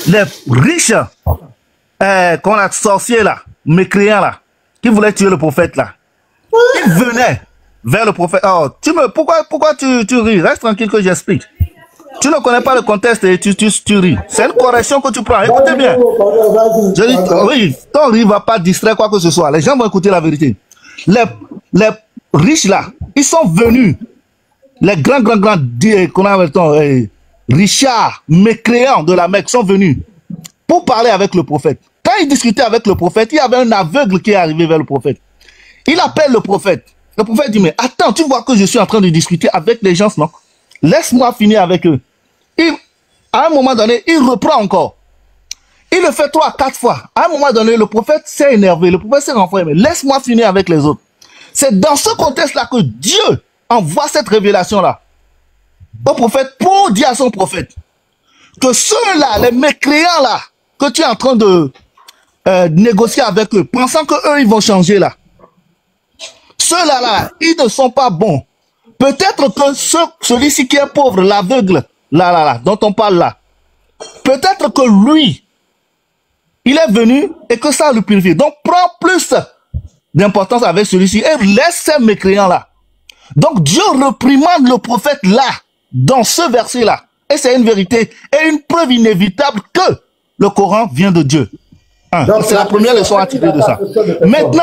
les riches, qu'on a sorciers là, mécréants là, qui voulaient tuer le prophète là, ils venaient vers le prophète. Oh, pourquoi tu ris? Reste tranquille que j'explique. Tu ne connais pas le contexte et tu ris. C'est une correction que tu prends. Écoutez bien. Je dis, oui, ton rire ne va pas distraire quoi que ce soit. Les gens vont écouter la vérité. Les riches là, ils sont venus. Les grands, Richard, mécréants de la Mecque sont venus pour parler avec le prophète. Quand ils discutaient avec le prophète, il y avait un aveugle qui est arrivé vers le prophète. Il appelle le prophète. Le prophète dit, mais attends, tu vois que je suis en train de discuter avec les gens, non? Laisse-moi finir avec eux. À un moment donné, il reprend encore. Il le fait 3 à 4 fois. À un moment donné, le prophète s'est énervé. Le prophète s'est renfrommé. Mais laisse-moi finir avec les autres. C'est dans ce contexte-là que Dieu envoie cette révélation-là au prophète pour dire à son prophète que ceux-là, les mécréants-là, que tu es en train de négocier avec eux, pensant qu'eux, ils vont changer là. Ceux-là, ils ne sont pas bons. Peut-être que celui-ci qui est pauvre, l'aveugle, dont on parle là, peut-être que lui, il est venu et que ça le purifie. Donc, prends plus d'importance avec celui-ci et laisse ces mécréants-là. Donc, Dieu reprimande le prophète là, dans ce verset-là. Et c'est une vérité et une preuve inévitable que le Coran vient de Dieu. C'est la première leçon à tirer de ça. Maintenant,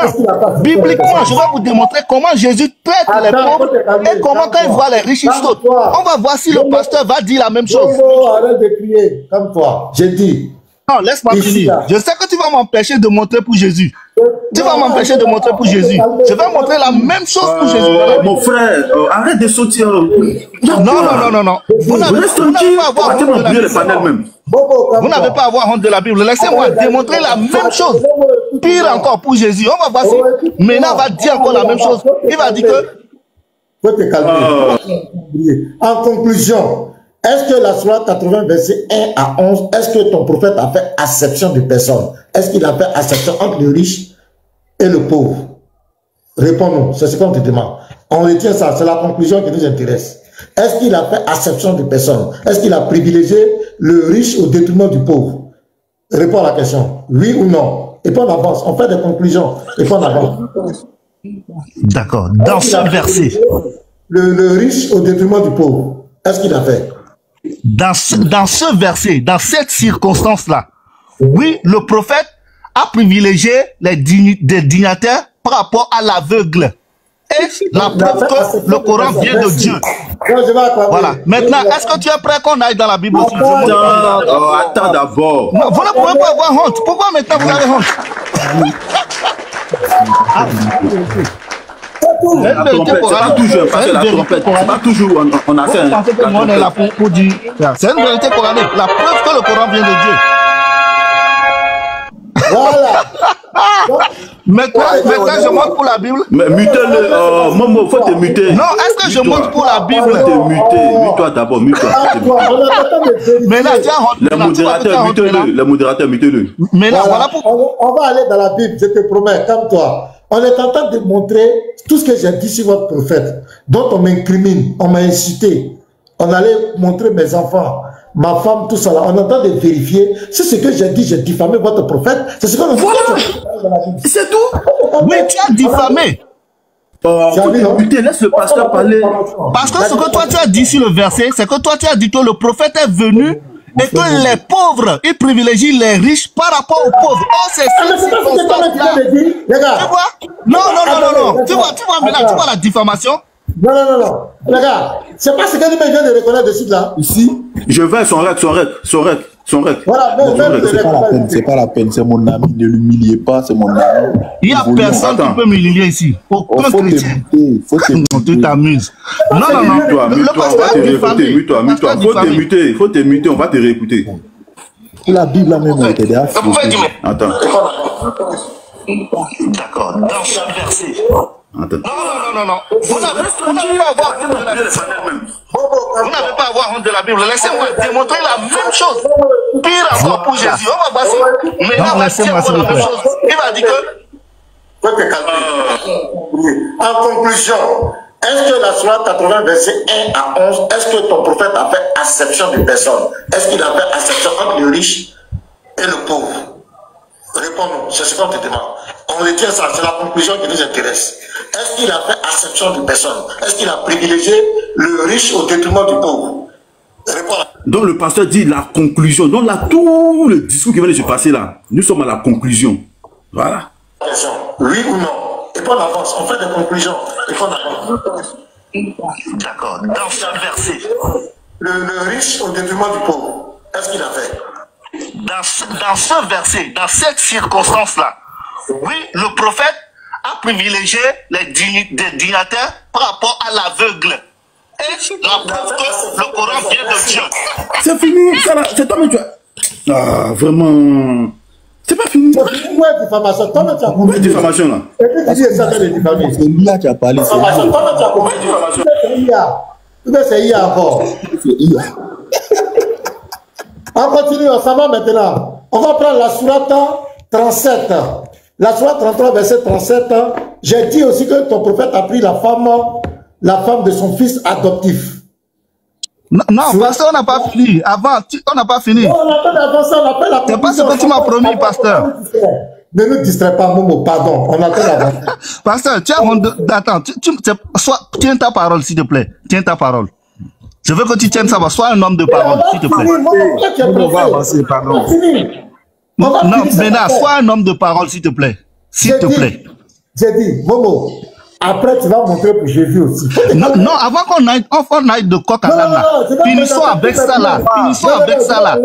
bibliquement, je vais vous démontrer comment Jésus traite les pauvres et comment quand il voit les riches, il saute. On va voir si le pasteur va dire la même chose. Arrête de crier comme toi. J'ai dit. Non, laisse-moi finir. Je sais que tu vas m'empêcher de montrer pour Jésus. Tu vas m'empêcher de montrer pour Jésus. Je vais montrer la même chose pour Jésus. Mon frère, arrête de sauter. Non. Vous n'avez pas à avoir honte de la Bible. Vous n'avez pas à avoir honte de la Bible. Laissez-moi démontrer la même chose. Pire encore pour Jésus. On va voir si Ména va dire encore la même chose. Il va dire que... Faut te calmer. En conclusion, est-ce que la Sourate 80, verset 1 à 11, est-ce que ton prophète a fait acception de personne? Est-ce qu'il a fait acception entre le riche et le pauvre? Réponds-nous, c'est ce qu'on te demande. On retient ça, c'est la conclusion qui nous intéresse. Est-ce qu'il a fait acception de personne? Est-ce qu'il a privilégié le riche au détriment du pauvre? Réponds à la question, oui ou non? Et puis on avance, on fait des conclusions, et puis on avance. D'accord, dans ce verset. Le riche au détriment du pauvre, est-ce qu'il a fait? Dans ce verset, dans cette circonstance-là, oui, le prophète a privilégié des dignitaires par rapport à l'aveugle. Et la preuve que le Coran vient de Dieu. Voilà. Maintenant, est-ce que tu es prêt qu'on aille dans la Bible aussi? Attends d'abord. Vous ne pouvez pas avoir honte. Pourquoi maintenant vous avez honte? La trompette, c'est pas toujours, parce que la trompette, c'est pas toujours, on a fait un... C'est une vérité coranique. La preuve que le Coran vient de Dieu. Voilà. Maintenant, je monte pour la Bible. Mais mutez-le, Momo, faut te muter. Non, est-ce que je monte pour la Bible? Faut te muter, mute-toi d'abord, mute-toi. Mais là, tiens, les modérateurs, mutez-le. Mais là, voilà pourquoi. On va aller dans la Bible, je te promets, comme toi. On est en train de montrer tout ce que j'ai dit sur votre prophète, dont on m'incrimine, on m'a incité. On allait montrer mes enfants, ma femme, tout ça là. On est en train de vérifier si ce que j'ai dit, j'ai diffamé votre prophète. C'est ce qu'on a dit. C'est tout. Mais tu as diffamé. Putain, laisse le pasteur parler. Parce que ce que toi tu as dit sur le verset, c'est que toi tu as dit que le prophète est venu et que les pauvres, ils privilégient les riches par rapport aux pauvres. Oh, c'est ça. Tu vois? Non. Tu vois la diffamation? Non. Regarde, c'est pas ce que tu viens de reconnaître dessus là. Ici, je vais son rec. Voilà, c'est pas la peine, c'est mon ami, ne l'humiliez pas, c'est mon ami. Il n'y a personne qui peut m'humilier ici. Aucun chrétien. Tu t'amuses. Non. Faut te muter, on va te réécouter. La Bible a même été derrière. Attends. D'accord, dans ce verset. Attends. Non. Vous n'avez pas à avoir honte de la Bible. Laissez-moi démontrer la même chose. Pire encore pour Jésus. On va voir si. Mais là, on va dire la même chose. Il va dire que. En conclusion, est-ce que la Sourate 80, verset 1 à 11, est-ce que ton prophète a fait acception de personne? Est-ce qu'il a fait acception entre le riche et le pauvre. Réponds-nous, c'est ce qu'on te demande. On retient ça, c'est la conclusion qui nous intéresse. Est-ce qu'il a fait acception de personne? Est-ce qu'il a privilégié le riche au détriment du pauvre? Réponds. Donc le pasteur dit la conclusion. Donc là, tout le discours qui vient de se passer là, nous sommes à la conclusion. Voilà. Oui ou non? Et puis on avance, on fait des conclusions. Et puis on avance. D'accord. Dans ce verset. Le riche au détriment du pauvre. Est-ce qu'il a fait? Dans ce verset, dans cette circonstance-là, oui, le prophète a privilégié les dignitaires par rapport à l'aveugle. Et la preuve que le Coran vient de Dieu. C'est fini, c'est toi-même tu as... Ah, vraiment... C'est pas fini. Ouais, diffamation. Toi-même tu as compris. Diffamation là. Et puis tu dis ça de diffamer. C'est lui là qui a parlé. Diffamation, toi-même tu as compris. Diffamation. C'est IA. C'est IA encore. C'est IA. On continue, on s'en va maintenant. On va prendre la sourate 37. La sourate 33, verset 37. J'ai dit aussi que ton prophète a pris la femme de son fils adoptif. Non, pasteur, on n'a pas fini. Avant, on n'a pas fini. Non, on attend d'avancer, on appelle la c'est pas ce que tu m'as promis, pasteur. Ne nous distrais pas, Momo, pardon. On attend d'avancer. Pasteur, tu as... Attends, tiens ta parole, s'il te plaît. Tiens ta parole. Je veux que tu tiennes ça. Sois un homme de parole, s'il te plaît. On va avancer, pardon. Non, Bénard, sois un homme de parole, s'il te plaît. S'il te plaît. J'ai dit, Momo, après tu vas montrer pour Jésus aussi. Non, avant qu'on aille de coq à l'âne, finissons avec ça là. Finissons avec ça là. Je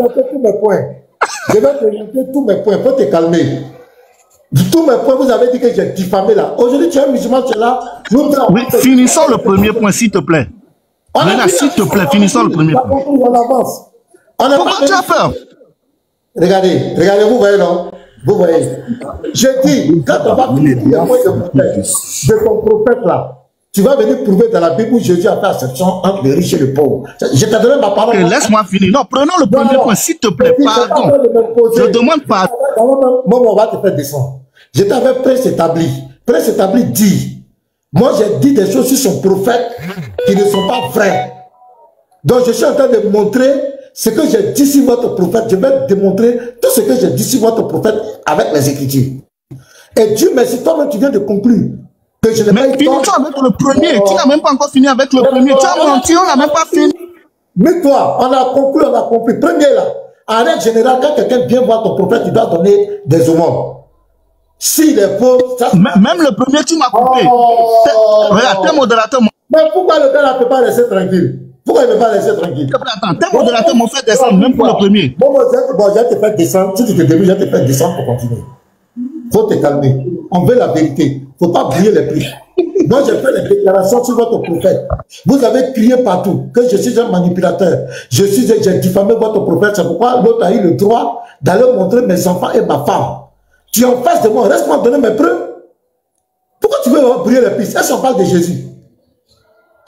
vais te montrer tous mes points. Faut te calmer. Tous mes points, vous avez dit que j'ai diffamé là. Aujourd'hui, tu es un musulman, tu es là. Oui, finissons le premier point, s'il te plaît. Bénard, s'il te plaît, finissons le premier point. On avance. Pourquoi tu as peur? Regardez, vous voyez non? Vous voyez. Je dis, quand on va finir de ton prophète là, tu vas venir prouver dans la Bible où Jésus a fait exception entre les riches et les pauvres. Je t'ai donné ma parole. Laisse-moi finir. Non, prenons le premier point, s'il te plaît. Pardon. Je demande pas. Moi, on va te faire descendre. Je t'avais préétabli. Préétabli dit. Moi, j'ai dit des choses sur son prophète qui ne sont pas vraies. Donc, je suis en train de montrer ce que j'ai dit sur votre prophète. Je vais démontrer tout ce que j'ai dit sur votre prophète avec les Écritures. Et Dieu merci, toi-même, tu viens de conclure que je n'ai pas eu tort. Finis-toi avec le premier. Tu n'as même pas encore fini avec le premier. Tu as menti, on n'a même pas fini. Mais toi, on a conclu, on a compris. Premier là, en règle générale, quand quelqu'un vient voir ton prophète, il doit donner des aumônes. S'il est pauvre, ça... Même le premier, tu m'as coupé. Regarde, t'es modérateur. Mais pourquoi le gars ne peut pas laisser tranquille? Pourquoi il ne peut pas laisser tranquille? Attends, t'es modérateur m'ont fait descendre, même pour le premier. Bon, je vais te faire descendre. Si tu te débrouilles, je vais te faire descendre pour continuer. Faut te calmer. On veut la vérité. Faut pas brouiller les prix. Moi, j'ai fait les déclarations sur votre prophète. Vous avez crié partout que je suis un manipulateur. J'ai diffamé votre prophète. C'est pourquoi l'autre a eu le droit d'aller montrer mes enfants et ma femme. Tu es en face de moi, reste-moi donner mes preuves. Pourquoi tu veux brûler les pistes? Est-ce qu'on parle de Jésus?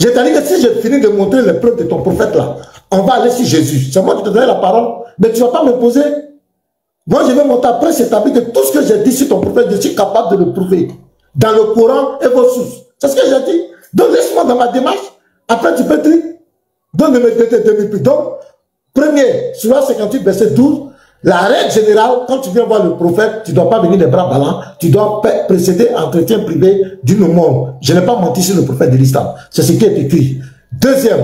Je t'ai dit que si j'ai fini de montrer les preuves de ton prophète là, on va aller sur Jésus. C'est moi qui te donne la parole, mais tu ne vas pas me poser. Moi, je vais monter après, c'est établi que tout ce que j'ai dit sur ton prophète, je suis capable de le prouver. Dans le Coran et vos sources. C'est ce que j'ai dit. Donc, laisse-moi dans ma démarche. Après, tu peux dire. Donc, ne me demi plus. Donc, premier, sur la 58, verset 12, la règle générale, quand tu viens voir le prophète, tu ne dois pas venir les bras ballants, tu dois précéder entretien privé d'une aumône. Je n'ai pas menti sur le prophète de l'islam. C'est ce qui est écrit. Deuxième,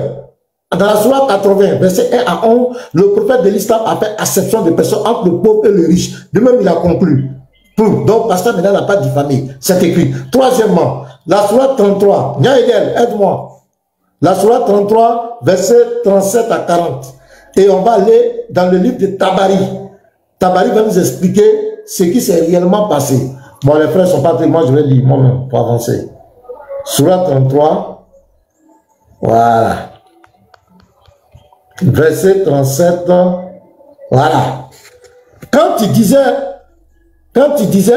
dans la sourate 80, verset 1 à 11, le prophète de l'islam a fait acception de personnes entre le pauvre et le riche. De même, il a conclu. Donc, pasteur Ménal n'a pas diffamé. C'est écrit. Troisièmement, la sourate 33, Niaël, aide-moi. La sourate 33, verset 37 à 40. Et on va aller dans le livre de Tabari. Tabari va nous expliquer ce qui s'est réellement passé. Bon, les frères ne sont pas très... Moi, je vais lire moi-même pour avancer. Sourate 33. Voilà. Verset 37. Voilà. Quand tu disais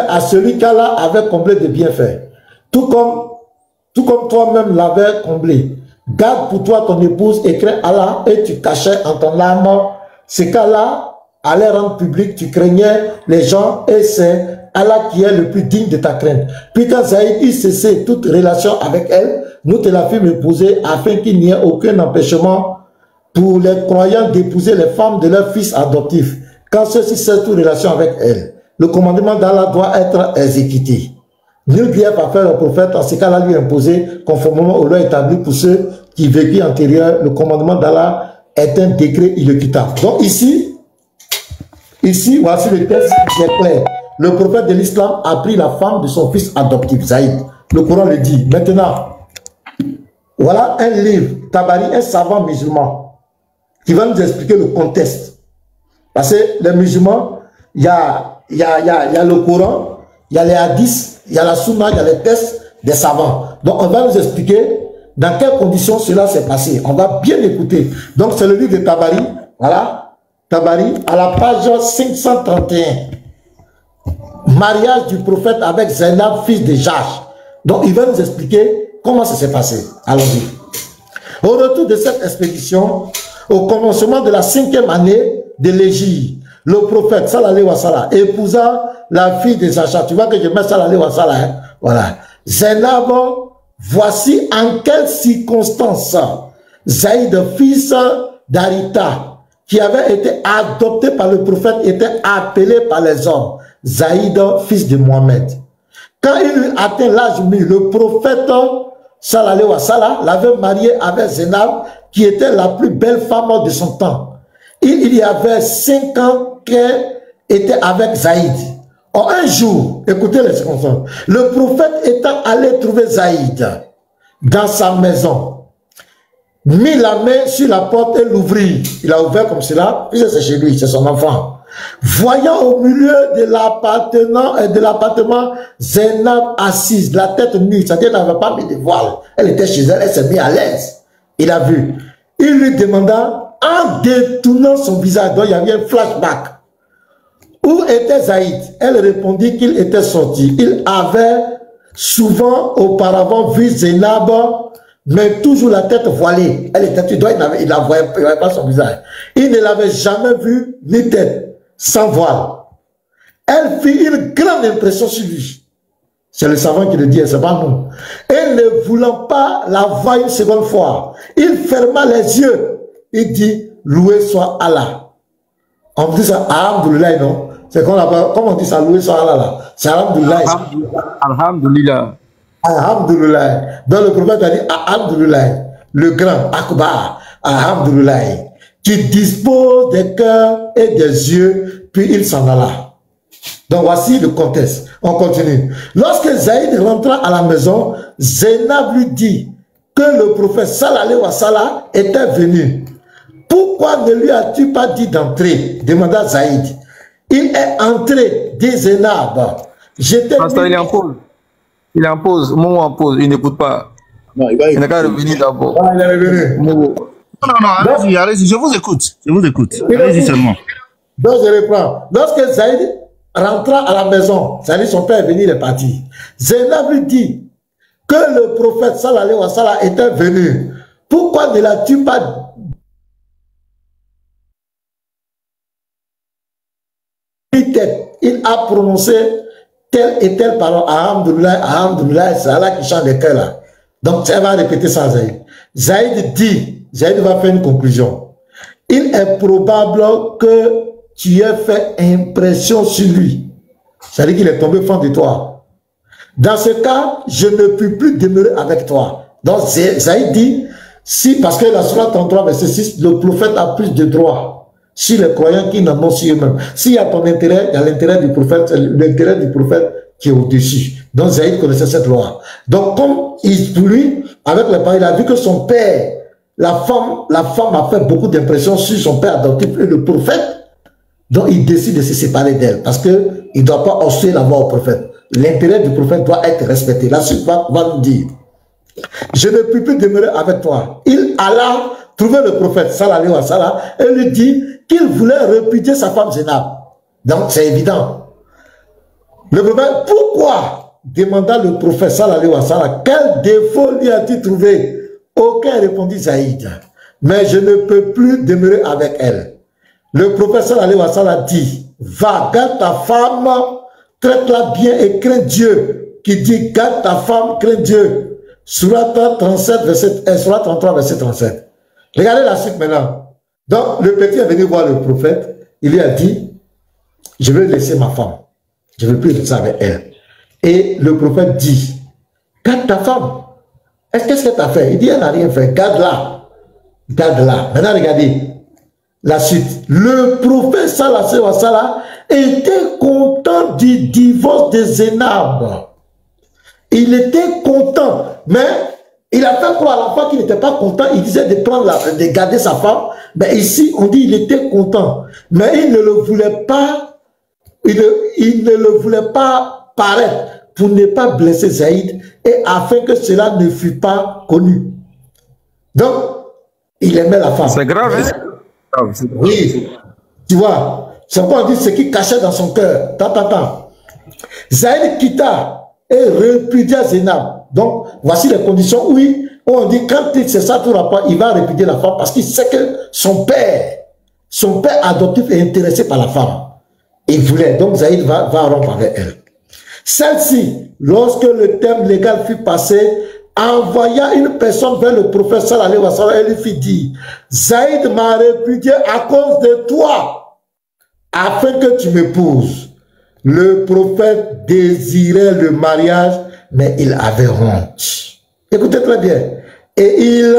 à celui qu'Allah avait comblé de bienfaits, tout comme toi-même l'avais comblé, garde pour toi ton épouse et crains Allah, et tu cachais en ton âme ce qu'Allah allait rendre public, tu craignais les gens, et c'est Allah qui est le plus digne de ta crainte. Puis quand Zaïd eut cessé toute relation avec elle, nous te la fîmes épouser afin qu'il n'y ait aucun empêchement pour les croyants d'épouser les femmes de leurs fils adoptifs. quand ceux-ci cessent toute relation avec elle, le commandement d'Allah doit être exécuté. Nul grief à faire au prophète, en ce cas-là, lui imposer, conformément aux lois établies pour ceux qui vécurent antérieurs, le commandement d'Allah est un décret illécutable. Donc ici, voici le texte qui est clair. Le prophète de l'islam a pris la femme de son fils adoptif, Zaïd. Le Coran le dit. Maintenant, voilà un livre, Tabari, un savant musulman, qui va nous expliquer le contexte. Parce que les musulmans, il y a le Coran, il y a les hadiths, il y a la sunna, il y a les textes des savants. Donc on va nous expliquer dans quelles conditions cela s'est passé. On va bien écouter. Donc c'est le livre de Tabari, voilà, Tabari, à la page 531. Mariage du prophète avec Zainab, fils de Jach. Donc il va nous expliquer comment ça s'est passé. Allons-y. Au retour de cette expédition, au commencement de la 5e année de l'Égypte, le prophète sallallahu alayhi wa sallam épousa la fille de Zacha. Tu vois que je mets sallallahu alayhi wa sallam, hein? Voilà. Zainab, voici en quelles circonstances Zaïd, fils d'Arita, qui avait été adopté par le prophète, était appelé par les hommes Zaïd, fils de Mohamed. Quand il eut atteint l'âge mûr, le prophète sallallahu alayhi wa sallam l'avait marié avec Zainab, qui était la plus belle femme de son temps. Il y avait 5 ans qu'elle était avec Zaïd. En un jour, écoutez les circonstances, le prophète étant allé trouver Zaïd dans sa maison, mit la main sur la porte et l'ouvrit. Il a ouvert comme cela, puis c'est chez lui, c'est son enfant. Voyant au milieu de l'appartement Zainab assise, la tête nue, c'est-à-dire qu'elle n'avait pas mis de voile. Elle était chez elle, elle s'est mise à l'aise. Il a vu. Il lui demanda, en détournant son visage, donc il y avait un flashback. Où était Zaïd? Elle répondit qu'il était sorti. Il avait souvent auparavant vu Zainab, mais toujours la tête voilée. Elle était tu dois, il ne voyait pas son visage. Il ne l'avait jamais vu ni tête, sans voile. Elle fit une grande impression sur lui. C'est le savant qui le dit, c'est pas nous. Et ne voulant pas la voir une seconde fois, il ferma les yeux. Il dit, loué soit Allah. On dit ça, Alhamdulillah, non? C'est comme on dit ça, loué soit Allah là. C'est Alhamdulillah. Alhamdulillah. Alhamdulillah. Donc le prophète a dit, Alhamdulillah, le grand Akbar, Alhamdulillah, qui dispose des cœurs et des yeux, puis il s'en alla. Donc voici le contexte. On continue. Lorsque Zaïd rentra à la maison, Zainab lui dit que le prophète sallallahu alayhi wa sallam était venu. Pourquoi ne lui as-tu pas dit d'entrer? Demanda Zaïd. Il est entré, dit Zainab. Pasteur, il est en pause. Il est en pause. Momo en pause. Il n'écoute pas. Non, il n'a qu'à revenir d'abord. Ah, il est revenu. Non, allez-y, allez-y, je vous écoute. Je vous écoute. Allez-y seulement. Donc je reprends. Lorsque Zaïd rentra à la maison, c'est-à-dire son père est venu, il est parti. Zainab lui dit que le prophète sallallahu alayhi wa sallam était venu. Pourquoi ne l'as-tu pas dit? Il a prononcé telle et telle parole. Alhamdulillah, Alhamdulillah, c'est Allah qui chante les cœurs là. Donc elle va répéter ça, Zaïd. Zaïd dit, Zaïd va faire une conclusion. Il est probable que tu aies fait impression sur lui. C'est-à-dire qu'il est tombé fan de toi. Dans ce cas, je ne puis plus demeurer avec toi. Donc Zaïd dit, si, parce que la Sourate 33, verset 6, le prophète a plus de droits sur les croyants qui n'en ont sur eux-mêmes. S'il y a ton intérêt, il y a l'intérêt du prophète, c'est l'intérêt du prophète qui est au-dessus. Donc Zaïd connaissait cette loi. Donc comme pour lui, avec les parents, il a vu que son père, la femme a fait beaucoup d'impressions sur son père adoptif et le prophète. Donc il décide de se séparer d'elle parce qu'il ne doit pas obstruer la voie au prophète. L'intérêt du prophète doit être respecté. La suite va nous dire, je ne puis plus demeurer avec toi. Il alla trouver le prophète sallallahu alayhi wa sallam et lui dit qu'il voulait répudier sa femme Zainab. Donc c'est évident. Le prophète, pourquoi? Demanda le prophète sallallahu alayhi wa sallam, quel défaut lui a-t-il trouvé? Aucun, répondit Zaïd. Mais je ne peux plus demeurer avec elle. Le prophète sallallahu alayhi wa sallam dit, va, garde ta femme, traite-la bien et crains Dieu. Qui dit, garde ta femme, crains Dieu. Sourate 37, Sourate 33, verset 37. Regardez la suite maintenant. Donc, le petit est venu voir le prophète. Il lui a dit, je vais laisser ma femme. Je ne veux plus rester avec elle. Et le prophète dit, garde ta femme. Qu'est-ce que tu as fait? Il dit, elle n'a rien fait. Garde-la. Garde-la. Maintenant, regardez la suite. Le prophète sallallahu alayhi wa sallam était content du divorce de Zainab. Il était content, mais il a fait croire à la femme qu'il n'était pas content. Il disait de garder sa femme. Mais ici, on dit qu'il était content. Mais il ne le voulait pas, il ne le voulait pas paraître pour ne pas blesser Zaïd et afin que cela ne fût pas connu. Donc, il aimait la femme. C'est grave, hein? Oui, tu vois, c'est quoi on dit ce qui cachait dans son cœur. Zaïd quitta et répudia Zainab. Donc, voici les conditions où on dit quand c'est ça tout rapport, il va répudier la femme parce qu'il sait que son père adoptif est intéressé par la femme. Il voulait, donc Zaïd va rompre avec elle. Celle-ci, lorsque le terme légal fut passé, envoya une personne vers le prophète sallallahu alayhi wa sallam et lui fit dire, Zaïd m'a répudié à cause de toi, afin que tu m'épouses. Le prophète désirait le mariage, mais il avait honte. Écoutez très bien. Et il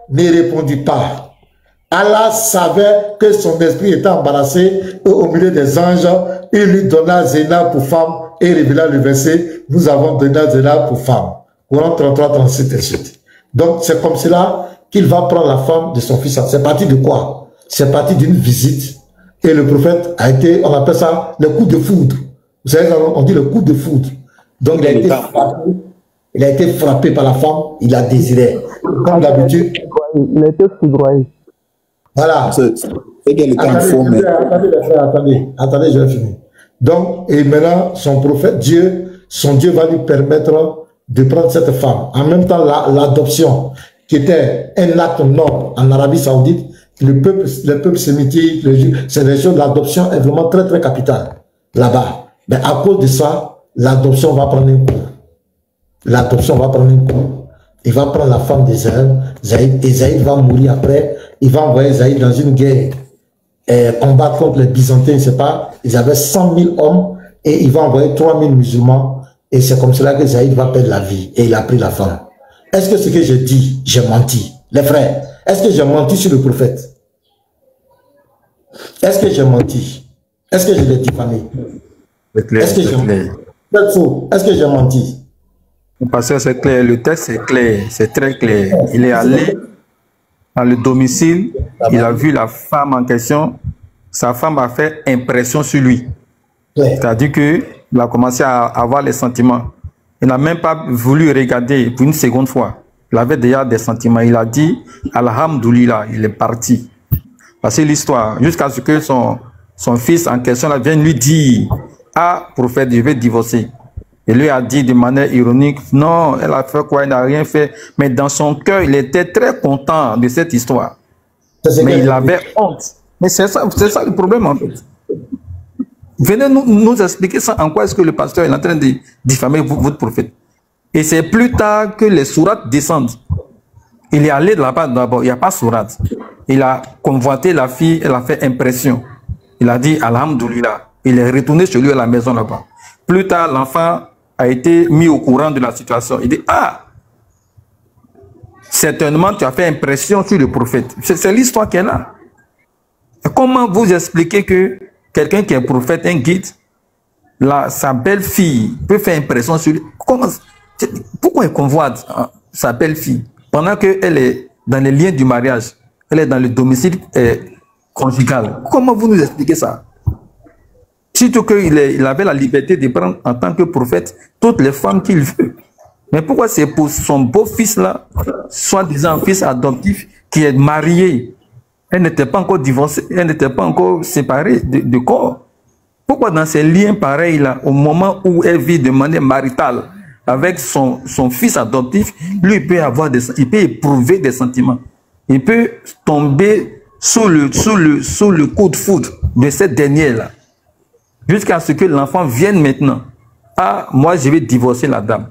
ne répondit pas. Allah savait que son esprit était embarrassé et au milieu des anges, il lui donna Zainab pour femme et révéla le verset, nous avons donné Zainab pour femme. Courant 33, 37 et suite. Donc c'est comme cela qu'il va prendre la femme de son fils. C'est parti de quoi? C'est parti d'une visite. Et le prophète a été, on appelle ça le coup de foudre. Vous savez, on dit le coup de foudre. Donc il a été frappé par la femme, il a désiré. Comme d'habitude. Il a été foudroyé. Voilà. C'est qu'elle était en faux, mais... Attendez, je vais finir. Donc, et maintenant, son Dieu va lui permettre de prendre cette femme. En même temps, l'adoption, qui était un acte noble en Arabie Saoudite, le peuple sémitique, c'est des choses, l'adoption est vraiment très, très capitale là-bas. Mais à cause de ça, l'adoption va prendre un coup. L'adoption va prendre un coup. Il va prendre la femme de Zaïd, et Zaïd va mourir après. Il va envoyer Zaïd dans une guerre, combattre contre les Byzantins, je ne sais pas. Ils avaient 100 000 hommes, et il va envoyer 3 000 musulmans. Et c'est comme cela que Zaïd va perdre la vie. Et il a pris la femme. Est-ce que ce que je dis, j'ai menti? Les frères, est-ce que j'ai menti sur le prophète? Est-ce que j'ai menti? Est-ce que je l'ai diffamé? Est-ce que j'ai menti? Est-ce que j'ai menti? Parce que c'est clair, le texte est clair, c'est très clair. Il est allé dans le domicile, il a vu la femme en question, sa femme a fait impression sur lui. C'est-à-dire qu'il a commencé à avoir les sentiments. Il n'a même pas voulu regarder pour une seconde fois. Il avait déjà des sentiments. Il a dit, Alhamdoulilah, il est parti. Parce que l'histoire, jusqu'à ce que son fils en question vienne lui dire, ah, prophète, je vais divorcer. Il lui a dit de manière ironique, non, elle a fait quoi, elle n'a rien fait. Mais dans son cœur, il était très content de cette histoire. Mais il avait honte. Mais c'est ça le problème en fait. Venez nous expliquer ça, en quoi est-ce que le pasteur est en train de diffamer votre prophète. Et c'est plus tard que les sourates descendent. Il est allé là-bas d'abord, il n'y a pas sourate. Il a convoité la fille, elle a fait impression. Il a dit, Alhamdoulilah. Il est retourné chez lui à la maison là-bas. Plus tard, l'enfant a été mis au courant de la situation. Il dit, ah, certainement tu as fait impression sur le prophète. C'est l'histoire qu'elle a. Comment vous expliquez que quelqu'un qui est prophète, un guide, sa belle-fille peut faire impression sur lui? Pourquoi il convoite sa belle-fille pendant qu'elle est dans les liens du mariage, elle est dans le domicile conjugal? Comment vous nous expliquez ça? Surtout qu'il avait la liberté de prendre en tant que prophète toutes les femmes qu'il veut. Mais pourquoi c'est pour son beau-fils-là, soi-disant fils adoptif, qui est marié? Elle n'était pas encore divorcée, elle n'était pas encore séparée de corps. Pourquoi dans ces liens pareils-là, au moment où elle vit de manière maritale avec son fils adoptif, lui il peut éprouver des sentiments. Il peut tomber sous le coup de foudre de cette dernière-là. Jusqu'à ce que l'enfant vienne maintenant. Ah, moi je vais divorcer la dame.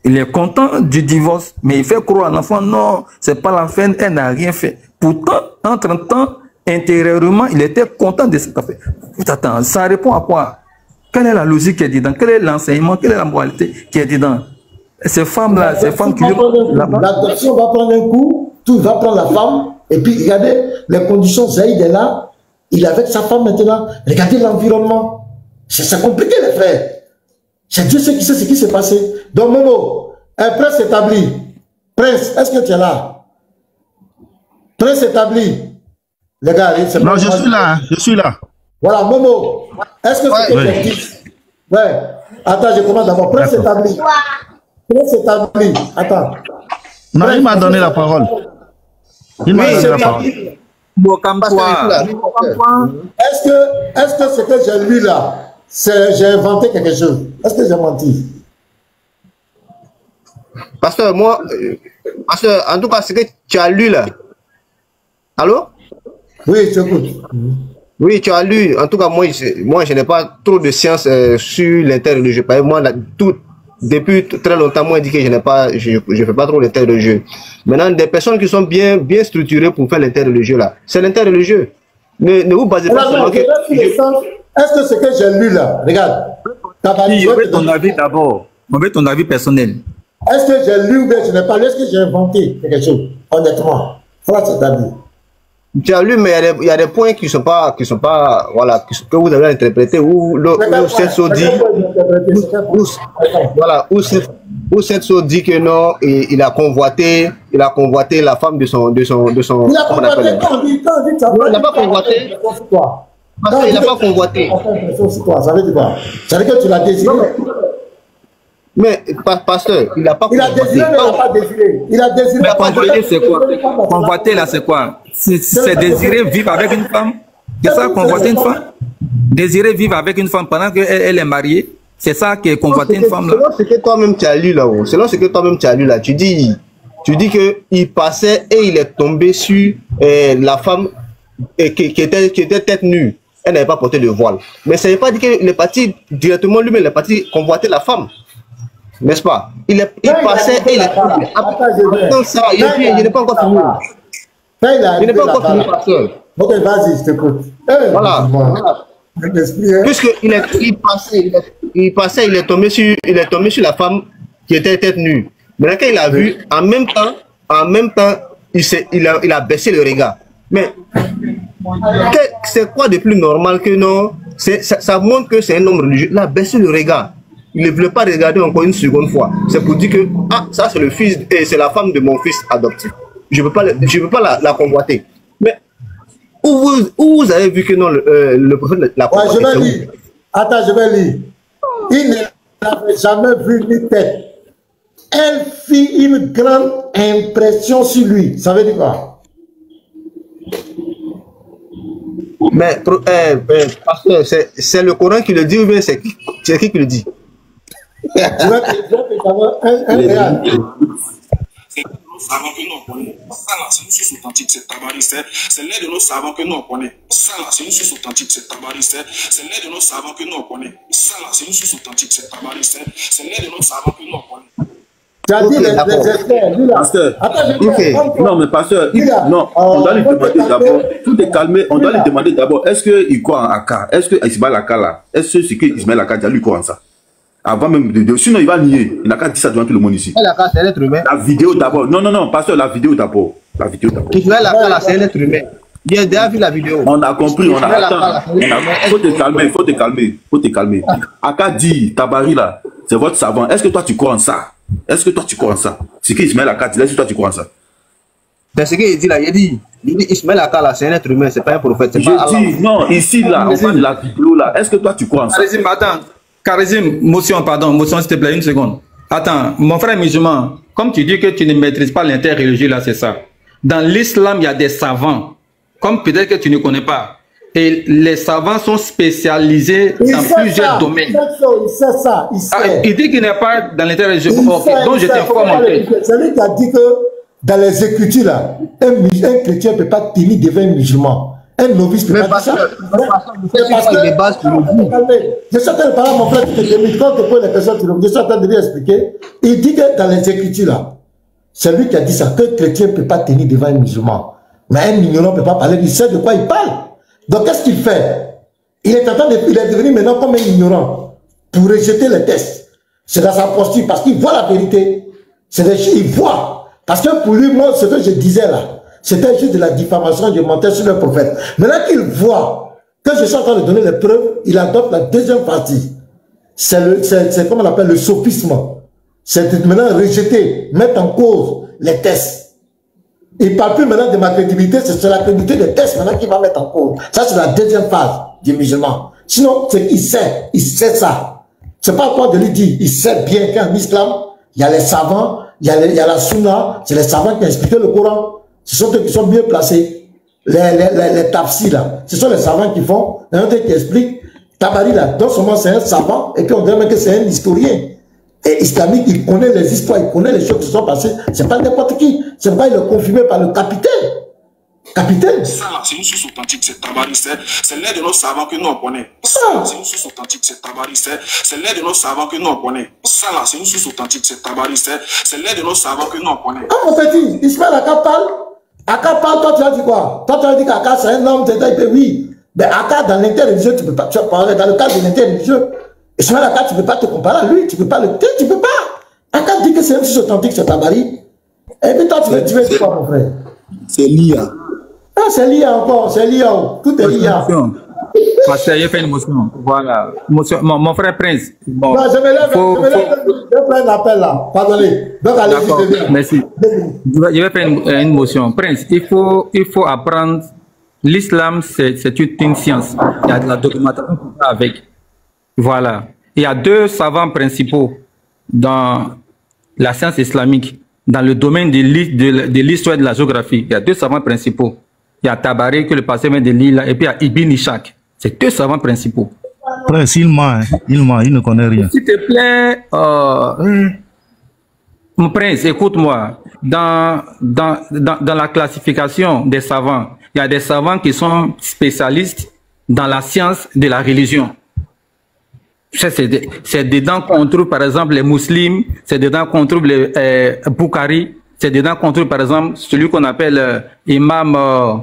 Il est content du divorce, mais il fait croire à l'enfant, non, c'est pas la fin, elle n'a rien fait. Pourtant, entre-temps, intérieurement, il était content de cette affaire. Attends, ça répond à quoi? Quelle est la logique qui est dedans? Quel est l'enseignement? Quelle est la moralité qui est dedans? Ces femmes-là, ces femmes qui... L'adoption va prendre un coup, tout va prendre la femme, et puis regardez, les conditions, Zaïd est là, il est avec sa femme maintenant, regardez l'environnement. C'est compliqué les frères. C'est Dieu qui sait ce qui s'est passé. Donc Momo, un prince établi. Prince, est-ce que tu es là? Prince établi. Les gars, c'est non, je suis là, je suis là. Voilà, Momo, est-ce que c'est ouais. quelque chose? Ouais. Attends, je commence d'abord. Prince établi. Prince établi. Attends. Non, il m'a donné la parole. Il m'a donné la parole. Est-ce que ce que j'ai lu là, j'ai inventé quelque chose? Est-ce que j'ai menti? Pasteur, moi, pasteur, en tout cas, ce que tu as lu là. Allô? Oui, je t'écoute. Oui, tu as lu. En tout cas, moi je n'ai pas trop de science sur l'interreligieux. Moi, depuis très longtemps, moi, je dis que je fais pas trop l'interreligieux. Maintenant, des personnes qui sont bien structurées pour faire l'interreligieux là, c'est l'interreligieux. Ne vous basez pas sur que... Est-ce que ce que j'ai lu là, regarde. Je veux ton avis d'abord. On veut ton avis personnel. Est-ce que j'ai lu ou bien je n'ai pas lu? Est-ce que j'ai inventé quelque chose? Honnêtement. Voilà, c'est-à-dire. Tu as lu, mais il y a des points qui sont pas, voilà, que vous avez interprété, où cette chose dit, voilà, où cette chose dit que non, il a convoité la femme de son, il a convoité, il n'a pas convoité. Parce qu'il n'a pas convoité. Ça veut dire quoi? Ça veut dire que tu l'as désiré. Mais, pasteur, il n'a pas convoité. Il a désiré, mais il n'a pas désiré. Il a désiré. Mais convoiter, c'est quoi? Convoiter, là, c'est quoi? C'est désirer vivre avec une femme? C'est ça, convoiter une femme? Désirer vivre avec une femme pendant qu'elle est mariée? C'est ça qui est convoiter une femme, là? Selon ce que toi-même tu as lu, là-haut, tu dis qu'il passait et il est tombé sur la femme qui était tête nue. Elle n'avait pas porté le voile. Mais ça ne veut pas dire qu'il est parti directement lui-même, il est parti convoiter la femme. N'est-ce pas? Il passait et il est tombé. Attends ça, je n'ai pas encore fini. Je n'ai pas encore fini, pasteur. Ok, vas-y, je t'écoute. Voilà. Puisqu'il passait, il est tombé sur la femme qui était tête nue. Maintenant, quand il a vu, en même temps, il a baissé le regard. Mais c'est quoi de plus normal que non? Ça montre que c'est un homme religieux. Il a baissé le regard. Il ne voulait pas regarder encore une seconde fois. C'est pour dire que ça c'est le fils et c'est la femme de mon fils adoptif. Je ne peux pas la convoiter. Mais où vous avez vu que non le prophète l'a convoité? Je vais lire. Attends, je vais lire. Il n'avait jamais vu ni tête. Elle fit une grande impression sur lui. Ça veut dire quoi? Mais pasteur, c'est le Coran qui le dit ou bien c'est qui le dit? Je vais te un réel. Nous savons que nous on connaît. Ça là, c'est une source authentique, c'est tabaris. C'est l'aide de nous savons que nous on connaît. Ça là, c'est une source authentique, c'est tabaris. C'est l'aide de nous savons que nous on connaît. Ça là, c'est une source authentique, c'est tabaris. C'est l'aide de nous savons que nous on connaît. Tu as dit les experts, lui là. Pasteur, non mais pasteur, non, on doit lui demander d'abord, tout est calmé, on doit lui demander d'abord, est-ce qu'il croit en Aka? Est-ce que Ismaël Aka là, est-ce que c'est que Ismaël Aka lui croit en ça? Avant même de sinon il va nier, il n'a qu'à dire ça devant tout le monde ici. C'est un être humain. La vidéo d'abord, non, pasteur, la vidéo d'abord. Ismaël Aka là, c'est un être humain. J'ai déjà vu la vidéo. On a compris, on a attends. Faut te calmer. Aka dit, Tabari là, c'est votre savant. Est-ce que toi tu crois en ça? C'est que Ismaël Aka dit, est-ce que toi tu crois en ça? C'est ce qu'il dit là, il dit Ismaël Aka là, c'est un être humain, c'est pas un prophète. Je dis, non, ici là, on parle de la vidéo là. Est-ce que toi tu crois en ça? Karizim, motion, s'il te plaît, une seconde. Attends, mon frère musulman, comme tu dis que tu ne maîtrises pas l'interreligieux là, c'est ça. Dans l'islam, il y a des savants, comme peut-être que tu ne connais pas. Et les savants sont spécialisés dans plusieurs domaines. Il sait ça. Il dit qu'il n'est pas dans l'interreligieux. Donc je t'informe en fait. C'est lui qui a dit que dans les Écritures, là, un chrétien ne peut pas tenir devant un musulman. Un novice ne peut pas dire ça. Je suis en train de parler à mon frère qui te demande quand tu poses les personnes, je suis en train de lui expliquer. Il dit que dans les Écritures, là, c'est lui qui a dit ça, qu'un chrétien ne peut pas tenir devant un musulman. Mais un ignorant ne peut pas parler, il sait de quoi il parle. Donc qu'est-ce qu'il fait? Il est devenu maintenant comme un ignorant pour rejeter les tests. C'est dans sa posture parce qu'il voit la vérité. Il voit. Parce que pour lui, moi, ce que je disais là, c'était juste de la diffamation, je mentais sur le prophète. Maintenant qu'il voit que je suis en train de donner les preuves, il adopte la deuxième partie. C'est comme on appelle le sophisme. C'est maintenant rejeter, mettre en cause les tests. Il ne parle plus maintenant de ma crédibilité, c'est la crédibilité des tests maintenant qu'il va mettre en cause. Ça, c'est la deuxième phase du musulman. Sinon, il sait ça. C'est pas quoi de lui dire, il sait bien qu'en islam, il y a les savants, il y a la sunna, c'est les savants qui ont expliqué le Coran. Ce sont eux qui sont bien placés. Les tafsirs là, ce sont les savants qui font, il y en a qui expliquent. Tabari là, non seulement c'est un savant, et puis on dirait même que c'est un historien. Et islamique, il connaît les histoires, il connaît les choses qui sont passées. C'est pas n'importe qui. C'est pas il est confirmé par le capitaine. Capitaine. Ça là, c'est une source authentique, c'est Tabari, c'est l'aide de nos savants que nous on connaît. Ça là, c'est une source authentique, c'est Tabari, c'est l'aide de nos savants que nous on connaît. Ça là, c'est une source authentique, c'est Tabari, c'est l'aide de nos savants que nous on connaît. Ah mon petit, Ismaël Aka parle. Aka parle, toi tu as dit quoi? Toi tu as dit qu'Aka c'est un homme, oui. Mais Aka dans l'interreligieux, tu peux pas, tu vas parler dans le cadre de l'interreligieux. Ismaël Aka, tu ne peux pas te comparer à lui, tu ne peux pas le dire, tu ne peux pas. Aka dit que c'est une source authentique, c'est Tabari. Et puis toi tu veux dire quoi mon frère? C'est l'IA. Ah, c'est l'IA encore, c'est l'IA. Tout est l'IA. Parce qu'il fait une motion. Voilà. Mon frère Prince. Bon, non, je me lève, je prends un appel là. Pardonnez. Donc allez-y, merci. Je vais faire une motion. Prince, il faut apprendre. L'islam, c'est une science. Il y a de la documentation avec. Voilà. Il y a deux savants principaux dans la science islamique, dans le domaine de l'histoire et de la géographie. Il y a deux savants principaux. Il y a Tabari, que le passé vient de l'île, et puis il y a Ibn Ishaq. C'est deux savants principaux. Prince, il ment, il ne connaît rien. S'il te plaît, mon prince, écoute-moi. Dans la classification des savants, il y a des savants qui sont spécialistes dans la science de la religion. C'est dedans qu'on trouve, par exemple, les musulmans, c'est dedans qu'on trouve les Bukhari, c'est dedans qu'on trouve, par exemple, celui qu'on appelle Imam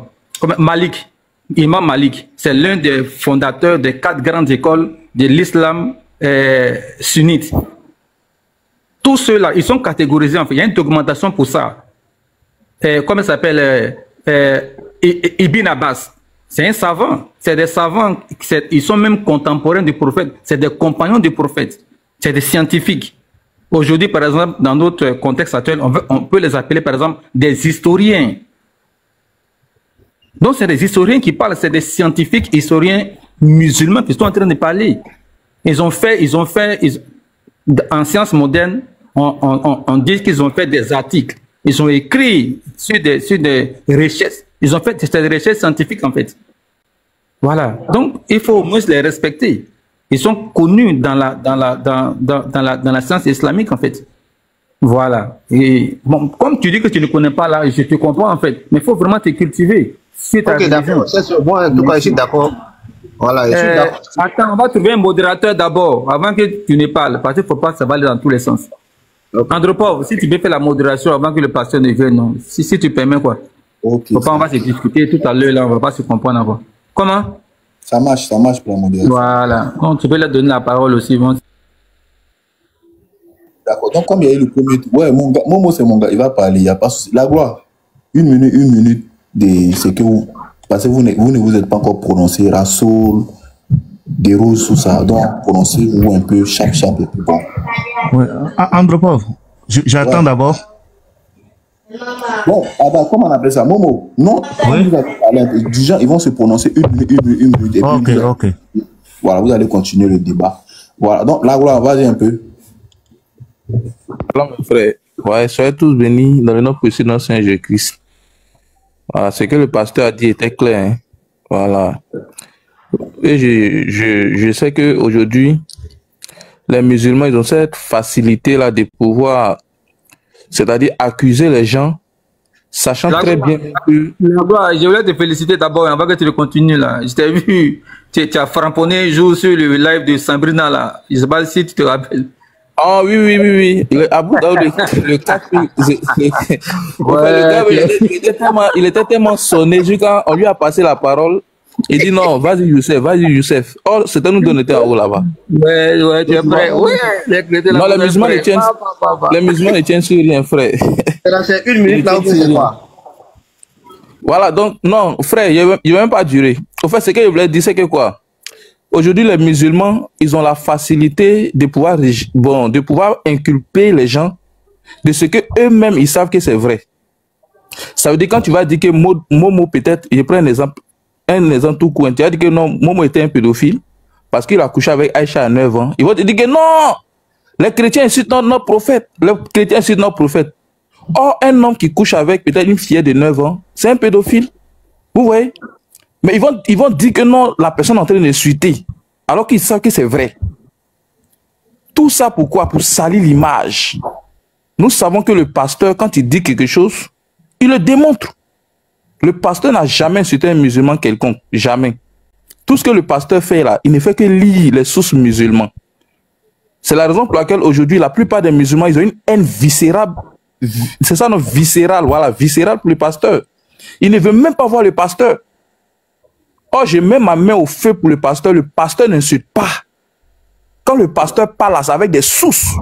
Malik. Imam Malik, c'est l'un des fondateurs des 4 grandes écoles de l'islam sunnite. Tous ceux-là, ils sont catégorisés, en fait. Il y a une documentation pour ça. Comment ça s'appelle Ibn Abbas. C'est un savant. C'est des savants. Ils sont même contemporains du prophète. C'est des compagnons du prophète. C'est des scientifiques. Aujourd'hui, par exemple, dans notre contexte actuel, on peut les appeler, par exemple, des historiens. Donc, c'est des historiens qui parlent. C'est des scientifiques, historiens musulmans qui sont en train de parler. En sciences modernes, on dit qu'ils ont fait des articles. Ils ont écrit sur des recherches. Ils ont fait des recherches scientifiques, en fait. Voilà. Donc, il faut au moins les respecter. Ils sont connus dans la science islamique, en fait. Voilà. Et bon, comme tu dis que tu ne connais pas là, je te comprends, en fait. Mais il faut vraiment te cultiver. Ok, d'accord. Moi, en tout cas, je suis d'accord. Voilà, je suis d'accord. Attends, on va trouver un modérateur d'abord, avant que tu ne parles, parce qu'il ne faut pas que ça va aller dans tous les sens. Okay. Andropov, si tu veux faire la modération avant que le pasteur ne vienne, non. Si tu permets, quoi. Ok. Faut pas, on va se discuter tout à l'heure, là, on ne va pas se comprendre encore. Comment? Ça marche pour la modération. Voilà. Donc, tu peux leur donner la parole aussi. Bon. D'accord. Donc, comme il y a eu le premier tour, ouais, Momo, c'est mon gars, il va parler, il n'y a pas de souci. La gloire, une minute de ce que vous. Parce que vous ne vous êtes pas encore prononcé, Rassoul, des roses, tout ça. Donc, prononcez-vous un peu chaque chapitre. Bon. Ouais. Andropov, j'attends d'abord. Bon, comment on appelle ça? Momo, non, oui. Du genre, ils vont se prononcer une minute. Ok. Voilà, vous allez continuer le débat. Voilà, donc la gloire, vas-y un peu. Alors, mon frère, ouais, soyez tous bénis dans le nom précieux de notre Seigneur Jésus-Christ. Voilà, ce que le pasteur a dit était clair. Hein. Voilà. Et je sais qu'aujourd'hui, les musulmans, ils ont cette facilité-là de pouvoir, c'est-à-dire accuser les gens, sachant très bien que... Je voulais te féliciter d'abord, avant que tu le continues là. Je t'ai vu, tu as framponné un jour sur le live de Sabrina là. Je ne sais pas si tu te rappelles. Oh oui, oui, oui, oui. Abu Daoud, le 4, il était tellement sonné. Quand on lui a passé la parole, il dit non, vas-y Youssef. Oh, c'était nous donner en haut là-bas. Ouais, tu es prêt. Ouais, non, les musulmans ne tiennent sur rien, frère. C'est 1 minute là, c'est quoi? Voilà, donc, non, frère, il ne va même pas durer. Au fait, ce que je voulais dire, c'est que quoi? Aujourd'hui, les musulmans, ils ont la facilité de pouvoir inculper les gens de ce que eux-mêmes, ils savent que c'est vrai. Ça veut dire quand tu vas dire que Momo, peut-être, je prends un exemple tout court, tu vas dire que non, Momo était un pédophile parce qu'il a couché avec Aïcha à 9 ans. Ils vont te dire que non, les chrétiens incitent notre prophète. Les chrétiens incitent notre prophète. Or, un homme qui couche avec peut-être une fillette de 9 ans, c'est un pédophile. Vous voyez? Mais ils vont dire que non, la personne est en train de suiter, alors qu'ils savent que c'est vrai. Tout ça pourquoi? Pour salir l'image. Nous savons que le pasteur, quand il dit quelque chose, il le démontre. Le pasteur n'a jamais insulté un musulman quelconque. Jamais. Tout ce que le pasteur fait là, il ne fait que lire les sources musulmanes. C'est la raison pour laquelle aujourd'hui, la plupart des musulmans, ils ont une haine viscérale. C'est ça, notre viscérale, voilà, viscérale pour le pasteur. Il ne veut même pas voir le pasteur. Oh, je mets ma main au feu pour le pasteur n'insulte pas. Quand le pasteur parle, c'est avec des sources.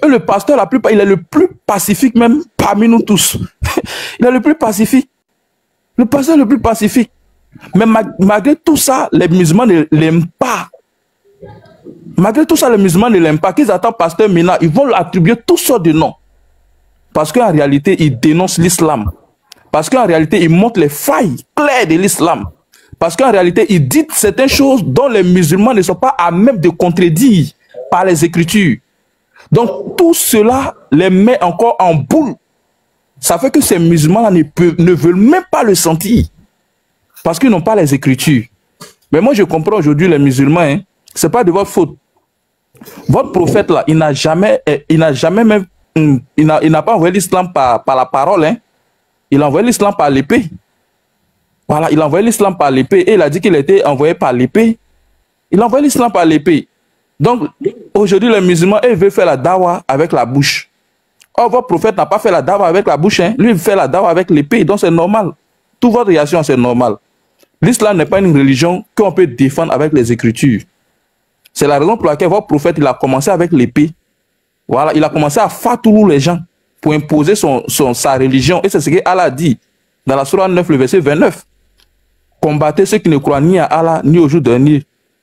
Et le pasteur, la plupart, il est le plus pacifique même parmi nous tous. Il est le plus pacifique. Le pasteur le plus pacifique. Mais malgré tout ça, les musulmans ne l'aiment pas. Malgré tout ça, les musulmans ne l'aiment pas. Qu'ils attendent pasteur Mina, ils vont lui attribuer toutes sortes de noms. Parce qu'en réalité, ils dénoncent l'islam. Parce qu'en réalité, ils montrent les failles claires de l'islam. Parce qu'en réalité, ils disent certaines choses dont les musulmans ne sont pas à même de contredire par les Écritures. Donc, tout cela les met encore en boule. Ça fait que ces musulmans-là ne veulent même pas le sentir. Parce qu'ils n'ont pas les Écritures. Mais moi, je comprends aujourd'hui les musulmans, hein, ce n'est pas de votre faute. Votre prophète, là, il n'a pas envoyé l'islam par la parole. Hein. Il a envoyé l'islam par l'épée. Voilà, il a envoyé l'islam par l'épée et il a dit qu'il était envoyé par l'épée. Il a envoyé l'islam par l'épée. Donc, aujourd'hui, les musulmans, ils veulent faire la dawa avec la bouche. Or, votre prophète n'a pas fait la dawa avec la bouche. Hein. Lui, il fait la dawa avec l'épée. Donc, c'est normal. Toute votre réaction, c'est normal. L'islam n'est pas une religion qu'on peut défendre avec les Écritures. C'est la raison pour laquelle votre prophète, il a commencé avec l'épée. Voilà, il a commencé à fatourer les gens pour imposer sa religion. Et c'est ce qu'Allah dit dans la Sourate 9, le verset 29. Combattez ceux qui ne croient ni à Allah, ni au jour dernier.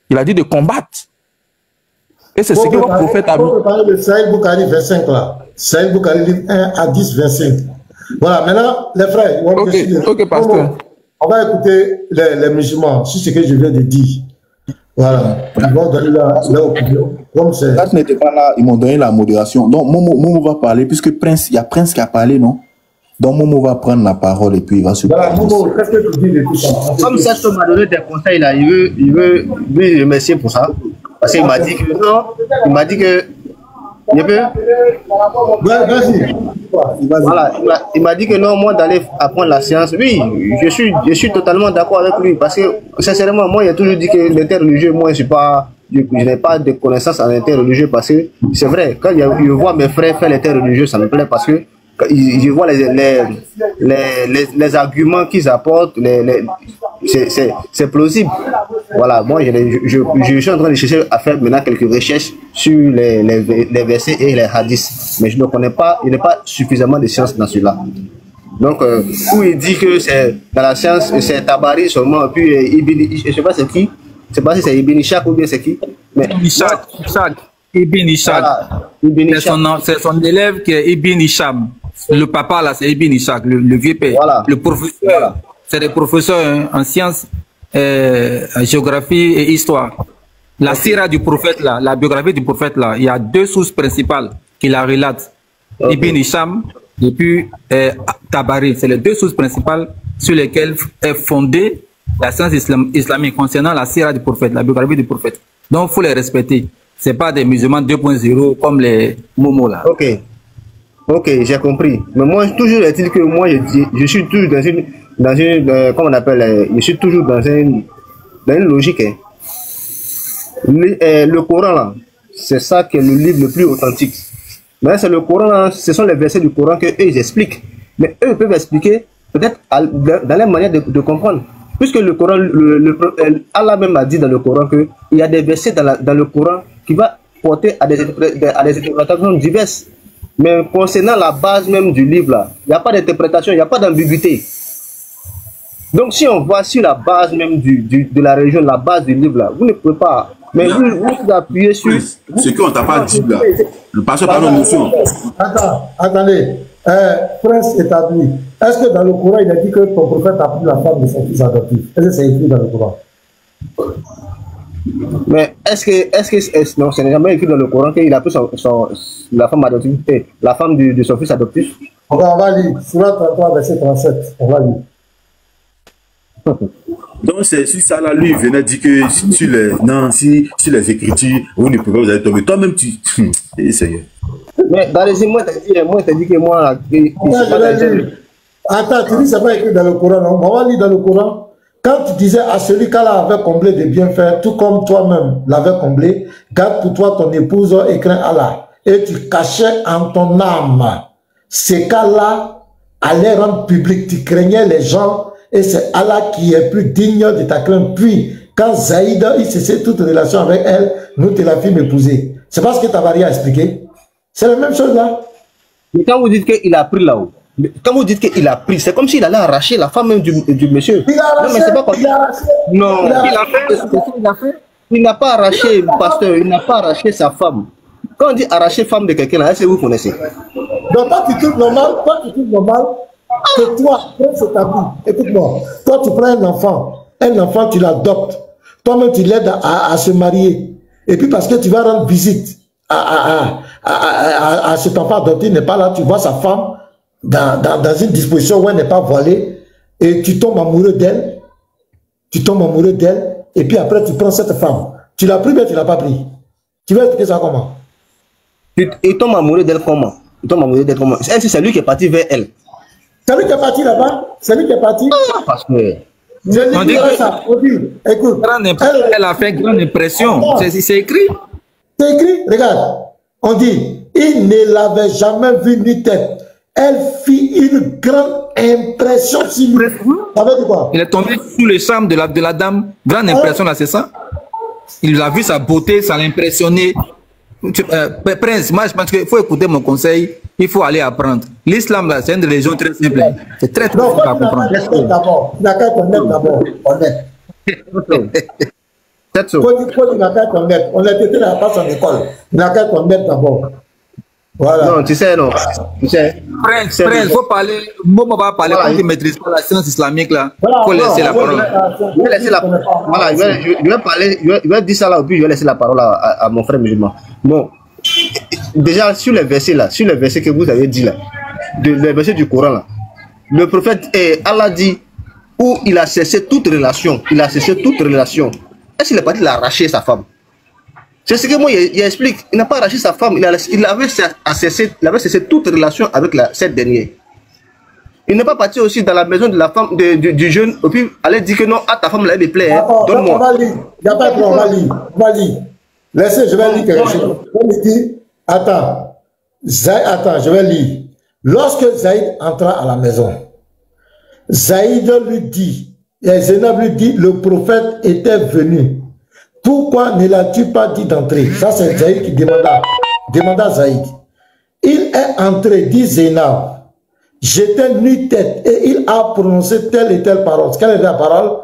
Il a dit de combattre. Et c'est ce que votre prophète a dit. On peut parler de Saïd Boukari, verset 5 là. Saïd Boukari, livre 1 à 10, verset 5. Voilà, maintenant, les frères, ok, pasteur. On va écouter les musulmans sur ce que je viens de dire. Voilà, ils vont donner leur opinion. Comme c'est. Quand n'était pas là, ils m'ont donné la modération. Donc, Momo va parler, puisque il y a Prince qui a parlé, non? Donc, Momo va prendre la parole et puis il va se voilà, Momo, qu'est-ce que tu dis de tout ça? Comme ça, je m'a donné des conseils là, il veut lui remercier pour ça. Parce qu'il m'a dit que non, il m'a dit que. Vas-y. Voilà, il m'a dit que non, moi d'aller apprendre la science, oui, je suis totalement d'accord avec lui. Parce que, sincèrement, moi, j'ai toujours dit que l'interreligieux, moi, je n'ai pas de connaissances en interreligieux parce que c'est vrai, quand je vois mes frères faire l'interreligieux, ça me plaît parce que je vois les arguments qu'ils apportent, c'est plausible. Voilà, moi je suis en train de chercher à faire maintenant quelques recherches sur les versets et les hadiths, mais je ne connais pas, il n'y a pas suffisamment de science dans cela. Donc, où il dit que c'est dans la science, c'est Tabari seulement, puis je ne sais pas c'est qui, je ne sais pas si c'est Ibn Ishaq ou bien c'est qui. Mais Ibn Ishaq. C'est son élève qui est Ibn Isham. Le papa là, c'est Ibn Ishaq, le vieux père. Voilà. Le professeur, voilà. C'est des professeurs en sciences, géographie et histoire. La sira du prophète là, la biographie du prophète là, il y a deux sources principales qui la relatent. Ibn Isham et puis Tabari. C'est les deux sources principales sur lesquelles est fondée la science islamique concernant la sira du prophète, la biographie du prophète. Donc, il faut les respecter. Ce n'est pas des musulmans 2.0 comme les Momo là. Ok, j'ai compris. Mais moi, toujours est-il que moi, je suis toujours dans une comment on appelle, je suis toujours dans une logique. Hein. Le Coran là, c'est ça qui est le livre le plus authentique. Mais c'est le Coran, hein, ce sont les versets du Coran qu'eux ils expliquent. Mais eux peuvent expliquer peut-être dans leur manière de comprendre. Puisque le Coran, Allah même a dit dans le Coran qu'il y a des versets dans le Coran qui vont porter à des interprétations diverses. Mais concernant la base même du livre, là, il n'y a pas d'interprétation, il n'y a pas d'ambiguïté. Donc si on voit sur la base même de la religion, la base du livre, là, vous ne pouvez pas... Mais vous appuyez sur... Ce qu'on t'a pas dit là, le pasteur par nos notions. Attendez, prince établi, est-ce que dans le Coran il a dit que ton prophète a pris la femme de son fils adoptif? Est-ce que c'est écrit dans le Coran? Mais non, ce n'est jamais écrit dans le Coran qu'il a pris la femme adoptive, la femme de son fils adoptif? On va lire, Sourate 33, verset 37, on va lire. Donc c'est sur ça là, lui il venait dire que sur les écritures, vous ne pouvez pas vous aller tomber. Toi-même tu... Seigneur. Mais dans les moi t'as dit que moi... Attends, tu dis c'est pas écrit dans le Coran, non? On va lire dans le Coran. Quand tu disais à celui qu'Allah avait comblé de bienfaits, tout comme toi-même l'avais comblé, garde pour toi ton épouse et crains Allah. Et tu cachais en ton âme ces cas-là allaient rendre public. Tu craignais les gens et c'est Allah qui est plus digne de ta crainte. Puis, quand Zaïd, il cessait toute relation avec elle, nous te la fîmes épouser. C'est parce que Tabari a expliqué. C'est la même chose là. Mais quand vous dites qu'il a pris là-haut, quand vous dites qu'il a pris, c'est comme s'il allait arracher la femme même du monsieur. Il a arraché, non, mais c'est pas comme... Non, il n'a pas arraché, pasteur, il n'a pas arraché sa femme. Quand on dit arracher femme de quelqu'un, est-ce que vous connaissez? Donc toi tu trouves normal, que toi, prince établi, écoute-moi, toi tu prends un enfant tu l'adoptes, toi-même tu l'aides à se marier, et puis parce que tu vas rendre visite à cet enfant adopté, il n'est pas là, tu vois sa femme dans une disposition où elle n'est pas voilée, et tu tombes amoureux d'elle, et puis après tu prends cette femme, tu l'as pris mais tu l'as pas pris. Tu vas expliquer ça comment? Il tombe amoureux d'elle comment? C'est lui qui est parti vers elle. C'est lui qui est parti là-bas? C'est lui qui est parti? Parce que... On dit que ça. Écoute, elle a fait grande impression. C'est écrit. C'est écrit, regarde. On dit, il ne l'avait jamais vu ni tête. Elle fit une grande impression sur lui. Ça veut dire quoi? Il est tombé sous le charme de la dame. Grande impression là, c'est ça? Il a vu sa beauté, ça l'a impressionné. Prince, moi je pense qu'il faut écouter mon conseil, il faut aller apprendre. L'islam là, c'est une religion très simple. C'est très simple à comprendre. D'abord, il n'a qu'à être honnête d'abord. Honnête. Il n'a qu'à être honnête. Honnêteté n'a pas son école. Il n'a qu'à être honnête d'abord. Voilà. Non, tu sais, Prince, il faut parler. Moi, on va parler quand tu ne maîtrises pas la science islamique là. Il faut laisser la parole. Je vais laisser la parole. Voilà, je vais parler, je vais dire ça là, puis je vais laisser la parole à mon frère musulman. Bon, déjà sur les versets là, sur les versets que vous avez dit là, les versets du Coran là, le prophète Allah dit où il a cessé toute relation. Est-ce qu'il est parti l'arracher sa femme? C'est ce que moi il explique. Il n'a pas arraché sa femme, il avait cessé toute relation avec cette dernière. Il n'est pas parti aussi dans la maison de la femme du jeune, et puis aller dire que non, à ta femme là, elle me plaît, hein, donne-moi. On va lire. Il n'y a pas de problème, on va lire. Laissez, je vais lire quelque chose. On me dit, attends, je vais lire. Lorsque Zaïd entra à la maison, Zaïd lui dit, et Zainab lui dit, le prophète était venu. Pourquoi ne l'as-tu pas dit d'entrer? Ça, c'est Zaïd qui demanda à Zaïd. Il est entré, dit Zainab. J'étais nu-tête et il a prononcé telle et telle parole. Quelle est la parole?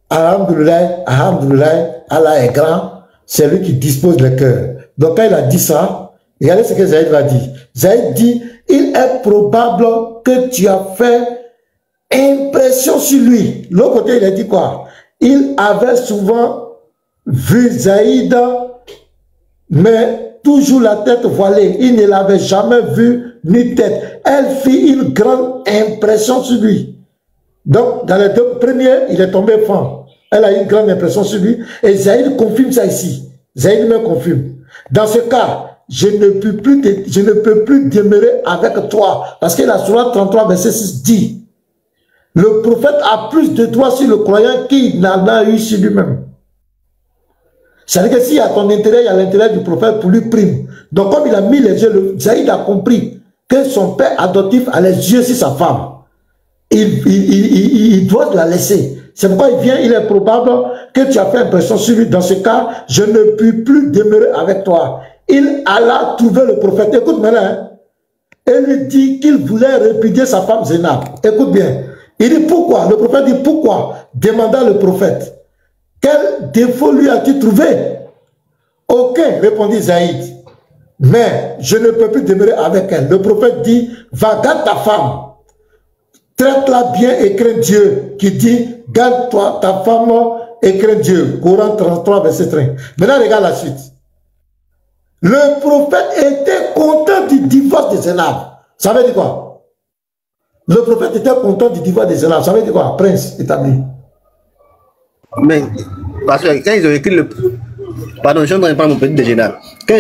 Alhamdoulilah, Alhamdoulilah, Allah est grand. C'est lui qui dispose le cœur. Donc quand il a dit ça, regardez ce que Zaïd va dire. Zaïd dit, il est probable que tu as fait impression sur lui. L'autre côté, il a dit quoi? Il avait souvent vu Zaïd, mais toujours la tête voilée. Il ne l'avait jamais vu ni tête. Elle fit une grande impression sur lui. Donc, dans les deux premiers, il est tombé franc. Elle a eu une grande impression sur lui. Et Zaïd confirme ça ici. Zaïd me confirme. Dans ce cas, je ne peux plus demeurer avec toi. Parce que la Sourate 33, verset 6 dit, le prophète a plus de droit sur le croyant qu'il n'en a eu sur lui-même. C'est-à-dire que s'il y a ton intérêt, il y a l'intérêt du prophète pour lui prime. Donc comme il a mis les yeux, Zaïd a compris que son père adoptif a les yeux sur sa femme. Il doit la laisser. C'est pourquoi il vient, il est probable que tu as fait impression sur lui. Dans ce cas, je ne puis plus demeurer avec toi. Il alla trouver le prophète. Écoute maintenant, hein. Et lui dit qu'il voulait répudier sa femme Zénab. Écoute bien. Il dit pourquoi? Le prophète dit pourquoi? Demanda le prophète. Quel défaut lui as-tu trouvé? Aucun, répondit Zaïd. Mais je ne peux plus demeurer avec elle. Le prophète dit, va, garde ta femme. Traite-la bien et crains Dieu. Qui dit, garde-toi ta femme et crains Dieu. Coran 33, verset 30. Maintenant, regarde la suite. Le prophète était content du divorce de Zénab. Ça veut dire quoi? Le prophète était content du divorce de Zénab. Ça veut dire quoi? Prince établi. Mais, parce que quand ils ont écrit le... Pardon, je suis en train de prendre mon petit déjeuner. Quand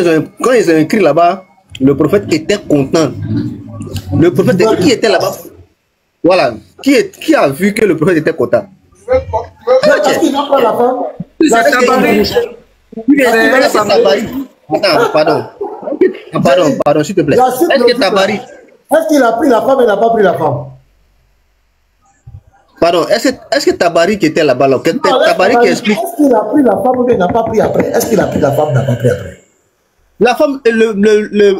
ils ont écrit là-bas, le prophète était content. Le prophète, qui était là-bas? Voilà. Qui a vu que le prophète était content? Parce qu'il n'a pas la femme. Pardon, s'il te plaît. Est-ce qu'il a pris la femme et n'a pas pris la femme? Pardon, est-ce que Tabari qui était là-bas, Tabari qui explique... Est-ce qu'il a pris la femme ou il n'a pas pris après? Est-ce qu'il a pris la femme ou n'a pas pris après? La femme,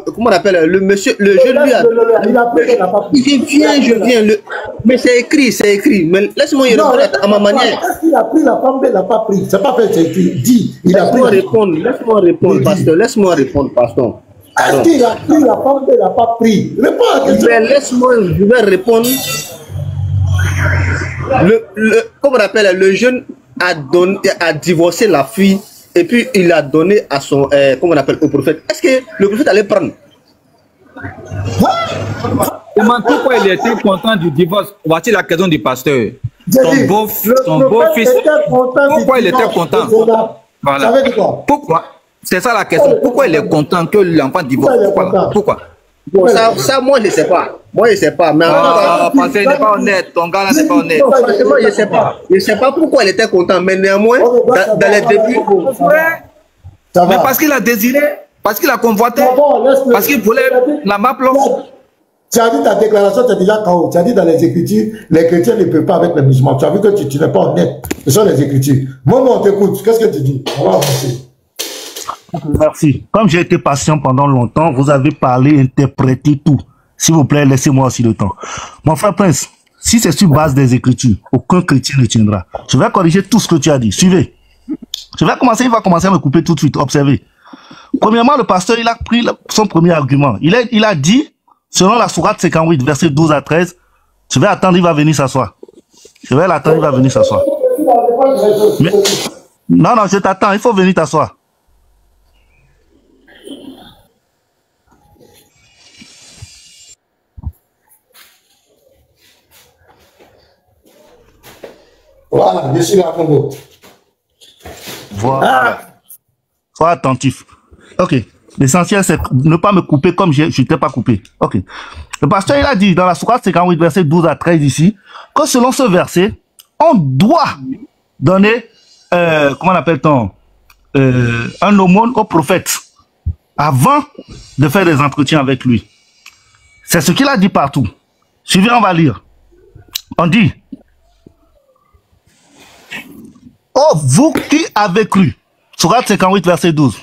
comment on appelle, le monsieur, le jeune lui a... Il a pris, il n'a pas pris. Je viens, mais c'est écrit, mais laisse-moi y répondre à ma manière. Est-ce qu'il a pris la femme ou il n'a pas pris? C'est pas fait, c'est écrit, dis, il a pris. Laisse-moi répondre, pasteur, pasteur. Est-ce qu'il a pris la femme ou il n'a pas pris? Réponds à la question. Mais laisse-moi, je vais répondre. Comment on appelle, le jeune a divorcé la fille et puis il a donné à son, comment on appelle, au prophète. Est-ce que le prophète allait prendre? Demande pourquoi il était content du divorce. Voici la question du pasteur. Son beau-fils, pourquoi il était content? Voilà. Pourquoi? C'est ça la question. Pourquoi il est content que l'enfant divorce? Pourquoi? Bon, ça, moi, je ne sais pas. Moi, je ne sais pas. Mais parce qu'il n'est pas honnête. Ton gars là n'est pas honnête. Non, franchement, je ne sais pas. Je ne sais pas pourquoi il était content. Mais néanmoins, dans les débuts... Mais parce qu'il a désiré, parce qu'il a convoité, parce qu'il voulait la Maplo. Tu as dit ta déclaration, tu as déjà KO. Tu as dit dans les Écritures, les chrétiens ne peuvent pas avec les musulmans. Tu as vu que tu n'es pas honnête. Ce sont les Écritures. Moi, on t'écoute. Qu'est-ce que tu dis? On va avancer. Merci. Comme j'ai été patient pendant longtemps, vous avez parlé, interprété tout. S'il vous plaît, laissez-moi aussi le temps. Mon frère Prince, si c'est sur base des Écritures, aucun chrétien ne tiendra. Je vais corriger tout ce que tu as dit. Suivez. Il va commencer à me couper tout de suite. Observez. Premièrement, le pasteur, il a pris son premier argument. Il a dit, selon la sourate 58, verset 12 à 13, je vais attendre, il va venir s'asseoir. Je vais l'attendre, il va venir s'asseoir. Non, je t'attends, il faut venir t'asseoir. Voilà, je suis là, Congo. Voilà. Sois attentif. Ok. L'essentiel, c'est ne pas me couper comme je ne t'ai pas coupé. Ok. Le pasteur, il a dit dans la sourate 58, verset 12 à 13 ici, que selon ce verset, on doit donner, comment appelle-t-on, un aumône au prophète avant de faire des entretiens avec lui. C'est ce qu'il a dit partout. Suivez, on va lire. On dit, oh, vous qui avez cru, sourate 58, verset 12,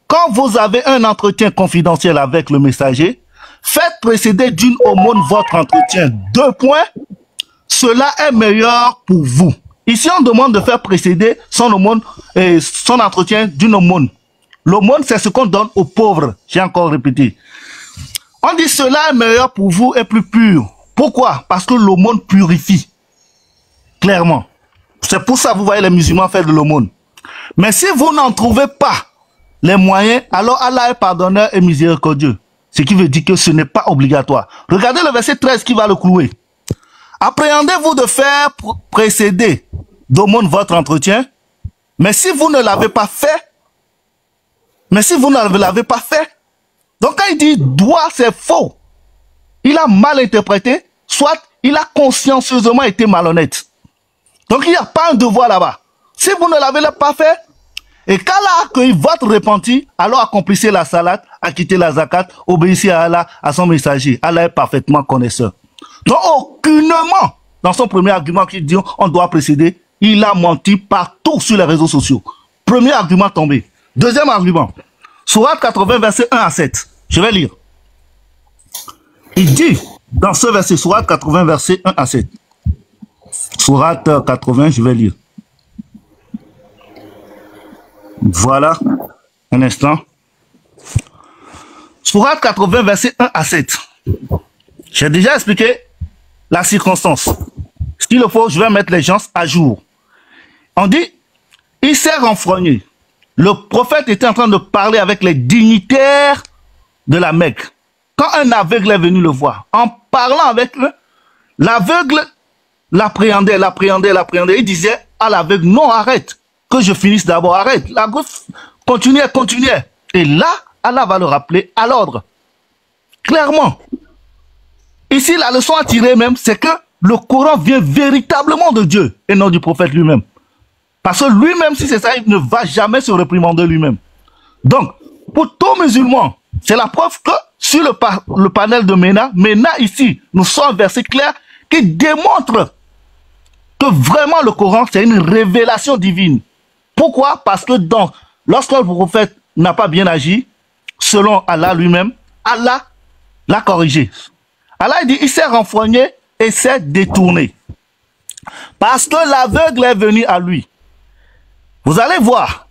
quand vous avez un entretien confidentiel avec le messager, faites précéder d'une aumône votre entretien. 2 points, cela est meilleur pour vous. Ici, on demande de faire précéder son aumône et son entretien d'une aumône. L'aumône, c'est ce qu'on donne aux pauvres. J'ai encore répété. On dit cela est meilleur pour vous et plus pur. Pourquoi? Parce que l'aumône purifie. Clairement. C'est pour ça que vous voyez les musulmans faire de l'aumône. Mais si vous n'en trouvez pas les moyens, alors Allah est pardonneur et miséricordieux. Ce qui veut dire que ce n'est pas obligatoire. Regardez le verset 13 qui va le clouer. Appréhendez-vous de faire précéder d'aumône votre entretien, mais si vous ne l'avez pas fait, donc quand il dit doit, c'est faux. Il a mal interprété, soit il a consciencieusement été malhonnête. Donc il n'y a pas un devoir là-bas. Si vous ne l'avez pas fait, Et quand Allah a accueilli votre repenti, alors accomplissez la salat, acquittez la zakat, obéissez à Allah, à son messager. Allah est parfaitement connaisseur. Donc aucunement, dans son premier argument qui dit on doit précéder, il a menti partout sur les réseaux sociaux. Premier argument tombé. Deuxième argument, Sourate 80, versets 1 à 7. Je vais lire. Il dit dans ce verset, Sourate 80, versets 1 à 7. Sourate 80, je vais lire. Voilà, un instant. Sourate 80, versets 1 à 7. J'ai déjà expliqué la circonstance. S'il le faut, je vais mettre les gens à jour. On dit, il s'est renfrogné. Le prophète était en train de parler avec les dignitaires de la Mecque. Quand un aveugle est venu le voir, en parlant avec eux, l'aveugle l'appréhendait. Il disait à l'aveugle, non, arrête, que je finisse d'abord, arrête. La gauche continuait. Et là, Allah va le rappeler à l'ordre. Clairement. Ici, la leçon à tirer même, c'est que le Coran vient véritablement de Dieu et non du prophète lui-même. Parce que lui-même, si c'est ça, il ne va jamais se réprimander lui-même. Donc, pour tout musulman, c'est la preuve que sur le panel de Mena, ici, nous sommes un verset clair qui démontre que vraiment le Coran, c'est une révélation divine. Pourquoi? Parce que lorsque le prophète n'a pas bien agi, selon Allah lui-même, Allah l'a corrigé. Allah dit, il s'est renfrogné et s'est détourné. Parce que l'aveugle est venu à lui. Vous allez voir,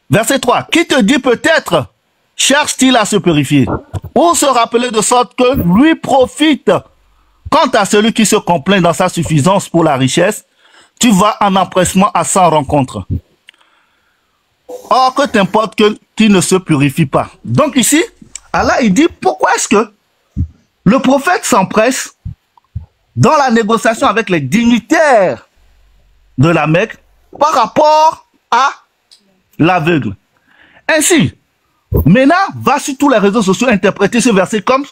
verset 3, qui te dit peut-être, cherche-t-il à se purifier, ou se rappeler de sorte que lui profite. Quant à celui qui se complaint dans sa suffisance pour la richesse, tu vas en empressement à sa rencontre. Or, que t'importe qu'il ne se purifie pas. Donc ici, Allah il dit, pourquoi est-ce que le prophète s'empresse dans la négociation avec les dignitaires de la Mecque par rapport à l'aveugle? Ainsi, Mena va sur tous les réseaux sociaux interpréter ce verset comme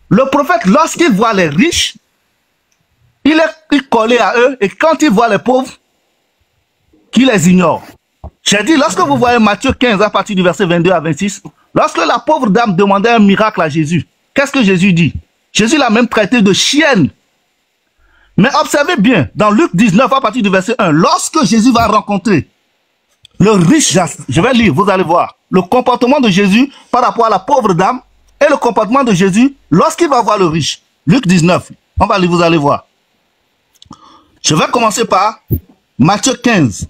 le prophète, lorsqu'il voit les riches, il est collé à eux, et quand il voit les pauvres, qu'il les ignore. J'ai dit, lorsque vous voyez Matthieu 15 à partir du verset 22 à 26, lorsque la pauvre dame demandait un miracle à Jésus, qu'est-ce que Jésus dit? Jésus l'a même traité de chienne. Mais observez bien, dans Luc 19 à partir du verset 1, lorsque Jésus va rencontrer le riche, je vais lire, vous allez voir, le comportement de Jésus par rapport à la pauvre dame et le comportement de Jésus lorsqu'il va voir le riche. Luc 19, on va lire, vous allez voir. Je vais commencer par Matthieu 15.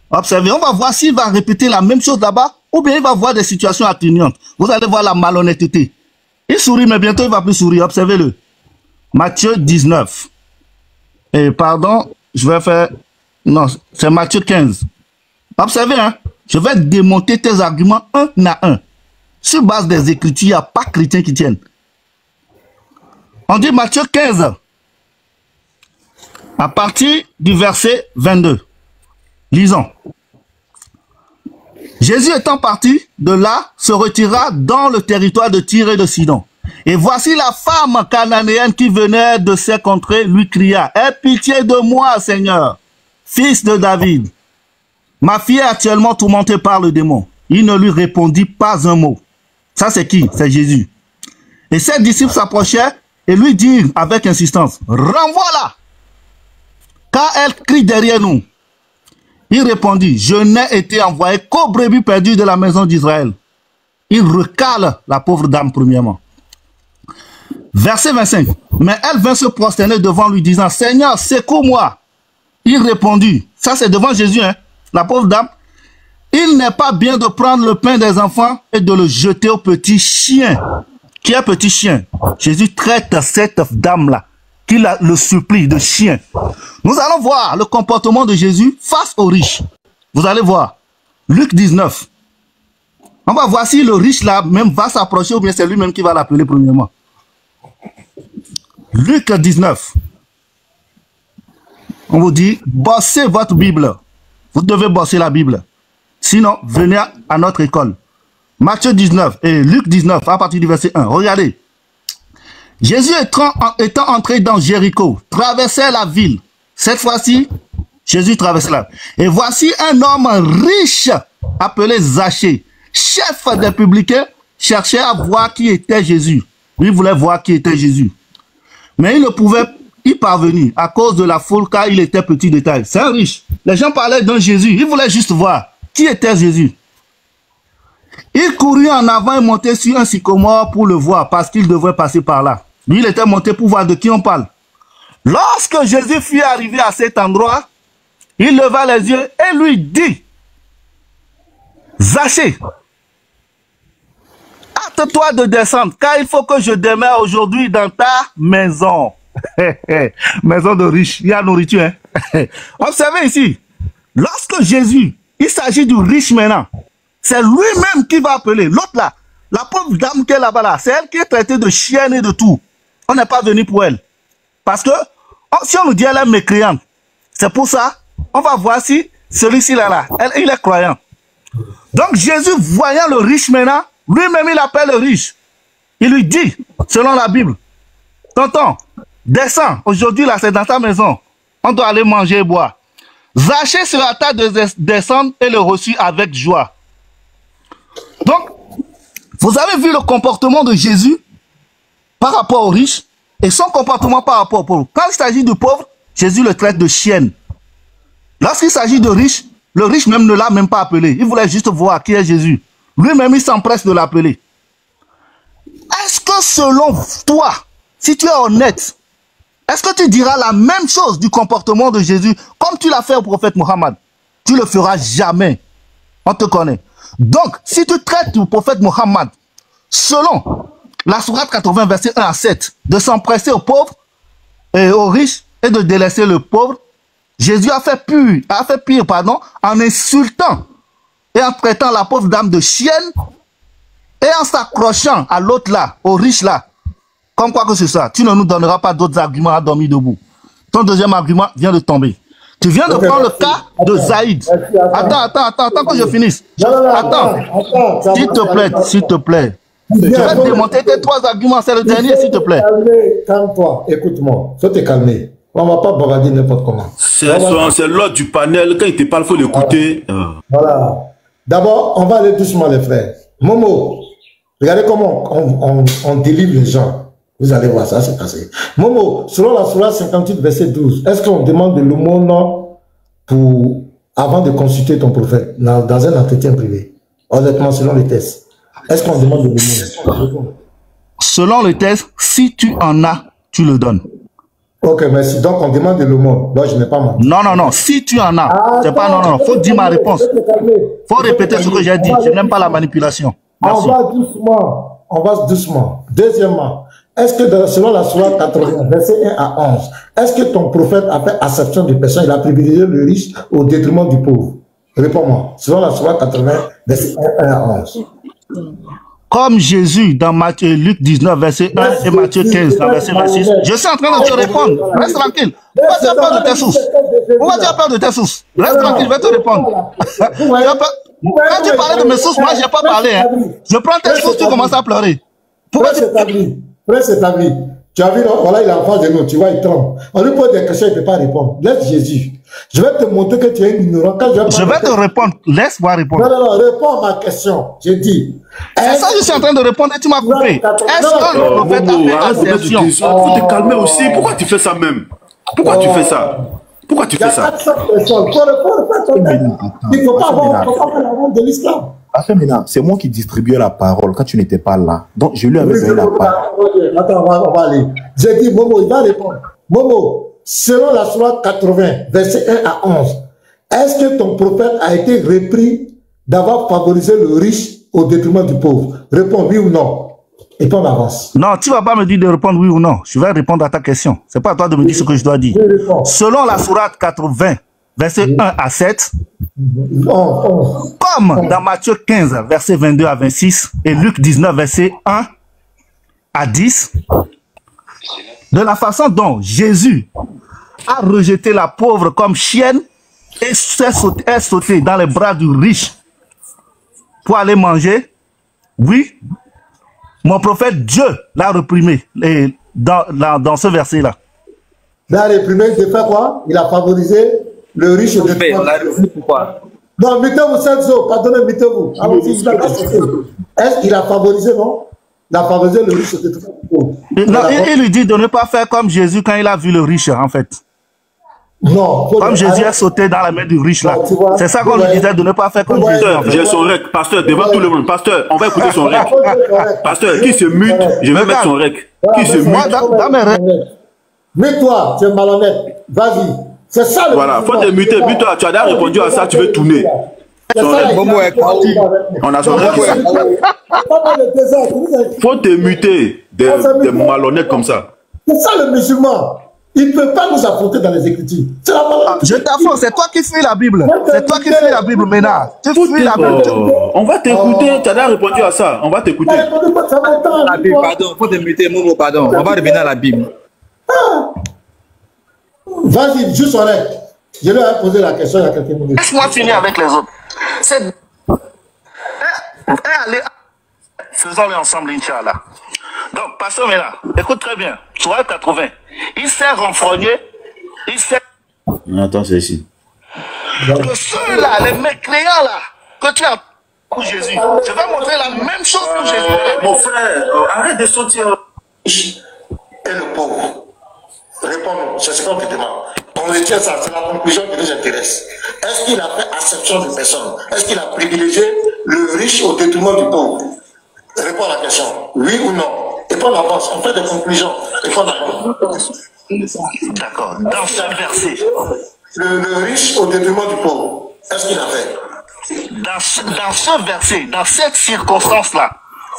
Observez, on va voir s'il va répéter la même chose là-bas ou bien il va voir des situations atténuantes. Vous allez voir la malhonnêteté. Il sourit, mais bientôt il va plus sourire. Observez-le. Matthieu 19. Et pardon, je vais faire... Non, c'est Matthieu 15. Observez, hein. Je vais démonter tes arguments un à un. Sur base des Écritures, il n'y a pas chrétien qui tienne. On dit Matthieu 15. À partir du verset 22. Lisons. Jésus étant parti de là, se retira dans le territoire de Tyr et de Sidon. Et voici la femme cananéenne qui venait de ces contrées lui cria, « Aie pitié de moi, Seigneur, fils de David. Ma fille est actuellement tourmentée par le démon. » Il ne lui répondit pas un mot. Ça c'est qui? C'est Jésus. Et ses disciples s'approchèrent et lui dirent avec insistance, « Renvoie-la, car elle crie derrière nous. » Il répondit, « Je n'ai été envoyé qu'aux brebis perdues de la maison d'Israël. » Il recale la pauvre dame premièrement. Verset 25. Mais elle vint se prosterner devant lui, disant, « Seigneur, secours-moi. » Il répondit, ça c'est devant Jésus, hein, la pauvre dame, « Il n'est pas bien de prendre le pain des enfants et de le jeter aux petits chiens. » Qui est petit chien? Jésus traite cette dame-là, qui le supplie de chien. Nous allons voir le comportement de Jésus face aux riches. Vous allez voir. Luc 19. On va voir si le riche là même va s'approcher ou bien c'est lui-même qui va l'appeler premièrement. Luc 19. On vous dit, bossez votre Bible. Vous devez bosser la Bible. Sinon, venez à notre école. Matthieu 19 et Luc 19 à partir du verset 1. Regardez. Jésus étant entré dans Jéricho, traversait la ville. Cette fois-ci, Jésus traversait là. Et voici un homme riche appelé Zachée, chef des publicains, cherchait à voir qui était Jésus. Lui voulait voir qui était Jésus. Mais il ne pouvait y parvenir à cause de la foule, car il était petit détail. C'est un riche. Les gens parlaient d'un Jésus. Il voulait juste voir qui était Jésus. Il courut en avant et montait sur un sycomore pour le voir, parce qu'il devrait passer par là. Lui, il était monté pour voir de qui on parle. Lorsque Jésus fut arrivé à cet endroit, il leva les yeux et lui dit, Zachée, hâte-toi de descendre, car il faut que je demeure aujourd'hui dans ta maison. Maison de riche, il y a nourriture. Hein? Observez ici, lorsque Jésus, il s'agit du riche maintenant, c'est lui-même qui va appeler. L'autre là, la pauvre dame qui est là-bas, là, c'est elle qui est traitée de chienne et de tout. On n'est pas venu pour elle. Parce que si on nous dit elle est mécréante, c'est pour ça, on va voir si celui-ci là, il est croyant. Donc Jésus, voyant le riche maintenant, lui-même il appelle le riche. Il lui dit, selon la Bible, tonton, descends, aujourd'hui là c'est dans ta maison, on doit aller manger et boire. Zachée se hâta de descendre et le reçut avec joie. Donc, vous avez vu le comportement de Jésus par rapport aux riches et son comportement par rapport aux pauvres. Quand il s'agit du pauvre, Jésus le traite de chienne. Lorsqu'il s'agit de riche, le riche même ne l'a même pas appelé. Il voulait juste voir qui est Jésus. Lui-même, il s'empresse de l'appeler. Est-ce que selon toi, si tu es honnête, est-ce que tu diras la même chose du comportement de Jésus comme tu l'as fait au prophète Mohammed? Tu ne le feras jamais. On te connaît. Donc, si tu traites le prophète Mohammed selon la sourate 80, verset 1 à 7, de s'empresser aux pauvres et aux riches et de délaisser le pauvre, Jésus a fait pire, en insultant et en traitant la pauvre dame de chienne et en s'accrochant à l'autre là, au riche là. Comme quoi que c'est ça, tu ne nous donneras pas d'autres arguments à dormir debout. Ton deuxième argument vient de tomber. Tu viens de prendre le cas de Zaïd. Attends que je finisse. Attends, s'il te plaît. Je vais te démonter tes 3 arguments, c'est le dernier, s'il te plaît. Calme-toi, écoute-moi, faut te calmer. On ne va pas bavarder n'importe comment. C'est l'ordre du panel, quand il te parle, il faut l'écouter. Voilà. D'abord, on va aller doucement, les frères. Momo, regardez comment on délivre les gens. Vous allez voir ça, c'est passé. Momo, selon la sourate 58, verset 12, est-ce qu'on demande de l'aumône avant de consulter ton prophète dans un entretien privé? Honnêtement, selon les tests. Est-ce qu'on demande de l'aumône? Selon les tests, si tu en as, tu le donnes. Ok, merci. Donc, on demande de l'aumône. Donc, je n'ai pas menti. Non. Si tu en as, c'est pas non. Faut dire ma réponse. Faut répéter ce que j'ai dit. Je n'aime pas la manipulation. Merci. On va doucement. Deuxièmement, est-ce que selon la sourate 80, verset 1 à 11, est-ce que ton prophète a fait acception de personnes, il a privilégié le riche au détriment du pauvre? Réponds-moi. Selon la sourate 80, verset 1 à 11. Comme Jésus dans Luc 19, verset 1 et Matthieu 15, verset 26. Je suis en train de te répondre. Reste tranquille. Pourquoi tu as peur de tes sources? Pourquoi tu as peur de tes sources? Reste tranquille, je vais te répondre. Quand tu parlais de mes sources, moi, je n'ai pas parlé. Hein. Je prends tes sources, tu commences à pleurer. Pourquoi tu Frère s'établit. Tu as vu, non? Voilà, il est en face de nous. Tu vois, il tremble. On lui pose des questions, il ne peut pas répondre. Laisse Jésus. Je vais te montrer que tu es ignorant. Je vais te répondre. Laisse-moi répondre. Non, réponds à ma question. J'ai dit. C'est ça que je suis en train de répondre et tu m'as coupé. Est-ce que le prophète a fait acception? Il faut te calmer aussi. Pourquoi tu fais ça même? Pourquoi tu fais ça? Pourquoi tu fais ça? Il ne faut pas avoir la honte de l'islam. C'est moi qui distribuais la parole quand tu n'étais pas là. Donc, je lui avais donné la parole. Attends, on va aller. J'ai dit, Momo, il va répondre. Momo, selon la sourate 80, verset 1 à 11, est-ce que ton prophète a été repris d'avoir favorisé le riche au détriment du pauvre? Réponds oui ou non. Et puis on avance. Non, tu ne vas pas me dire de répondre oui ou non. Je vais répondre à ta question. Ce n'est pas à toi de me dire ce que je dois dire. Selon la sourate 80, verset 1 à 7, comme dans Matthieu 15, verset 22 à 26, et Luc 19, verset 1 à 10, de la façon dont Jésus a rejeté la pauvre comme chienne et est sauté dans les bras du riche pour aller manger, oui, mon prophète, Dieu l'a réprimé dans ce verset-là. L'a réprimé, de faire quoi? Il a favorisé le riche au Mais on a résolu pourquoi? Non, mettez-vous 5 jours, pardonnez, mettez-vous. Est-ce qu'il a favorisé, non? Il a favorisé le riche au détriment du pauvre. Non, il lui dit de ne pas faire comme Jésus quand il a vu le riche, en fait. Non. Comme Jésus a sauté dans la main du riche, là. C'est ça qu'on lui disait de ne pas faire comme Jésus. En fait. J'ai son rec, pasteur, devant tout le monde. Pasteur, on va écouter son rec. Pasteur, qui se mute, je vais mettre son rec. Qui se mute. Mais toi, tu es malhonnête. Vas-y. C'est ça le. Voilà, faut te muter. Mute-toi, tu as déjà répondu à ça, tu veux tourner. On a son rec. Faut te muter des malhonnêtes comme ça. C'est ça le musulman. Il ne peut pas nous affronter dans les Écritures. C'est la malhonnêteté. Je t'affronte, c'est toi qui fuis la Bible. C'est toi qui fuis la Bible, Ménard. Tu fuis la Bible. On va t'écouter, tu as déjà répondu à ça. On va t'écouter. La Bible, pardon, faut te muter, Momo, pardon. On va revenir à la Bible. Vas-y, juste arrête. Je lui ai posé la question il y a quelques minutes. Laisse-moi finir avec les autres. C'est... Allez, faisons-le ensemble, Inch'Allah. Donc, Pasteur Ménard, écoute très bien. Sourate 80. Il s'est renfrogné. Il s'est... Attends, c'est ici. Que ceux-là, les mécréants là, que tu as pour Jésus, je vais montrer la même chose pour Jésus. Mon frère, arrête de sortir. Et le pauvre. Réponds-nous, c'est ce qu'on te demande. On retient ça, c'est la conclusion qui nous intéresse. Est-ce qu'il a fait acception de personne? Est-ce qu'il a privilégié le riche au détriment du pauvre? Réponds à la question, oui ou non? Et prends l'avance, on fait des conclusions. Et prends l'avance. D'accord, dans ce verset. Le riche au détriment du pauvre, est-ce qu'il a fait? Dans ce verset, dans cette circonstance-là,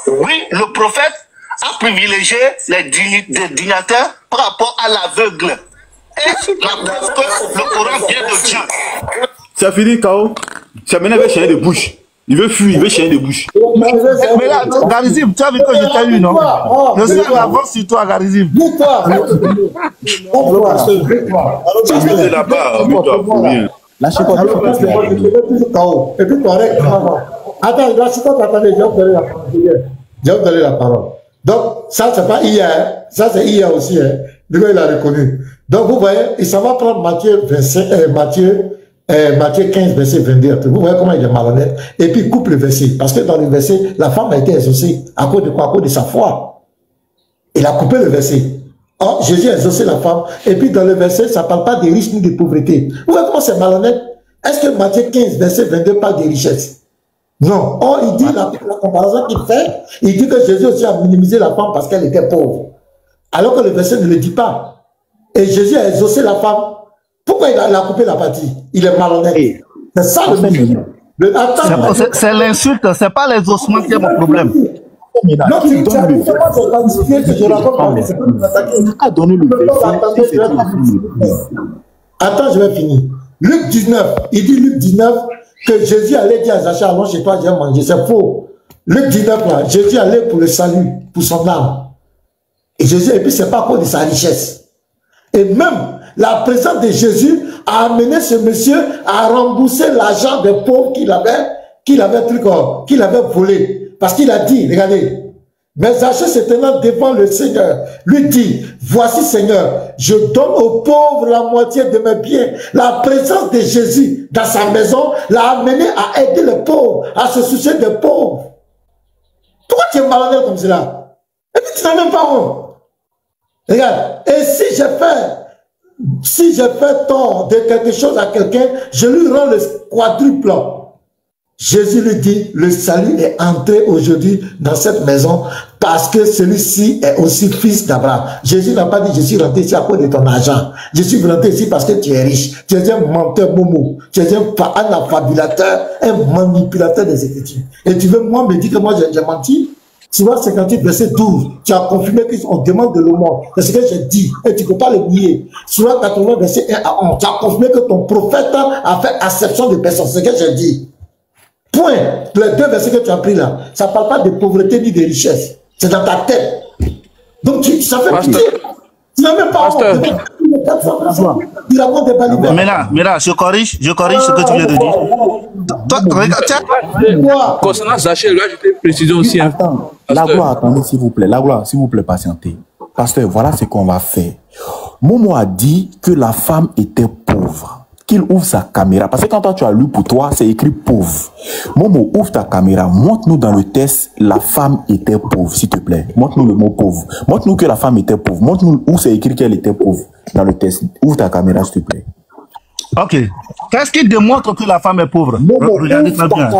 oui, le prophète a privilégié les dignitaires par rapport à l'aveugle. Et la preuve que le Coran vient de Dieu. C'est fini, K.O. C'est maintenant il veut changer de bouche. Il veut fuir, il veut changer de bouche. Mais là, Garizim, tu as vu que je t'ai eu, non? Je suis en avance sur toi, Garizim. Dis-toi. Tu es là-bas, mets-toi pour rien. Lâchez-toi. Et puis, correct. Attends, lâchez-toi, attendez, je vais vous donner la parole. Je vais vous donner la parole. Donc, ça, c'est pas hier. Ça, c'est hier aussi. Le gars, il a reconnu. Donc, vous voyez, il s'en va prendre Matthieu 15, verset 22. Vous voyez comment il est malhonnête. Et puis, il coupe le verset. Parce que dans le verset, la femme a été exaucée. À cause de quoi? À cause de sa foi. Il a coupé le verset. Oh, Jésus a exaucé la femme. Et puis, dans le verset, ça ne parle pas des riches ni de pauvreté. Vous voyez comment c'est malhonnête? Est-ce que Matthieu 15, verset 22 parle des richesses? Non. Or, il dit, la comparaison qu'il fait, il dit que Jésus aussi a minimisé la femme parce qu'elle était pauvre. Alors que le verset ne le dit pas. Et Jésus a exaucé la femme. Pourquoi il a coupé la partie? Il est malhonnête. C'est ça le problème. C'est l'insulte, c'est pas l'exaucement qui est mon problème. Non, tu as vu comment c'est quantifié que je raconte. A donné le verset. Attends, je vais finir. Luc 19, il dit Luc 19 que Jésus allait dire à Zacha, allons chez toi, viens manger. C'est faux. Luc 19, là, Jésus allait pour le salut, pour son âme. Et Jésus, et puis c'est pas à cause de sa richesse. Et même la présence de Jésus a amené ce monsieur à rembourser l'argent des pauvres qu'il avait volé. Parce qu'il a dit, regardez, mais Zachée se tenant devant le Seigneur, lui dit, voici Seigneur, je donne aux pauvres la moitié de mes biens. La présence de Jésus dans sa maison l'a amené à aider les pauvres, à se soucier des pauvres. Pourquoi tu es malhonnête comme cela? Et puis tu n'as même pas honte. Regarde, et si j'ai fait tort de quelque chose à quelqu'un, je lui rends le quadruple. Jésus lui dit, le salut est entré aujourd'hui dans cette maison parce que celui-ci est aussi fils d'Abraham. Jésus n'a pas dit, je suis rentré ici à cause de ton argent. Je suis rentré ici parce que tu es riche. Tu es un menteur momo. Tu es un affabulateur, un manipulateur des Écritures. Et tu veux, moi, me dire que moi, j'ai menti? Souvent 58, verset 12, tu as confirmé qu'on demande de l'aumône. C'est ce que j'ai dit, et tu ne peux pas le nier. Souvent 80, verset 1 à 11, tu as confirmé que ton prophète a fait acception de personnes. C'est ce que j'ai dit. Point. Les deux versets que tu as pris là, ça ne parle pas de pauvreté ni de richesse. C'est dans ta tête. Donc ça fait pitié. Tu n'as même pas honte. Mena, je corrige ce que tu viens de dire. Toi, regarde, tiens. Concernant Zaché, là, je fais une précision aussi. La gloire, attendez, s'il vous plaît. La gloire, s'il vous plaît, patientez. Pasteur, voilà ce qu'on va faire. Momo a dit que la femme était pauvre. qu'il ouvre sa caméra. Parce que quand toi tu as lu pour toi, c'est écrit pauvre. Momo, ouvre ta caméra. Montre-nous dans le test, la femme était pauvre, s'il te plaît. Montre-nous le mot pauvre. Montre-nous que la femme était pauvre. Montre-nous où c'est écrit qu'elle était pauvre dans le test. Ouvre ta caméra, s'il te plaît. Ok. Qu'est-ce qui démontre que la femme est pauvre? Momo, Regardez très bien.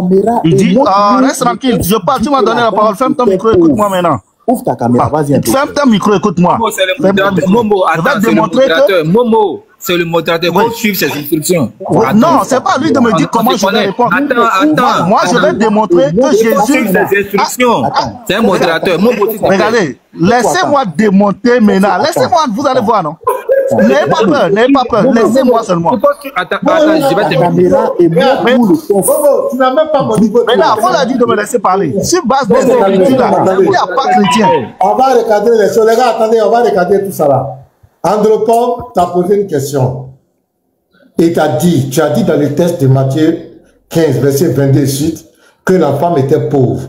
Il dit, reste tranquille, je parle, tu m'as donné la parole. Ferme ton micro, écoute-moi maintenant. Ouvre ta caméra, vas-y. Ferme ton micro, écoute-moi. Momo, attends, c'est le modérateur. Momo, c'est le modérateur. Faut suivre ses instructions. Non, c'est pas lui de me dire comment je vais répondre. Attends. Moi, je vais démontrer que Jésus... Ses instructions. C'est un modérateur. Regardez, laissez-moi démontrer maintenant. Laissez-moi, vous allez voir, non? N'ayez pas peur, laissez-moi seulement. Attends, je vais terminer. Tu n'as même pas mon niveau. Mais là, on a dit de me laisser parler. Sur base des écritures là, il n'y a pas chrétien. On va recadrer les choses. Les gars, attendez, on va recadrer tout ça là. Andropov t'a posé une question. Et tu as dit dans le texte de Matthieu 15, verset 22 et suite, que la femme était pauvre.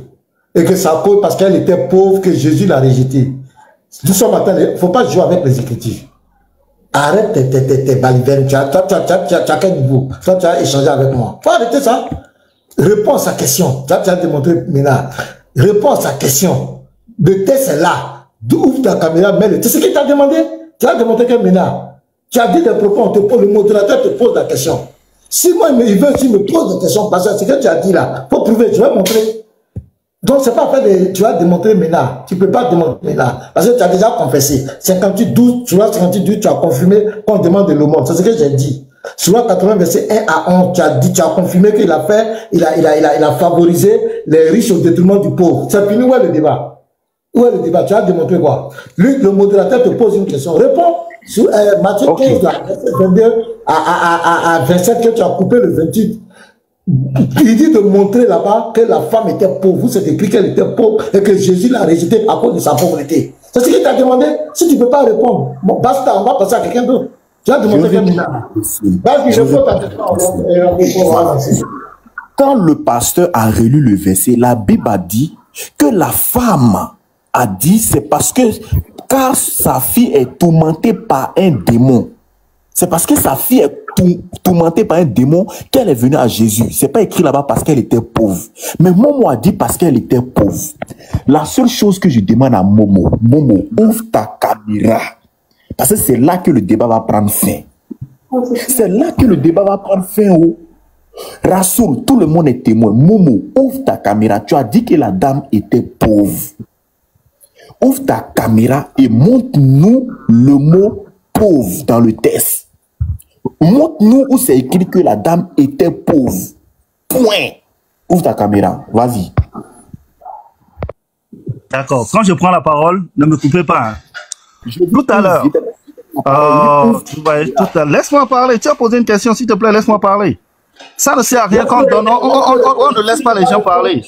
Et que ça cause parce qu'elle était pauvre que Jésus l'a rejetée. Tout ça matin, il ne faut pas jouer avec les écritures. Arrête tes balivernes. Tu as quel niveau? Toi, tu as échangé avec moi. Il faut arrêter ça. Réponds à sa question. Tu as démontré maintenant. Réponds à sa question. Le test est là. Ouvre ta caméra, mets-le. C'est ce qu'il t'a demandé. Tu as démontré que maintenant. Tu as dit des propos, on te pose, le modérateur te pose la question. Si moi, il veut aussi me pose des questions, parce que ce que tu as dit là, il faut prouver, je vais montrer. Donc, c'est pas fait de, tu vas démontrer maintenant. Tu peux pas démontrer maintenant. Parce que tu as déjà confessé. 58-12, sur la 58-12, tu as confirmé qu'on demande de l'aumône. C'est ce que j'ai dit. Sur la 80, verset 1 à 11, tu as confirmé qu'il a fait, il a favorisé les riches au détriment du pauvre. C'est fini, où est le débat? Où est le débat? Tu as démontré quoi? Lui, le modérateur te pose une question. Réponds. Sur Matthieu 15, verset 22 à 27, que tu as coupé le 28. Il dit de montrer là-bas que la femme était pauvre. C'est écrit qu'elle était pauvre et que Jésus l'a rejetée à cause de sa pauvreté. C'est ce qu'il t'a demandé. Si tu ne peux pas répondre, bon, basta, on va passer à quelqu'un d'autre. Tu as demandé quelqu'un. Quand le pasteur a relu le verset, la Bible a dit que la femme a dit c'est parce que car sa fille est tourmentée par un démon. C'est parce que sa fille est tourmentée par un démon qu'elle est venue à Jésus. C'est pas écrit là-bas parce qu'elle était pauvre. Mais Momo a dit parce qu'elle était pauvre. La seule chose que je demande à Momo, ouvre ta caméra. Parce que c'est là que le débat va prendre fin. C'est là que le débat va prendre fin. Oh. Rassoul, tout le monde est témoin. Momo, ouvre ta caméra. Tu as dit que la dame était pauvre. Ouvre ta caméra et montre-nous le mot pauvre dans le test. Montre-nous où c'est écrit que la dame était pauvre. Point. Ouvre ta caméra. Vas-y. D'accord. Quand je prends la parole, ne me coupez pas. Hein. Tout à l'heure. Laisse-moi parler. Tu as posé une question, s'il te plaît, laisse-moi parler. Ça ne sert à rien quand on ne laisse pas les gens parler.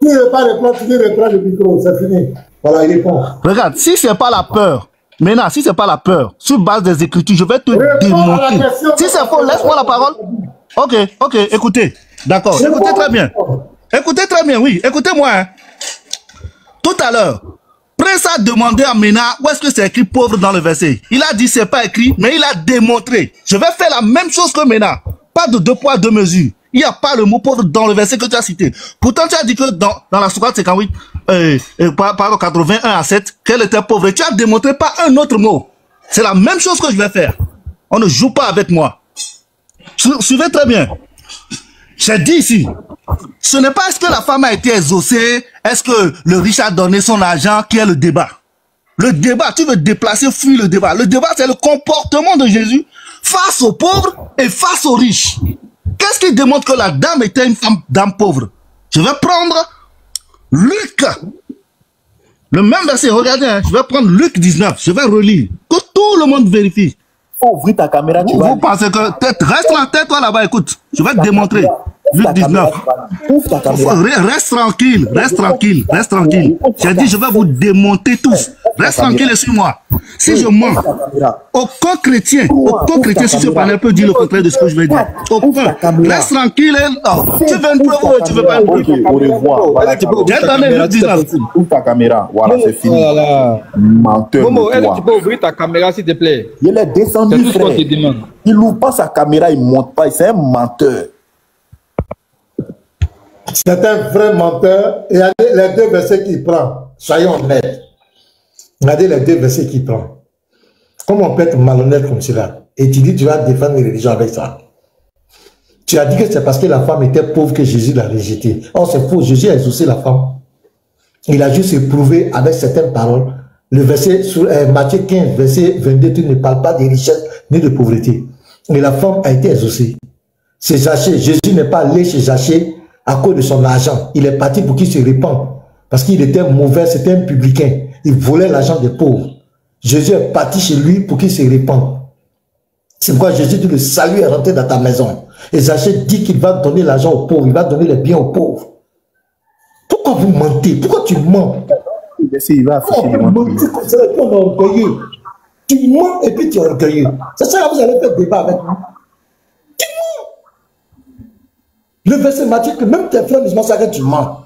Tu ne veux pas répondre, tu reprends le micro, c'est fini. Voilà, il répond. Regarde, si ce n'est pas la peur, maintenant, si ce n'est pas la peur, sur base des Écritures, je vais te démontrer. Si c'est faux, laisse-moi la parole. Ok, écoutez. D'accord, écoutez très bien. Écoutez très bien, oui. Écoutez-moi. Hein. Tout à l'heure, Prince a demandé à Ména où est-ce que c'est écrit pauvre dans le verset. Il a dit c'est pas écrit, mais il a démontré. Je vais faire la même chose que Ména. Pas de 2 poids, 2 mesures. Il n'y a pas le mot pauvre dans le verset que tu as cité. Pourtant, tu as dit que dans la sourate 58, pardon, 81 à 7, qu'elle était pauvre. Et tu as démontré pas un autre mot. C'est la même chose que je vais faire. On ne joue pas avec moi. Suivez très bien. J'ai dit ici, ce n'est pas est-ce que la femme a été exaucée, est-ce que le riche a donné son argent qui est le débat. Le débat, tu veux déplacer, fuir le débat. Le débat, c'est le comportement de Jésus face aux pauvres et face aux riches. Qu'est-ce qui démontre que la dame était une dame pauvre? Je vais prendre Luc. Le même verset, regardez, hein, je vais prendre Luc 19, je vais relire. Que tout le monde vérifie. Faut ouvrir ta caméra, tu Vous pensez que... Reste la tête, toi là-bas, écoute. Je vais te démontrer. 8, 19. Ouvre ta caméra. Reste tranquille, reste tranquille, reste tranquille. J'ai dit, je vais vous démonter tous. Reste tranquille et suis-moi. Si je mens, aucun chrétien sur ce panel peut dire le contraire de ce que je vais dire. Aucun. Reste tranquille. Tu veux une preuve ou tu veux pas une preuve? Au revoir. J'ai donné le 19. Ouvre ta caméra. Voilà, c'est fini. Menteur. Momo, est-ce que tu peux ouvrir ta caméra, s'il te plaît? Il est descendu, C'est tout ce qu'on frère. te demande. Il n'ouvre pas sa caméra, il ne monte pas. C'est un menteur. C'est un vrai menteur. Et regardez les deux versets qu'il prend. Soyons honnêtes. Regardez les deux versets qu'il prend. Comment on peut être malhonnête comme cela? Et tu dis tu vas défendre les religions avec ça. Tu as dit que c'est parce que la femme était pauvre que Jésus l'a rejetée. Or c'est faux. Jésus a exaucé la femme. Il a juste éprouvé avec certaines paroles. Le verset sur Matthieu 15, verset 22, tu ne parles pas de richesse ni de pauvreté. Et la femme a été exaucée. C'est Zachée. Jésus n'est pas allé chez Zachée à cause de son argent. Il est parti pour qu'il se répande. Parce qu'il était mauvais, c'était un publicain. Il volait l'argent des pauvres. Jésus est parti chez lui pour qu'il se répande. C'est pourquoi Jésus dit le salut est rentré dans ta maison. Et Zachée dit qu'il va donner l'argent aux pauvres. Il va donner les biens aux pauvres. Pourquoi vous mentez? Pourquoi tu mens? Il va afficher devant tout le monde. Comme ça, et puis on est orgueilleux. Tu mens et puis tu es orgueilleux. C'est ça que vous allez faire débat avec moi. Tu mens. Le verset m'a dit que même tes frères disent ça que tu mens.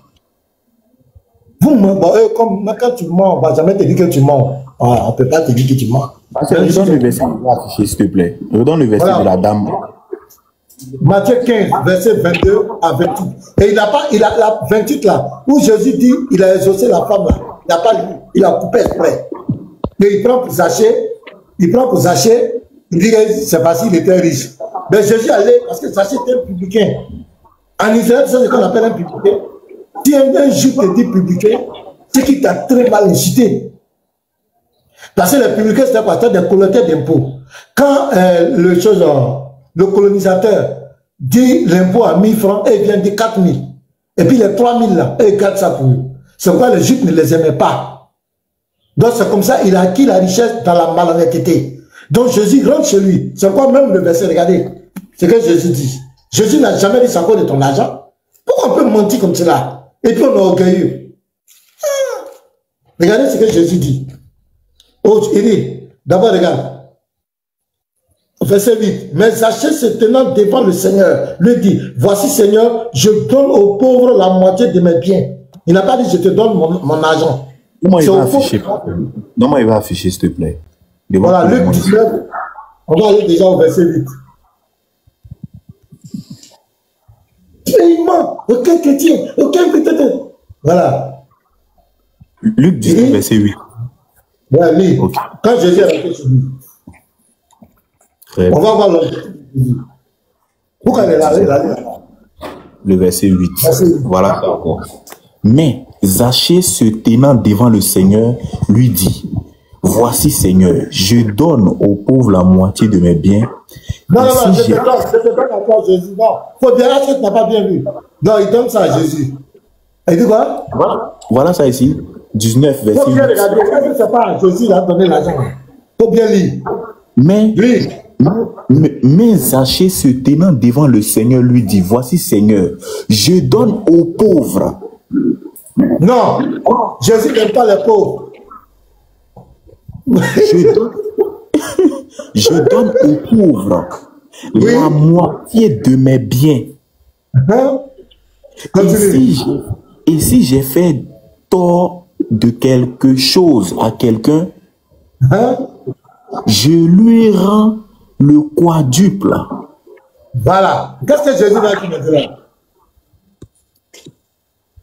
Vous mentez. Comme quand tu mens, on ne va jamais te dire que tu mens. On ne peut pas te dire que tu mens. Redonne le verset, il va afficher, s'il te plaît. Redonne le verset de la dame. Matthieu 15, verset 22 à 28. Et il a la 28 là, où Jésus dit, il a exaucé la femme là. Il n'a pas lu, il a coupé exprès. Mais il prend pour Zachée, il dit que c'est parce qu'il était riche. Mais Jésus allait, parce que Zachée était un publicain. En Israël, c'est ce qu'on appelle un publicain. Si un juif te dit publicain, c'est qu'il t'a très mal incité. Parce que les publicains, c'était quoi? C'était des collecteurs d'impôts. Quand le colonisateur dit l'impôt à 1000 francs, et il vient de 4000. Et puis les 3000 là, et il garde ça pour eux. C'est pourquoi les juifs ne les aimaient pas. Donc c'est comme ça, il a acquis la richesse dans la malhonnêteté. Donc Jésus rentre chez lui. C'est quoi même le verset? Regardez, c'est que Jésus dit. Jésus n'a jamais dit ça à cause de ton argent. Pourquoi on peut mentir comme cela? Et puis on est orgueilleux. Regardez ce que Jésus dit. Oh, il dit, d'abord regarde. Verset 8. Mais Zachée se tenant devant le Seigneur, lui dit, voici Seigneur, je donne aux pauvres la moitié de mes biens. Il n'a pas dit, je te donne mon argent. Comment il va afficher? Comment il va afficher, s'il te plaît? Voilà, Luc 19, on va aller déjà au verset 8. Il ment, aucun chrétien, aucun chrétien. Voilà. Luc 19, verset 8. Ouais, lui, okay. Quand Jésus est rentré chez lui, on va voir le. Pourquoi elle est là? Le verset 8. Voilà. Mais Zachée se tenant devant le Seigneur lui dit, voici Seigneur, je donne aux pauvres la moitié de mes biens. Non, je te donne encore Jésus. Non, il faut bien que tu n'as pas bien vu. Non, il donne ça à Jésus. Il dit quoi? Voilà ça ici. 19, verset 8. Il faut bien regarder. Est-ce que c'est pas à Jésus qui a donné l'argent? Il faut bien lire. Mais Zachée se tenant devant le Seigneur lui dit, voici Seigneur, je donne aux pauvres. Non, Jésus n'aime pas les pauvres. Je donne aux pauvres la moitié de mes biens. Et si j'ai fait tort de quelque chose à quelqu'un, je lui rends le quadruple. Voilà. Qu'est-ce que Jésus va dire maintenant?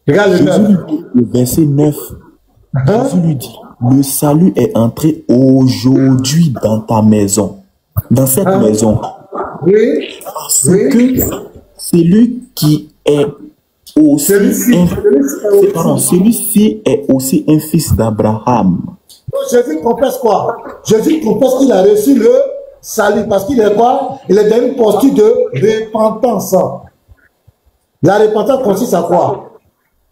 Regarde le verset 9. Jésus lui dit, le salut est entré aujourd'hui dans ta maison. Dans cette maison. Oui. Parce que celui qui est aussi celui-ci est aussi un fils d'Abraham. Jésus confesse quoi? Jésus confesse qu'il a reçu le salut parce qu'il est quoi? Il est dans une posture de repentance. La repentance consiste à quoi?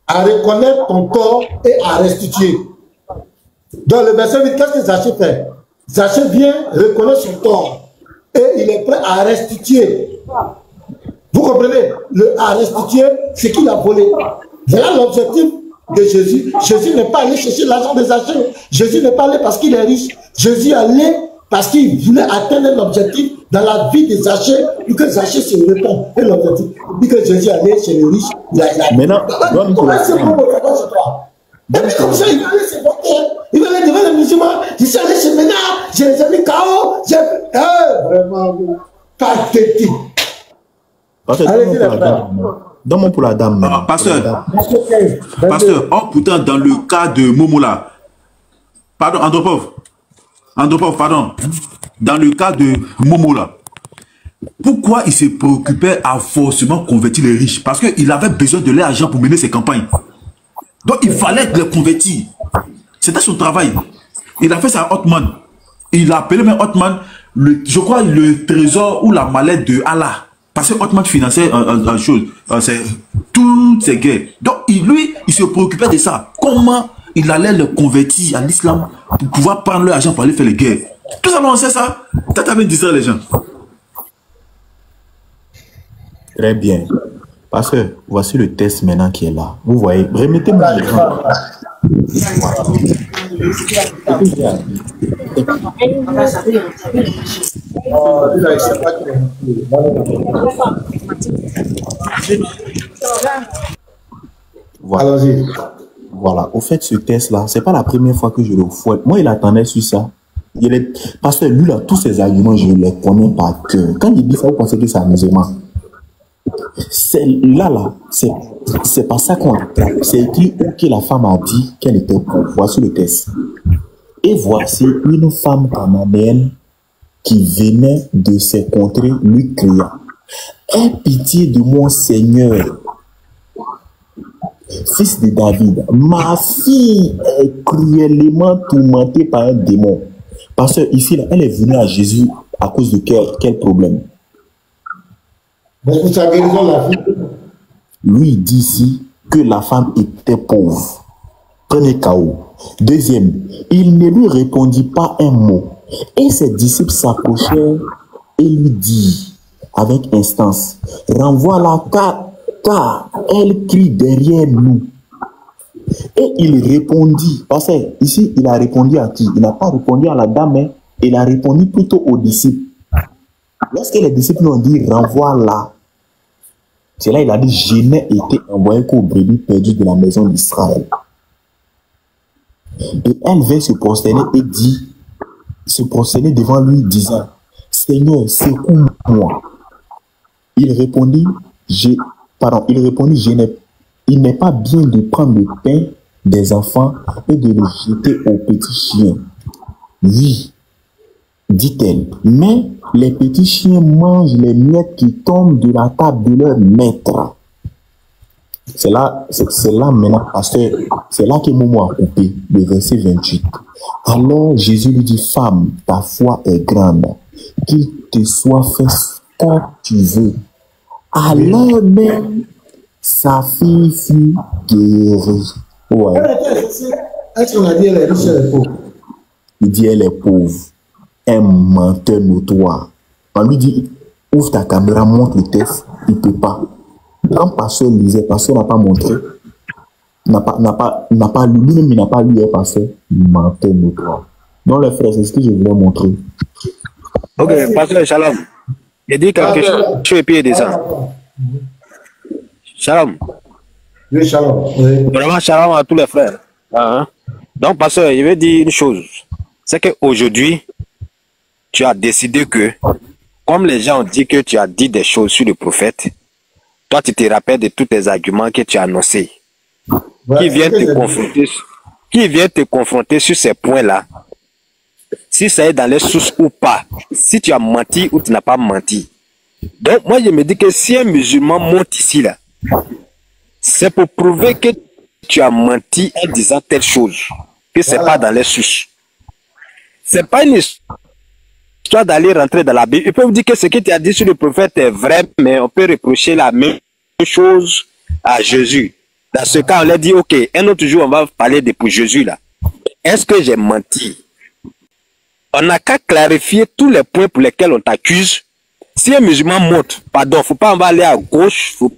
À reconnaître ton tort et à restituer. Dans le verset 8, qu'est-ce que Zachée fait? Zachée vient reconnaître son tort et il est prêt à restituer. Vous Vous comprenez? À restituer ce qu'il a volé. Voilà l'objectif de Jésus. Jésus n'est pas allé chercher l'argent des Zachée. Jésus n'est pas allé parce qu'il est riche. Jésus est allé parce qu'il voulait atteindre l'objectif dans la vie des Zachée, pour que Zachée se répond. Et l'objectif, puis que Jésus est allé chez les riches. Maintenant, comme ça, il va aller se voter. Il va aller devant les musulmans. Je suis allé chez Ménard, je les ai mis KO. Vraiment pathétique. Donne-moi pour la dame. Pasteur, pourtant, dans le cas de Momola, pardon, Andropov, pardon, dans le cas de Momola, pourquoi il se préoccupait à forcément convertir les riches? Parce qu'il avait besoin de l'argent pour mener ses campagnes. Donc, il fallait les convertir. C'était son travail. Il a fait ça à Othman. Il a appelé même Othman, je crois, le trésor ou la mallette de Allah. Parce que Othman finançait toutes ces guerres. Donc, lui, il se préoccupait de ça. Comment il allait le convertir à l'islam pour pouvoir prendre leur argent pour aller faire les guerres. Tout ça, on sait ça. T'as bien distrait les gens. Très bien. Parce que voici le test maintenant qui est là. Vous voyez, remettez-moi l'écran. Voilà. Voilà. Au fait, ce test-là, c'est pas la première fois que je le fouette. Moi, il attendait sur ça. Parce que lui, là, tous ses arguments, je les connais par cœur. Quand il dit ça, vous pensez que c'est amusement. C'est là, c'est pas ça qu'on attrape. C'est écrit que la femme a dit qu'elle était pauvre. Voici le test. Et voici une femme cananéenne qui venait de ces contrées lui cria: aie pitié de mon Seigneur, fils de David. Ma fille est cruellement tourmentée par un démon. Parce que ici, là, elle est venue à Jésus à cause de quel problème? Lui, il dit ici que la femme était pauvre. Premier chaos. Deuxième, il ne lui répondit pas un mot. Et ses disciples s'approchèrent et lui dirent avec instance: renvoie-la car elle crie derrière nous. Et il répondit, parce que ici, il a répondu à qui? Il n'a pas répondu à la dame, hein. Il a répondu plutôt aux disciples. Lorsque les disciples ont dit renvoie-la, c'est là il a dit: je n'ai été envoyé qu'aux brebis perdues de la maison d'Israël. Et elle vint se prosterner et dit, se prosterner devant lui, disant: Seigneur, secoue-moi. Il répondit: il n'est pas bien de prendre le pain des enfants et de le jeter aux petits chiens. Oui, dit-elle, mais les petits chiens mangent les miettes qui tombent de la table de leur maître. C'est là maintenant, parce que c'est là que Momo a coupé, le verset 28. Alors Jésus lui dit: femme, ta foi est grande, qu'il te soit fait comme tu veux. Alors même, sa fille fut guérie. Ouais. Est-ce qu'on a dit elle est riche, elle est pauvre? Il dit elle est pauvre. Un menteur notoire. On lui dit: ouvre ta caméra, montre le test. Il ne peut pas. Quand pasteur lisait, pasteur n'a pas montré. N'a pas lu, lui-même il n'a pas lu, pasteur. Menteur notoire. Donc les frères, c'est ce que je voulais montrer. Ok, pasteur Shalom. Il dit quelque chose et puis il descend. Shalom. Oui, Shalom. Oui. Vraiment Shalom à tous les frères. Donc pasteur, il veut dire une chose. C'est qu'aujourd'hui, tu as décidé que, comme les gens ont dit que tu as dit des choses sur le prophète, toi tu te rappelles de tous tes arguments que tu as annoncés, qui viennent te confronter sur ces points-là, si ça est dans les sources ou pas, si tu as menti ou tu n'as pas menti. Donc moi je me dis que si un musulman monte ici là, c'est pour prouver que tu as menti en disant telle chose, que c'est pas dans les sources. C'est pas une histoire d'aller rentrer dans la Bible. Il peut vous dire que ce que tu as dit sur le prophète est vrai, mais on peut reprocher la même chose à Jésus. Dans ce cas, on leur dit: ok, un autre jour, on va parler de pour Jésus là. Est-ce que j'ai menti? On n'a qu'à clarifier tous les points pour lesquels on t'accuse Si un musulman monte, pardon, faut pas en aller à gauche, faut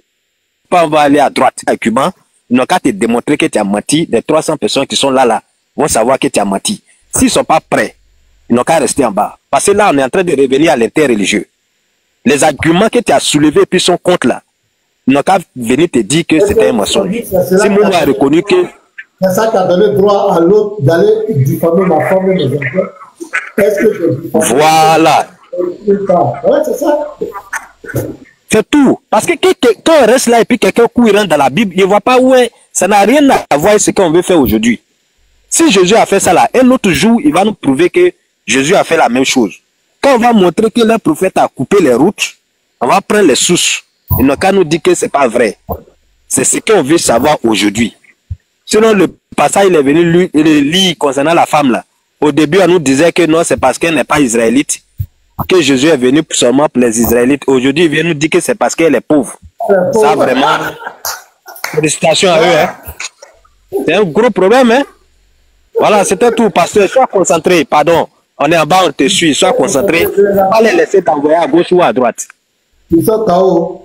pas en aller à droite. À Cuba, ils n'ont qu'à te démontrer que tu as menti. Les 300 personnes qui sont là vont savoir que tu as menti. S'ils ne sont pas prêts, ils n'ont qu'à rester en bas. Parce que là, on est en train de revenir à l'interreligieux. Les arguments que tu as soulevés puis sont contre là, ils n'ont qu'à venir te dire que c'était un mensonge. Si Momo a reconnu que... C'est ça qui a donné droit à l'autre d'aller diffamer ma femme et mes enfants. Est-ce que je... Voilà. Ouais, c'est ça. C'est tout. Parce que quand on reste là et puis quelqu'un rentre dans la Bible, il ne voit pas où est. Ça n'a rien à voir avec ce qu'on veut faire aujourd'hui. Si Jésus a fait ça là, un autre jour, il va nous prouver que Jésus a fait la même chose. Quand on va montrer que le prophète a coupé les routes, on va prendre les sources. Il n'a qu'à nous dire que ce n'est pas vrai. C'est ce qu'on veut savoir aujourd'hui. Sinon, le passage, il est venu lire concernant la femme là. Au début, on nous disait que non, c'est parce qu'elle n'est pas israélite que Jésus est venu seulement pour les Israélites. Aujourd'hui, il vient nous dire que c'est parce qu'elle est pauvre. Ça, vraiment, félicitations à eux. Hein. C'est un gros problème. Hein. Voilà, c'était tout. Pasteur, sois concentré. Pardon, on est en bas, on te suit. Sois concentré. Pas les laisser t'envoyer à gauche ou à droite. Ils sont KO.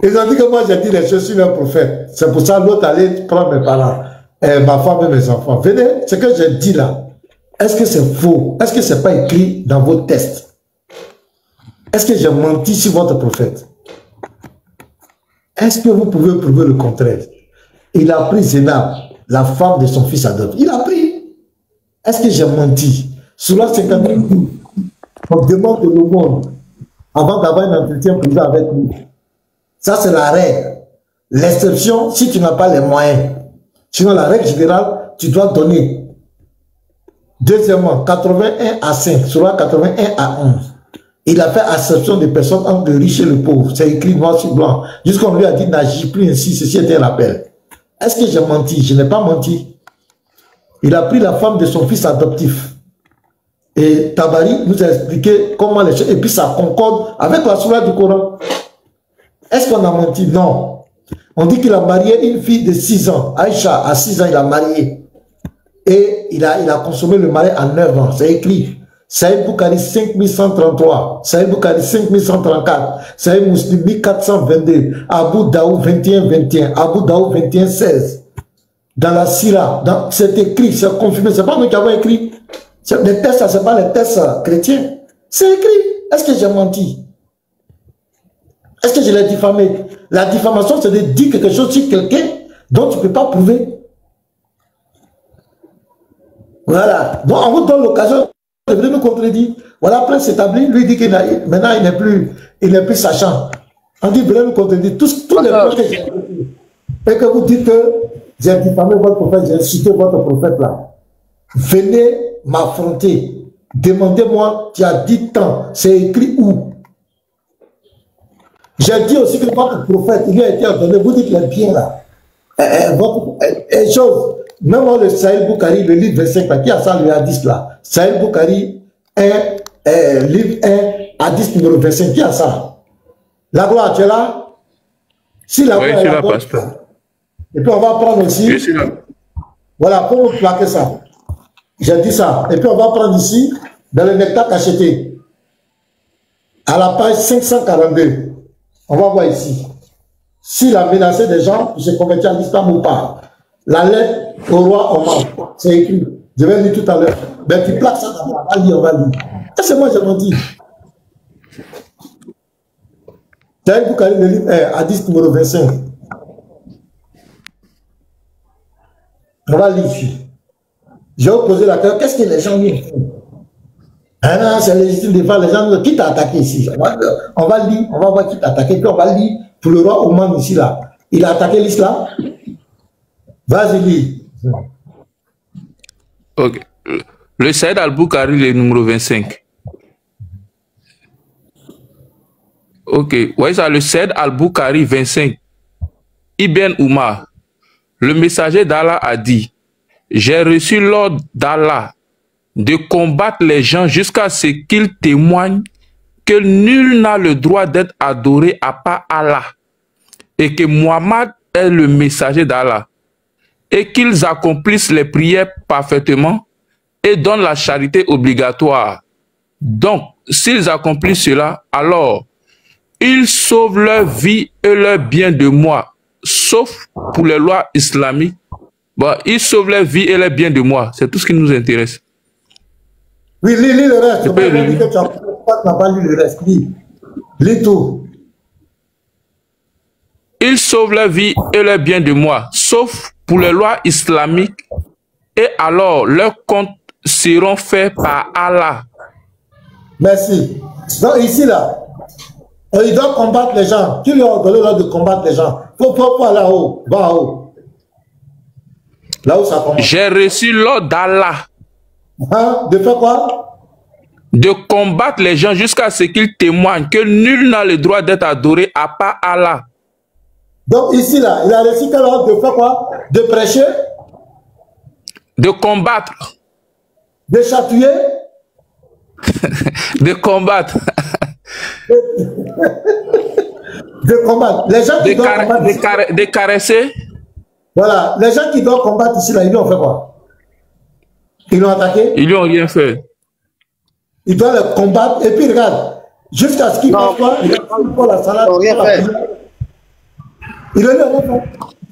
Ils ont dit que moi, j'ai dit les choses sur le prophète. C'est pour ça que l'autre allait prendre mes parents, ma femme et mes enfants. Venez, ce que j'ai dit là. Est-ce que c'est faux? Est-ce que ce n'est pas écrit dans vos tests? Est-ce que j'ai menti sur votre prophète? Est-ce que vous pouvez prouver le contraire? Il a pris Zénab, la femme de son fils adopté. Il a pris. Est-ce que j'ai menti? Sur la 50 jours, on demande le monde avant d'avoir un entretien privé avec lui. Ça, c'est la règle. L'exception, si tu n'as pas les moyens. Sinon, la règle générale, tu dois donner. Deuxièmement, 81 à 5, sur la 81 à 11. Il a fait acception des personnes entre le riche et le pauvre. C'est écrit noir sur blanc. Jusqu'on lui a dit, n'agis plus ainsi, ceci était un appel. Est-ce que j'ai menti? Je n'ai pas menti. Il a pris la femme de son fils adoptif. Et Tabari nous a expliqué comment les choses... Et puis ça concorde avec la sourate du Coran. Est-ce qu'on a menti? Non. On dit qu'il a marié une fille de 6 ans. Aïcha, à 6 ans, il a marié. Et il a consommé le mariage à 9 ans. C'est écrit. Saïd Boukari 5133. Saïd Boukari 5134. Saïd Muslim 1422. Abu Daoud 2121. Abu Daoud 2116. Dans la Sira, c'est écrit, c'est confirmé. C'est pas nous qui avons écrit. Les tests, c'est pas les tests chrétiens. C'est écrit. Est-ce que j'ai menti? Est-ce que je l'ai diffamé? La diffamation, c'est de dire quelque chose sur quelqu'un dont tu ne peux pas prouver. Voilà. Donc, on vous donne l'occasion de venir nous contredire. Voilà, après s'établit, lui dit qu'il maintenant il n'est plus sachant. On dit, venez nous contredire. Tous les points que j'ai dit. Et que vous dites que j'ai diffamé votre prophète, j'ai insulté votre prophète là. Venez m'affronter. Demandez-moi, tu as dit tant. C'est écrit où? J'ai dit aussi que votre prophète, il lui a été ordonné. Vous dites les biens là. Chose. Même le Saïd Boukari, le livre 25, là, qui a ça le hadith là? Saïd Boukari, livre 1, hadith numéro 25, qui a ça? La gloire, tu es là? Si la gloire est là, pasteur. Et puis on va prendre aussi. Je suis là. Voilà, pour vous plaquer ça. J'ai dit ça. Et puis on va prendre ici, dans le nectar cacheté, à la page 542. On va voir ici. S'il a menacé des gens pour se convertir à l'islam ou pas. La lettre au roi Omar, c'est écrit. Je vais lire tout à l'heure. Mais tu plaques ça d'abord. On va lire. Et c'est moi qui ai menti. Saïd Boukari, le livre hadith numéro 25. On va lire ici. Je vais vous poser la question. Qu'est-ce que les gens disent? Ah non, c'est légitime de faire les gens. Qui t'a attaqué ici? On va lire, on va voir qui t'a attaqué. Puis on va lire pour le roi Oman ici là. Il a attaqué l'islam. Vas-y, lis. Ok. Le Saïd Al-Boukari, le numéro 25. Ok. Ouais, ça, le Saïd Al-Boukari 25. Ibn Oumar. Le messager d'Allah a dit, j'ai reçu l'ordre d'Allah de combattre les gens jusqu'à ce qu'ils témoignent que nul n'a le droit d'être adoré à part Allah et que Muhammad est le messager d'Allah et qu'ils accomplissent les prières parfaitement et donnent la charité obligatoire. Donc, s'ils accomplissent cela, alors ils sauvent leur vie et leur bien de moi, sauf pour les lois islamiques. Bon, ils sauvent leur vie et leur bien de moi. C'est tout ce qui nous intéresse. Oui, lis le reste. Tu n'as pas lu le reste. Lis tout. Ils sauvent leur vie et leur bien de moi, sauf pour les lois islamiques, et alors leurs comptes seront faits par Allah. Merci. Donc ici, là, il doit combattre les gens. Qui lui a donné l'ordre de combattre les gens? Faut aller là-haut, va en haut. Là où ça commence. J'ai reçu l'ordre d'Allah. Hein? De faire quoi? De combattre les gens jusqu'à ce qu'ils témoignent que nul n'a le droit d'être adoré à part Allah. Donc ici, là, il a reçu quel ordre de faire quoi? De prêcher? De combattre. De chatouiller? De combattre. De combattre. Les gens qui doivent combattre. De caresser. Voilà. Les gens qui doivent combattre ici, là, ils lui ont fait quoi? Ils l'ont attaqué? Ils lui ont rien fait. Ils doivent le combattre. Et puis regarde, jusqu'à ce qu'il fasse quoi? Il a pas la salade. Ils n'ont rien fait. Il a rien fait.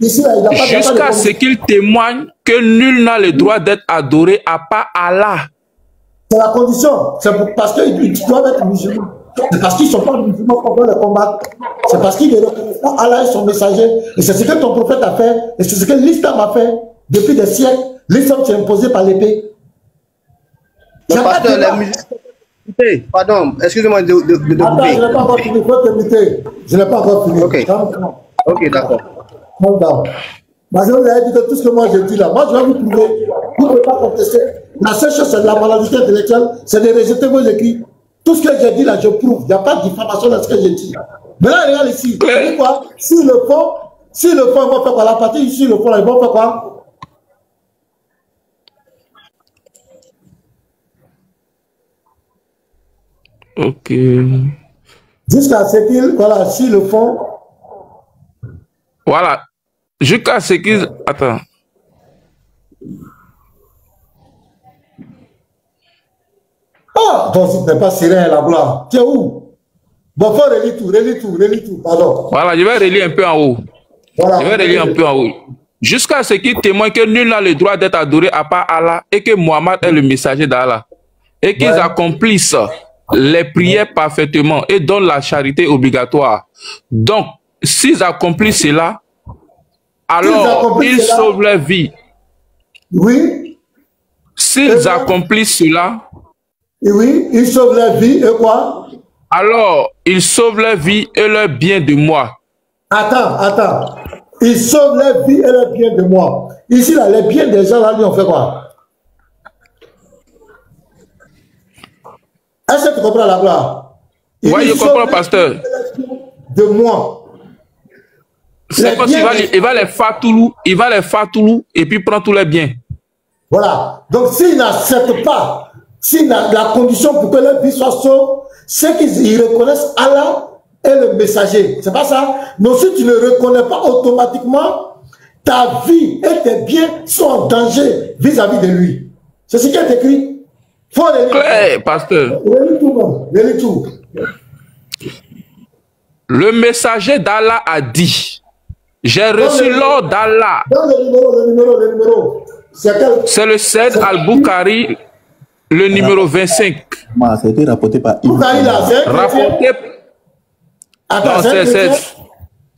Ici, là, il n'a pas jusqu'à ce qu'il témoigne que nul n'a le droit d'être adoré à part Allah. C'est la condition. C'est parce qu'ils doivent être musulmans. C'est parce qu'ils ne sont pas musulmans qu'on doit les combattre. C'est parce qu'ils ne reconnaissent pas Allah et son messager. Et c'est ce que ton prophète a fait. Et c'est ce que l'islam a fait depuis des siècles. L'islam s'est imposé par l'épée. Pardon, excusez-moi de Attends, je n'ai pas encore fini. Il faut t'inviter. Je n'ai pas encore fini. Ok, d'accord. Parce que vous avez dit que tout ce que moi je dis là, moi je vais vous prouver. Vous ne pouvez pas contester. La seule chose, c'est de la maladie intellectuelle, c'est de rejeter vos écrits. Tout ce que j'ai dit là, je prouve. Il n'y a pas de diffamation dans ce que j'ai dit. Mais là, regarde ici. Vous savez quoi? Si le fond, ils vont faire quoi? La partie ici, le fond, ils vont faire quoi? Ok. Jusqu'à ce qu'ils, voilà, si le fond. Voilà. Jusqu'à ce qu'ils... Attends. Ah, donc si tu n'es pas syrien là-bas, tu es où? Bon, faut relis tout, pardon. Voilà, je vais relire un peu en haut. Voilà, je vais relire un peu en haut. Jusqu'à ce qu'ils témoignent que nul n'a le droit d'être adoré à part Allah et que Mohammed est le messager d'Allah. Et qu'ils accomplissent les prières parfaitement et donnent la charité obligatoire. Donc, s'ils accomplissent cela, alors ils sauvent leur vie. Oui. S'ils accomplissent cela, oui, ils sauvent leur vie et quoi? Alors, ils sauvent leur vie et leur bien de moi. Attends. Ils sauvent leur vie et leur bien de moi. Ici, là, les biens des gens, là, lui, on fait quoi? Est-ce que tu comprends la gloire? Oui, je comprends, pasteur. De moi. C'est comme s'il va les fatoulou, et puis prendre tous les biens. Voilà. Donc, s'ils n'acceptent pas, si la condition pour que leur vie soit sauve, c'est qu'ils reconnaissent Allah et le messager. C'est pas ça? Donc, si tu ne reconnais pas automatiquement, ta vie et tes biens sont en danger vis-à-vis de lui. C'est ce qui est écrit. Faut relire. Claire, pasteur. Relis tout. Le messager d'Allah a dit, j'ai reçu l'ordre d'Allah. Le numéro. C'est le Saïd Al-Bukhari, le numéro 25. Ça a été rapporté par Bukhari là,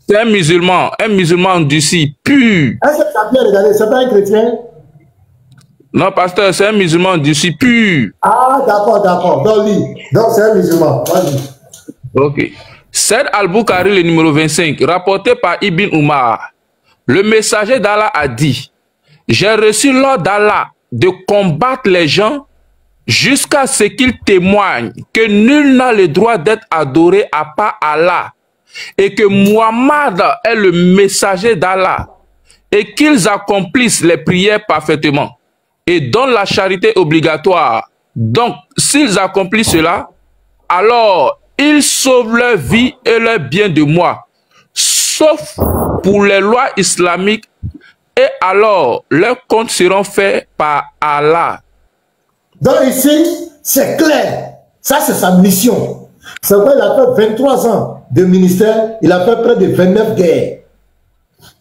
c'est un musulman d'ici, pur. Est-ce que tu as bien regardé? C'est pas un chrétien? Non, pasteur, c'est un musulman d'ici, pur. Ah, d'accord. Donc, c'est un musulman. Vas-y. Ok. Saïd Al-Bukhari, le numéro 25, rapporté par Ibn Umar. Le messager d'Allah a dit, j'ai reçu l'ordre d'Allah de combattre les gens jusqu'à ce qu'ils témoignent que nul n'a le droit d'être adoré à part Allah et que Muhammad est le messager d'Allah et qu'ils accomplissent les prières parfaitement et donnent la charité obligatoire. Donc, s'ils accomplissent cela, alors ils sauvent leur vie et leur bien de moi, sauf pour les lois islamiques, et alors leurs comptes seront faits par Allah. Donc ici, c'est clair. Ça, c'est sa mission. C'est vrai, il a fait 23 ans de ministère, il a fait près de 29 guerres.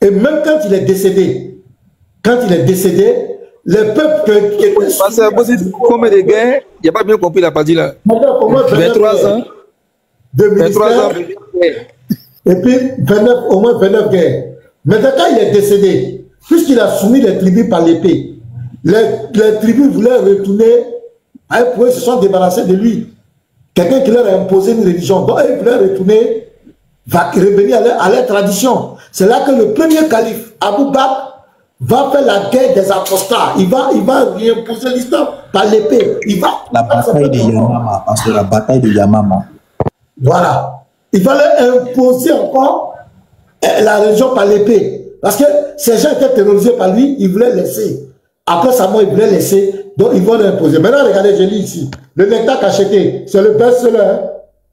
Et même quand il est décédé, les peuples qui étaient... Parce que combien de guerres, il n'y a pas bien compris la partie là. 23 ans. De ministère. 23 ans. Et puis, au moins 29 guerres. Maintenant, quand il est décédé, puisqu'il a soumis les tribus par l'épée, les tribus voulaient retourner, ils se sont débarrassés de lui. Quelqu'un qui leur a imposé une religion, donc ils voulaient retourner, va revenir à leur tradition. C'est là que le premier calife, Abou Bakr, va faire la guerre des apostats. Il va réimposer l'islam par l'épée. La bataille de Yamama, parce que la bataille de Yamama. Voilà. Il va leur imposer encore la religion par l'épée. Parce que ces gens étaient terrorisés par lui, ils voulaient laisser. Après sa mort, ils voulaient laisser. Donc, ils vont l'imposer. Maintenant, regardez, je lis ici. Le Nectar cacheté, c'est le best-seller,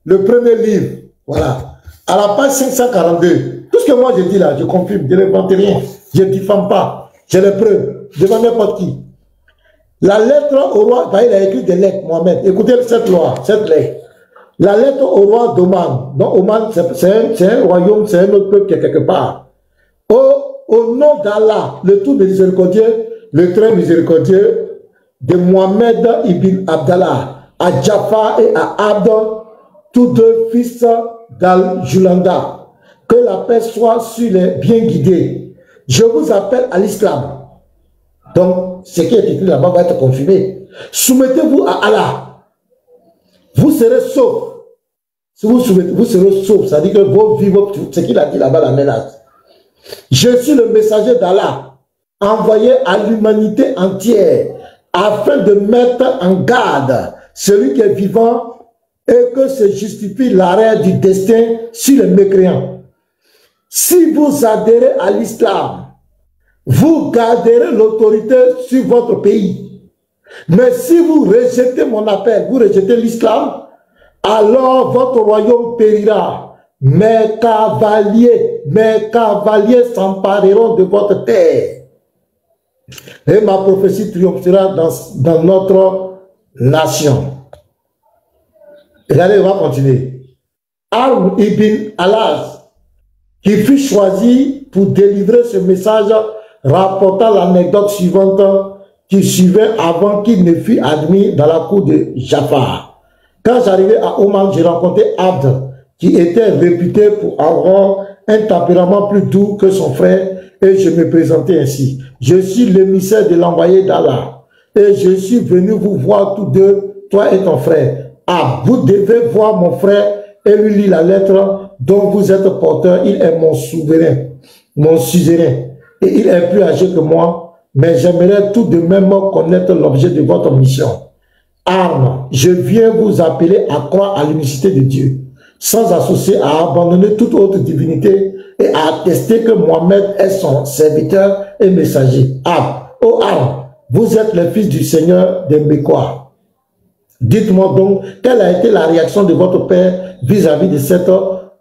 le premier livre. Voilà. À la page 542. Tout ce que moi je dis là, je confirme, je n'invente rien. Je ne diffame pas. J'ai les preuves. Devant n'importe qui. La lettre au roi, il a écrit des lettres, Mohamed. Écoutez cette loi, cette lettre. La lettre au roi d'Oman. Donc, Oman, c'est un royaume, c'est un autre peuple qui est quelque part. Au nom d'Allah, le tout miséricordieux, le très miséricordieux, de Mohamed ibn Abdallah, à Jafar et à Abd, tous deux fils d'Al-Julanda. Que la paix soit sur les bien guidés. Je vous appelle à l'islam. Donc, ce qui est écrit là-bas va être confirmé. Soumettez-vous à Allah. Vous serez saufs. Si vous soumettez, vous serez saufs. Ça dit que vos vies, ce qu'il a dit là-bas, la menace. Je suis le messager d'Allah, envoyé à l'humanité entière, afin de mettre en garde celui qui est vivant et que se justifie l'arrêt du destin sur les mécréants. Si vous adhérez à l'islam, vous garderez l'autorité sur votre pays. Mais si vous rejetez mon appel, vous rejetez l'islam, alors votre royaume périra. Mes cavaliers s'empareront de votre terre. Et ma prophétie triomphera dans notre nation. Regardez, on va continuer. Amr ibn Alaz, qui fut choisi pour délivrer ce message, rapporta l'anecdote suivante qui suivait avant qu'il ne fût admis dans la cour de Jafar. Quand j'arrivais à Oman, j'ai rencontré Abd, qui était réputé pour avoir un tempérament plus doux que son frère, et je me présentais ainsi. Je suis l'émissaire de l'envoyé d'Allah, et je suis venu vous voir tous deux, toi et ton frère. Ah, vous devez voir mon frère et lui lire la lettre dont vous êtes porteur. Il est mon souverain, mon suzerain, et il est plus âgé que moi, mais j'aimerais tout de même connaître l'objet de votre mission. Arme, je viens vous appeler à croire à l'unicité de Dieu, sans associer à abandonner toute autre divinité et à attester que Mohamed est son serviteur et messager. Ah, oh Arme, vous êtes le fils du Seigneur de Mekwa. Dites-moi donc, quelle a été la réaction de votre père vis-à-vis de cette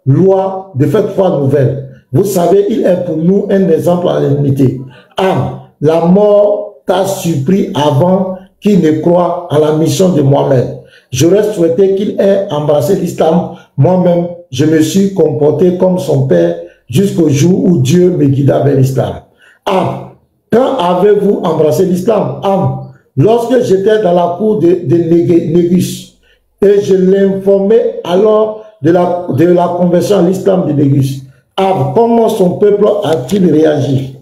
loi, de cette foi nouvelle? Vous savez, il est pour nous un exemple à l'unité. Arme, la mort t'a surpris avant qu'il ne croit à la mission de Mohamed. J'aurais souhaité qu'il ait embrassé l'islam. Moi-même, je me suis comporté comme son père jusqu'au jour où Dieu me guida vers l'islam. Ah, quand avez-vous embrassé l'islam? Ah, lorsque j'étais dans la cour de Négus, et je l'informais alors de la conversion à l'islam de Négus. Ah, comment son peuple a-t-il réagi?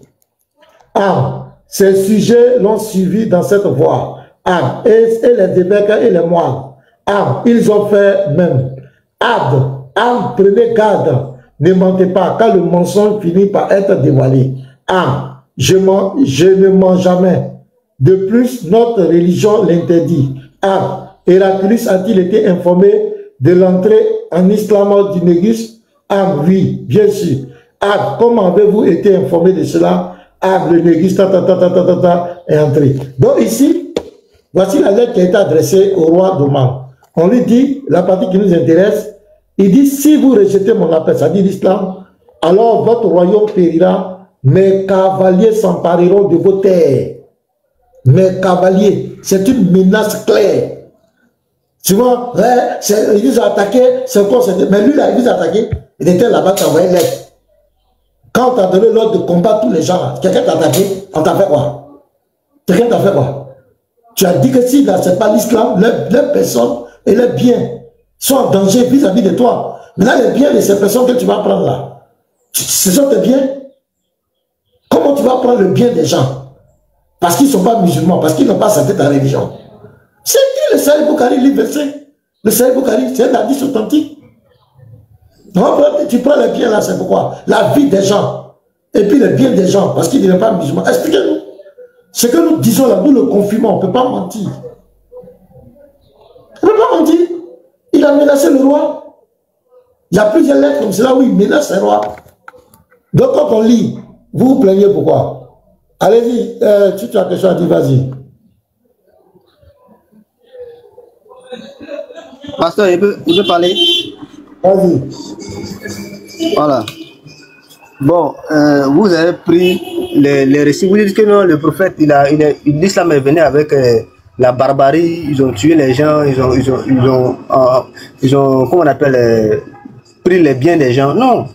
Ah, ces sujets l'ont suivi dans cette voie. Ah, et les évêques et les moines. Ah, ils ont fait même. Ah, prenez garde, ne mentez pas, car le mensonge finit par être dévoilé. Ah, je ne mens jamais. De plus, notre religion l'interdit. Ah, Héraclius a-t-il été informé de l'entrée en islam du Négus? Ah, oui, bien sûr. Ah, comment avez-vous été informé de cela? Ah, le Négus, est entré. Donc ici, voici la lettre qui a été adressée au roi d'Oman. On lui dit, la partie qui nous intéresse, il dit, si vous rejetez mon appel, ça dit l'islam, alors votre royaume périra, mes cavaliers s'empareront de vos terres. Mes cavaliers, c'est une menace claire. Tu vois, ouais, ils disent attaquer, c'est quoi, mais lui là, il dit attaquer, il était là-bas, tu as envoyé l'aide. Quand on t'a donné l'ordre de combattre tous les gens, quelqu'un t'a attaqué, on t'a fait quoi? Quelqu'un t'a fait quoi? Tu as dit que si là, c'est pas l'islam, les personnes et les biens sont en danger vis-à-vis de toi. Maintenant, les biens de ces personnes que tu vas prendre là, ce sont tes biens. Comment tu vas prendre le bien des gens? Parce qu'ils ne sont pas musulmans, parce qu'ils n'ont pas accepté ta religion. C'est qui le Sahih Bukhari, livre verset? Le Sahih Bukhari, c'est un hadith authentique. Tu prends les biens là, c'est pourquoi? La vie des gens. Et puis le bien des gens, parce qu'ils ne sont pas musulmans. Expliquez-nous. Ce que nous disons là, nous le confirmons, on ne peut pas mentir. On ne peut pas mentir. Il a menacé le roi. Il y a plusieurs lettres comme cela où il menace le roi. Donc quand on lit, vous vous plaignez pourquoi? Allez-y, si tu as quelque chose à dire, vas-y. Pasteur, il peut parler? Vas-y. Voilà. Bon, vous avez pris les récits. Vous dites que non, le prophète, l'islam est venu avec la barbarie. Ils ont tué les gens. Ils ont comment on appelle, pris les biens des gens. Non.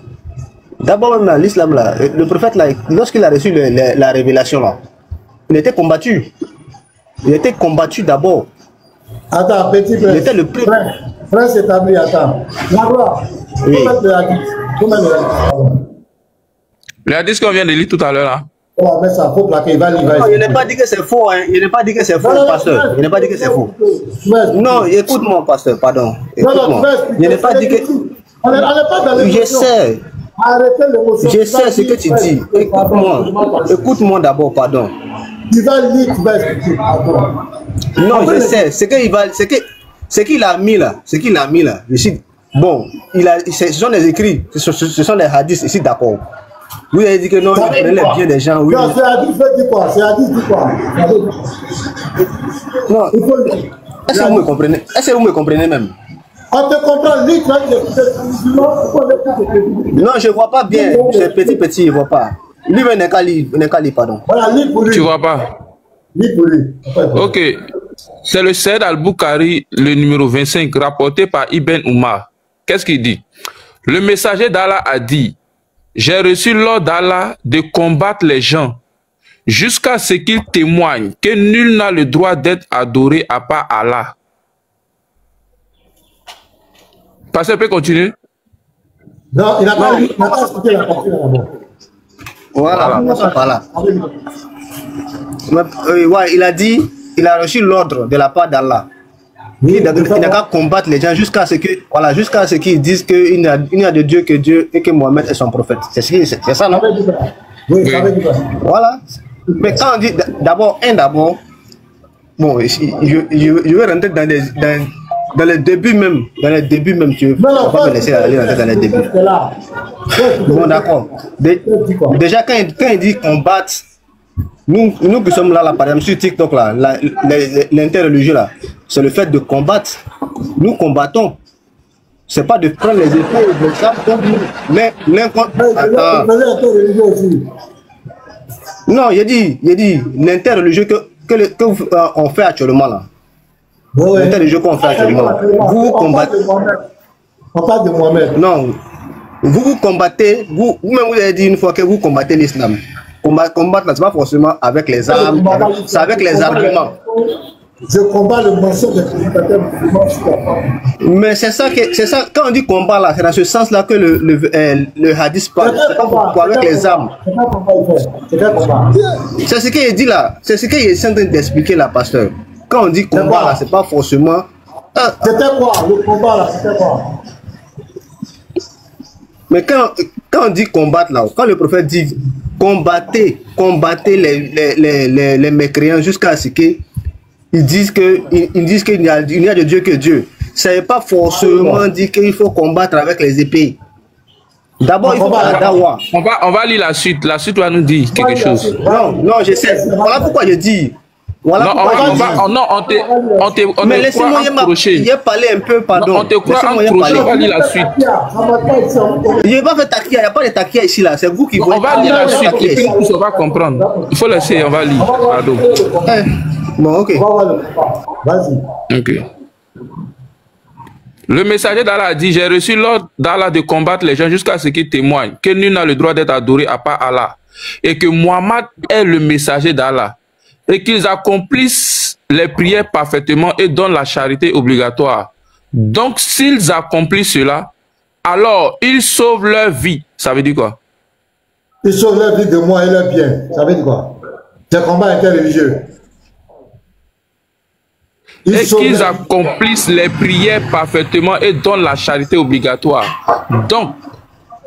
D'abord, même l'islam, là, le prophète, là, lorsqu'il a reçu la révélation, là, il était combattu. Il était combattu d'abord. Attends, petit frère. Il était le plus. Frère, c'est établi, attends. Là-bas, oui. Le hadith qu'on vient de lire tout à l'heure, là. Oh, mais ça, faut plaquer, il va lire. Non, il n'a pas dit que c'est faux, hein. Il n'a pas dit que c'est faux, pasteur. Il n'a pas dit que c'est faux. Non, écoute-moi, pasteur, pardon. Écoute-moi. Il n'a pas dit que. Je sais. Je sais ce que tu dis. Écoute-moi. Écoute-moi d'abord, pardon. Tu vas lire, tu vas expliquer. Non, je sais. Ce qu'il a mis là, ici, bon, ce sont des écrits, ce sont des hadiths ici, d'accord. Vous avez dit que non, il prenait les biens des gens, oui. Non, c'est hadith, dit quoi? C'est hadith, dit quoi? Non, est-ce que vous me comprenez? Est-ce que vous me comprenez même? On te comprend, lui, non, je ne vois pas bien, c'est petit, je ne vois pas. Lui, n'est qu'à lire, pardon. Voilà, lis pour lui. Tu vois pas? Lis pour lui. Ok. C'est le Saïd al-Bukhari, le numéro 25, rapporté par Ibn Umar. Qu'est-ce qu'il dit? Le messager d'Allah a dit: j'ai reçu l'ordre d'Allah de combattre les gens jusqu'à ce qu'ils témoignent que nul n'a le droit d'être adoré à part Allah. Pasteur peut continuer? Non, il n'a pas expliqué la partie là-bas. Voilà. Ouais, il a dit, il a reçu l'ordre de la part d'Allah. Il n'a qu'à combattre les gens jusqu'à ce qu'ils disent qu'il n'y a de Dieu que Dieu et que Mohamed est son prophète. C'est ça, non? Oui, ça veut dire. Voilà. Mais quand on dit d'abord, bon, je vais rentrer dans les débuts même. Tu ne vas pas me laisser aller rentrer dans les débuts. Bon, d'accord. Déjà, quand il dit combattre, nous qui sommes là, par exemple, sur TikTok, là, l'interreligieux, là, c'est le fait de combattre. Nous combattons. C'est pas de prendre les épées et de ça. Mais non, il dit l'interreligieux qu'on fait actuellement là. L'interreligieux qu'on fait actuellement là. Vous combattez. On parle de Mohamed. Non. Vous combattez, vous-même vous avez dit une fois que vous combattez l'islam. Combattre, c'est pas forcément avec les armes, c'est avec les arguments. Je combats le mensonge des prédicateurs musulmans. Mais c'est ça, quand on dit combat là, c'est dans ce sens-là que le hadith parle, c'est pas pour avec les armes. C'est ce qu'il dit là, c'est ce qu'il est en train d'expliquer là, pasteur. Quand on dit combat là, c'est pas forcément. C'était quoi le combat là, c'était quoi? Mais quand on dit combattre là, quand le prophète dit combattez les mécréants jusqu'à ce qu'ils disent qu'il n'y a de Dieu que Dieu. Ça n'est pas forcément dit qu'il faut combattre avec les épées. D'abord, il faut faire la dawa. On va lire la suite. La suite va nous dire quelque chose. Non, je sais. Voilà pourquoi je dis. Voilà mais laissez-moi accrocher. J'ai parlé un peu, pardon. On te croit accroché, on va lire la suite. Je ne vais pas faire taquia, il n'y a pas de taquia ici là. C'est vous qui voyez. On va lire la suite et puis on va comprendre. Il faut laisser, on va lire. Pardon. Bon, ok. Vas-y. Ok. Le messager d'Allah a dit, j'ai reçu l'ordre d'Allah de combattre les gens jusqu'à ce qu'ils témoignent que nul n'a le droit d'être adoré à part Allah et que Muhammad est le messager d'Allah et qu'ils accomplissent les prières parfaitement et donnent la charité obligatoire. Donc, s'ils accomplissent cela, alors ils sauvent leur vie. Ça veut dire quoi? Ils sauvent leur vie de moi et leur bien. Ça veut dire quoi? C'est un combat interreligieux. Et qu'ils accomplissent les prières parfaitement et donnent la charité obligatoire. Donc,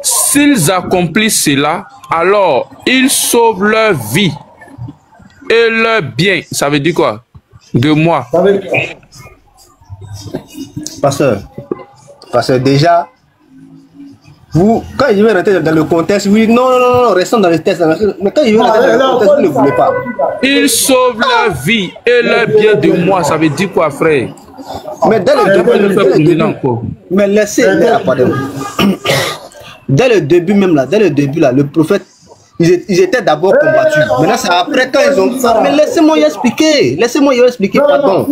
s'ils accomplissent cela, alors ils sauvent leur vie et leur bien. Ça veut dire quoi? De moi. Ça veut dire quoi? Pasteur, déjà, vous, quand il veut rentrer dans le contexte, oui, non, restons dans le texte. Mais quand il veut rentrer dans le contexte, vous ne voulez pas. Ils sauvent leur vie et leur bien de moi. Ça veut dire quoi, frère? Mais dès le début, mais laissez, dès le début même là, le prophète, ils étaient d'abord combattus. Maintenant, c'est après quand ils ont... Mais laissez-moi y expliquer, pardon.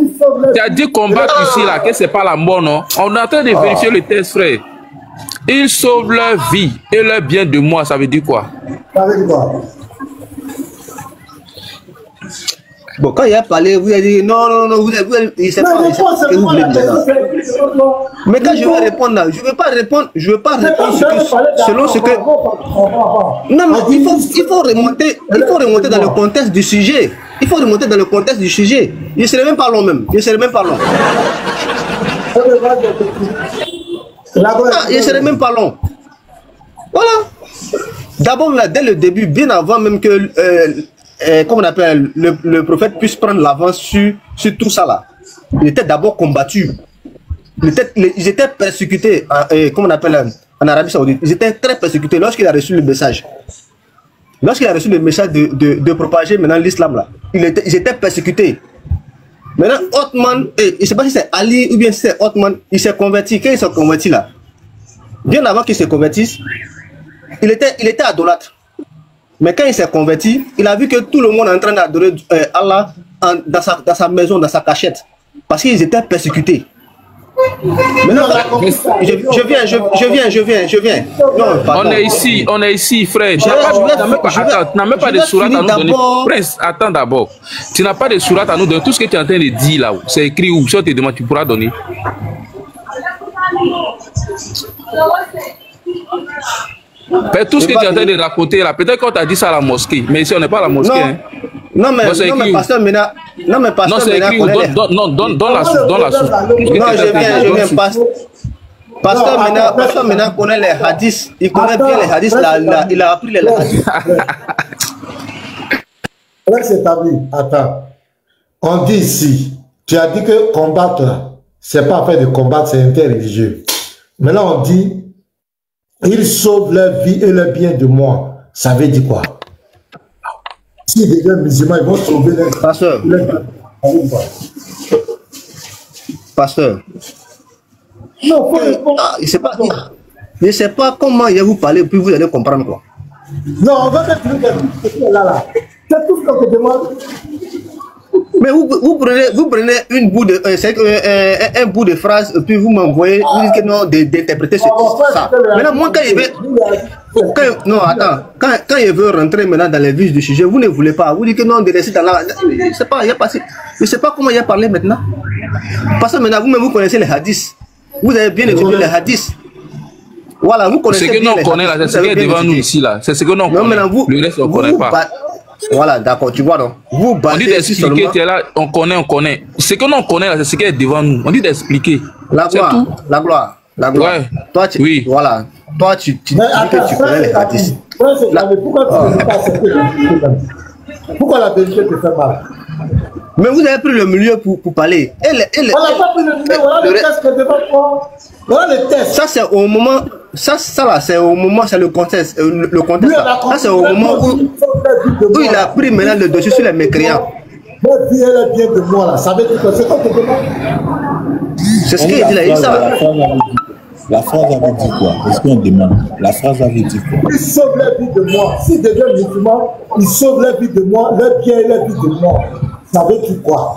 Tu as dit combattre ici, là, que c'est pas la mort, non? On est en train de vérifier le texte, frère. Ils sauvent leur vie et leur bien de moi, ça veut dire quoi? Ça veut dire quoi? Bon, quand il a parlé, vous avez dit non, il ne sait pas ce que vous voulez dire. Mais quand je vais répondre là, je ne veux pas répondre selon ce que... Non, mais il faut remonter dans le contexte du sujet. Il ne serait même pas long même. Il ne serait même pas long. Voilà. D'abord, là, dès le début, bien avant même que... comme on appelle, le prophète puisse prendre l'avance sur tout ça là. Il était d'abord combattu. Ils étaient persécutés, comme on appelle en Arabie Saoudite. Ils étaient très persécutés lorsqu'il a reçu le message. Lorsqu'il a reçu le message de propager maintenant l'islam là. Ils étaient persécutés. Maintenant, Othman, je ne sais pas si c'est Ali ou bien si c'est Othman, il s'est converti. Quand il s'est converti là, bien avant qu'il se convertisse, il était idolâtre. Mais quand il s'est converti, il a vu que tout le monde est en train d'adorer Allah dans sa maison, dans sa cachette. Parce qu'ils étaient persécutés. Maintenant, je viens. Non, on est ici, frère. Tu n'as même pas de sourate à nous donner. Prince, attends d'abord. Tu n'as pas de sourate à nous donner. Tout ce que tu es en train de dire là, c'est écrit où? Si on te demande, tu pourras donner. Mais tout ce que tu es en train de raconter là, peut-être qu'on t'a dit ça à la mosquée, mais ici on n'est pas à la mosquée. Hein. Non, mais pasteur Mena, c'est écrit où? Donne la source. Non, je viens, pasteur Mena connaît les hadiths, il connaît bien les hadiths, il a appris les hadiths. Là, c'est établi. Attends, on dit ici, tu as dit que combattre, c'est pas affaire de combattre, c'est interreligieux. Maintenant, on dit, ils sauvent leur vie et leur bien de moi. Ça veut dire quoi? Si des gens musulmans, ils vont sauver leur vie. Pasteur. Non, je ne sais pas comment il vous parler, puis vous allez comprendre quoi. Non, on va mettre le là. C'est tout ce qu'on te demande. Mais vous prenez un bout de phrase, puis vous m'envoyez, vous dites que non, d'interpréter ça. Maintenant, moi, quand il veut rentrer maintenant dans les vifs du sujet, vous ne voulez pas. Vous dites que non, de rester dans la... Je ne sais pas comment il a parlé maintenant. Parce que maintenant, vous-même, vous connaissez les hadiths. Vous avez bien étudié les hadiths. Voilà, vous connaissez bien les hadiths. C'est ce que nous, on connaît là, c'est ce qui est devant nous ici là. C'est ce que nous, on connaît. Le reste, on ne connaît pas. Voilà, d'accord, tu vois donc. On dit d'expliquer, tu es là, on connaît. Ce que nous on connaît là, c'est ce qui est devant nous. On dit d'expliquer. La gloire. Ouais. Toi, voilà. Toi, tu dis que tu connais les hadiths. Pourquoi la vérité te fait mal? Mais vous avez pris le milieu pour parler. On n'a pas pris le milieu, voilà le test devant toi. Voilà le test. Ça, c'est au moment. Ça là, c'est au moment, c'est le contexte. Ça, c'est au moment où il a pris maintenant le dessus sur les mécréants. Votre vie, elle est bien de moi là. Ça veut dire que c'est quoi que tu demandes? C'est ce qu'il dit là. La phrase avait dit quoi? Est-ce qu'on demande? La phrase avait dit quoi? Ils sauvent la vie de moi. S'ils deviennent musulmans, ils sauvent la vie de moi, leur bien et la vie de moi. Ça veut dire quoi?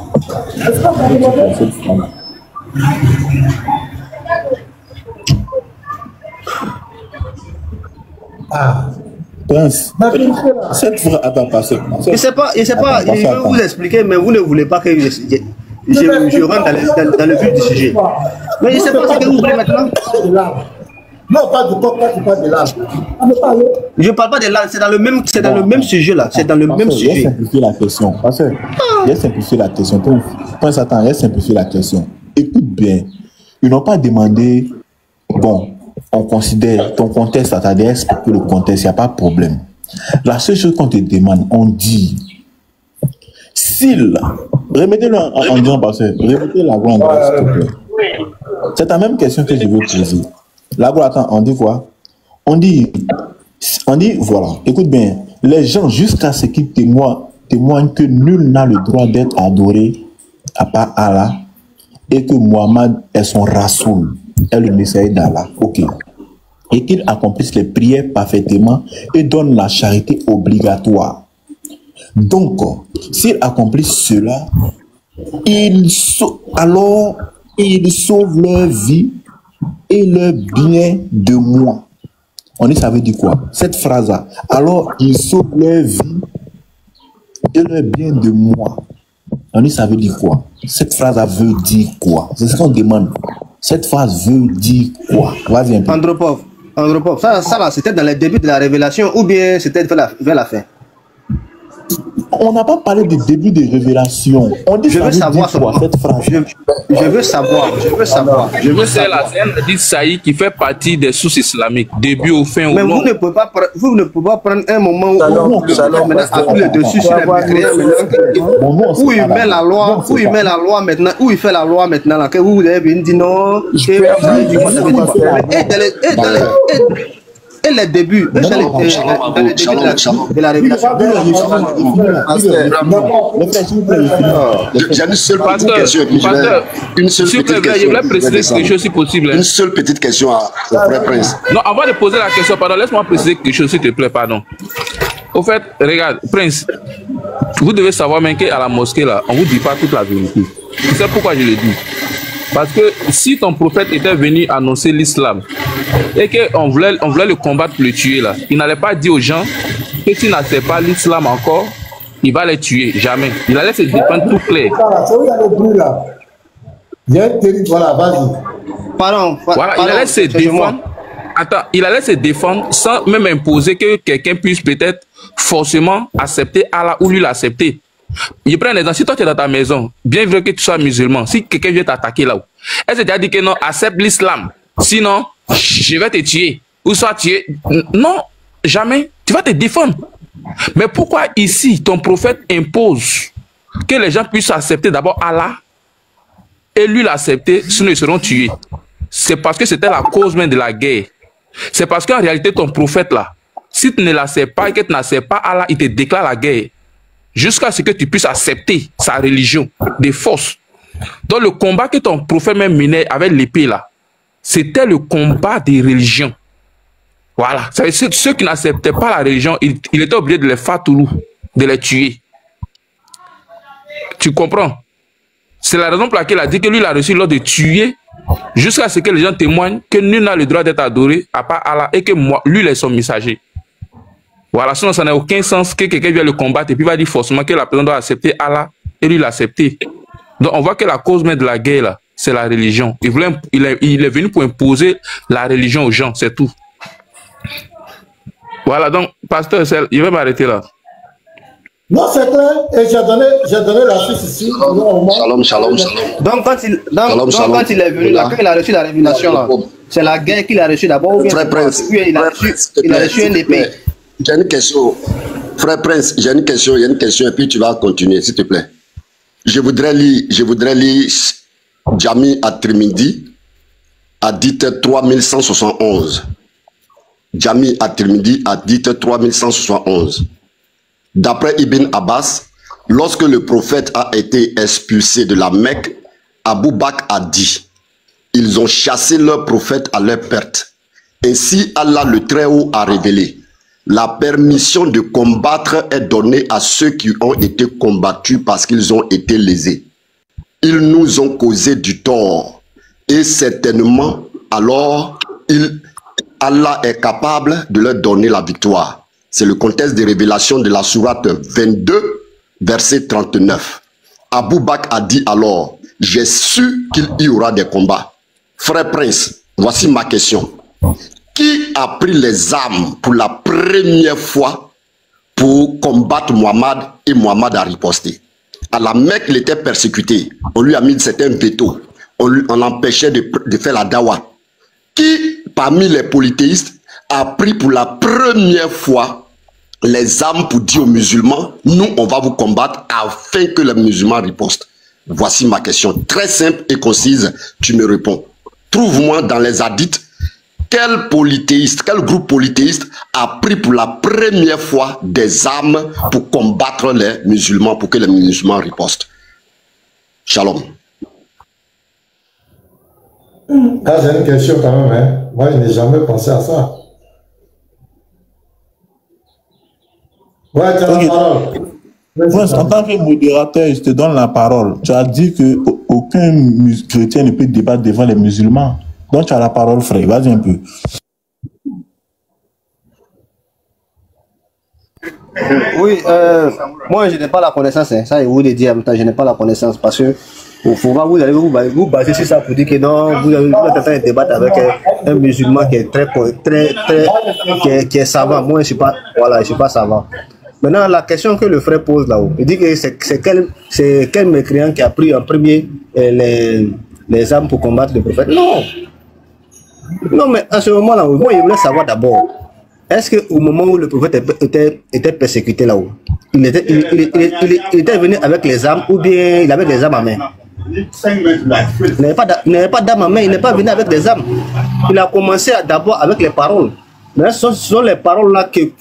Est-ce qu'on peut demander? Ah. Prince, cette fois, attends, passez. Je ne sais pas, je vais vous expliquer, mais vous ne voulez pas que je rentre dans le vif du sujet. Mais je ne sais pas ce que vous voulez maintenant. Non, pas du coq, tu parles de l'âge. Je ne parle pas de l'âge, c'est dans le même sujet là. C'est dans le même sujet. J'ai simplifié la question. J'ai simplifié la question. Prince, attends, j'ai simplifié la question. Écoute bien, ils n'ont pas demandé, bon, on considère ton contexte à ta DS pour que le contexte, il n'y a pas de problème. La seule chose qu'on te demande, on dit, s'il, remettez-le en disant, parce que, remettez la voix en grâce, s'il te plaît. C'est la même question que je veux poser. La voix, attends, on dit quoi? On dit, voilà, écoute bien, les gens, jusqu'à ce qu'ils témoignent que nul n'a le droit d'être adoré à part Allah et que Mohammed est son Rasoul, est le messager d'Allah. Ok. Et qu'ils accomplissent les prières parfaitement et donnent la charité obligatoire. Donc, s'ils accomplissent cela, alors ils sauvent leur vie et leur bien de moi. On dit, ça veut dire quoi? Cette phrase-là. Alors ils sauvent leur vie et leur bien de moi. On dit, ça veut dire quoi? Cette phrase veut dire quoi? C'est ce qu'on demande. Cette phrase veut dire quoi? Vas-y un peu. Andropov, ça là, c'était dans les débuts de la révélation ou bien c'était vers la fin? On n'a pas parlé du début des révélations. On dit, je veux savoir quoi, cette phrase. Je veux savoir. C'est la hadith Saïd qui fait partie des sources islamiques, début au fin. Mais vous ne pouvez pas prendre un moment où on appuie le dessus sur les mécréants, où il met la loi, maintenant, où il fait la loi maintenant, là, que vous avez dit non, et les débuts, de la révélation. J'ai une seule petite question. Je voulais préciser quelque chose si possible. Une seule petite question au frère Prince. Non, avant de poser la question, pardon, laisse-moi préciser quelque chose s'il te plaît, pardon. Au fait, regarde, Prince, vous devez savoir même qu'à la mosquée, là, on ne vous dit pas toute la vérité. C'est pourquoi je le dis. Parce que si ton prophète était venu annoncer l'islam et qu'on voulait le combattre pour le tuer là, il n'allait pas dire aux gens que s'il n'accepte pas l'islam encore, il va les tuer. Jamais. Il allait se défendre tout clair. Voilà, vas-y. Pardon. Voilà, il allait se défendre. Attends, il allait se défendre sans même imposer que quelqu'un puisse peut-être forcément accepter Allah ou lui l'accepter. Je prends un exemple, si toi tu es dans ta maison, bien vrai que tu sois musulman, si quelqu'un vient t'attaquer là-haut, est-ce que tu as dit que non, accepte l'islam, sinon je vais te tuer, ou soit tuer? Non, jamais, tu vas te défendre. Mais pourquoi ici ton prophète impose que les gens puissent accepter d'abord Allah et lui l'accepter, sinon ils seront tués? C'est parce que c'était la cause même de la guerre. C'est parce qu'en réalité ton prophète là, si tu ne l'acceptes pas et que tu n'acceptes pas Allah, il te déclare la guerre. Jusqu'à ce que tu puisses accepter sa religion de force. Donc le combat que ton prophète même menait avec l'épée là, c'était le combat des religions. Voilà. Ceux qui n'acceptaient pas la religion, il était obligé de les fatourou, de les tuer. Tu comprends? C'est la raison pour laquelle il a dit que lui il a reçu l'ordre de tuer jusqu'à ce que les gens témoignent que nul n'a le droit d'être adoré à part Allah et que moi, lui il est son messager. Voilà, sinon ça n'a aucun sens que quelqu'un vienne le combattre et puis va dire forcément que la personne doit accepter Allah et lui l'accepter. Donc on voit que la cause même de la guerre là, c'est la religion. Il est venu pour imposer la religion aux gens, c'est tout. Voilà, donc pasteur, je vais m'arrêter là. Non, c'est clair, et j'ai donné la suite ici. Shalom. Donc quand il est venu là, quand il a reçu la révélation là, c'est la guerre qu'il a reçue d'abord. Frère Prince, il a reçu une épée. J'ai une question. Frère Prince, j'ai une question, et puis tu vas continuer, s'il te plaît. Je voudrais lire Jami at-Tirmidhi, hadith 3171. Jami at-Tirmidhi, hadith 3171. D'après Ibn Abbas, lorsque le prophète a été expulsé de la Mecque, Abu Bakr a dit, ils ont chassé leur prophète à leur perte. Ainsi Allah le Très-Haut a révélé. La permission de combattre est donnée à ceux qui ont été combattus parce qu'ils ont été lésés. Ils nous ont causé du tort et certainement alors Allah est capable de leur donner la victoire. C'est le contexte des révélations de la sourate 22, verset 39. Abou Bakr a dit alors, j'ai su qu'il y aura des combats. Frère Prince, voici ma question. Qui a pris les armes pour la première fois pour combattre Muhammad et Muhammad a riposté? À la Mecque, il était persécuté. On lui a mis certains veto. On l'empêchait de faire la dawa. Qui, parmi les polythéistes, a pris pour la première fois les armes pour dire aux musulmans, nous, on va vous combattre afin que les musulmans ripostent? Voici ma question. Très simple et concise, tu me réponds. Trouve-moi dans les hadiths quel polythéiste, quel groupe polythéiste a pris pour la première fois des armes pour combattre les musulmans, pour que les musulmans ripostent? Shalom. Là, j'ai une question quand même. Hein. Moi, je n'ai jamais pensé à ça. Ouais, tu as la parole. Moi, en tant que modérateur, je te donne la parole. Tu as dit qu'aucun chrétien ne peut débattre devant les musulmans. Donc, tu as la parole, frère. Vas-y un peu. Oui, moi, je n'ai pas la connaissance. Hein. Ça, je vous le dis en même temps, je n'ai pas la connaissance parce que faut pas vous allez vous baser sur ça pour dire que non, vous avez tenté de débattre avec un musulman qui est qui est savant. Moi, je suis pas, voilà, je suis pas savant. Maintenant, la question que le frère pose là-haut, il dit que c'est quel mécréant qui a pris en premier les armes pour combattre le prophète? Non. Non, mais à ce moment-là, moi, je voulais savoir d'abord, est-ce qu'au moment où le prophète était persécuté là-haut, il était venu avec les armes ou bien il avait des armes à main? Il n'avait pas d'armes à main, il n'est pas venu avec des armes. Il a commencé d'abord avec les paroles. Mais ce sont les paroles là qui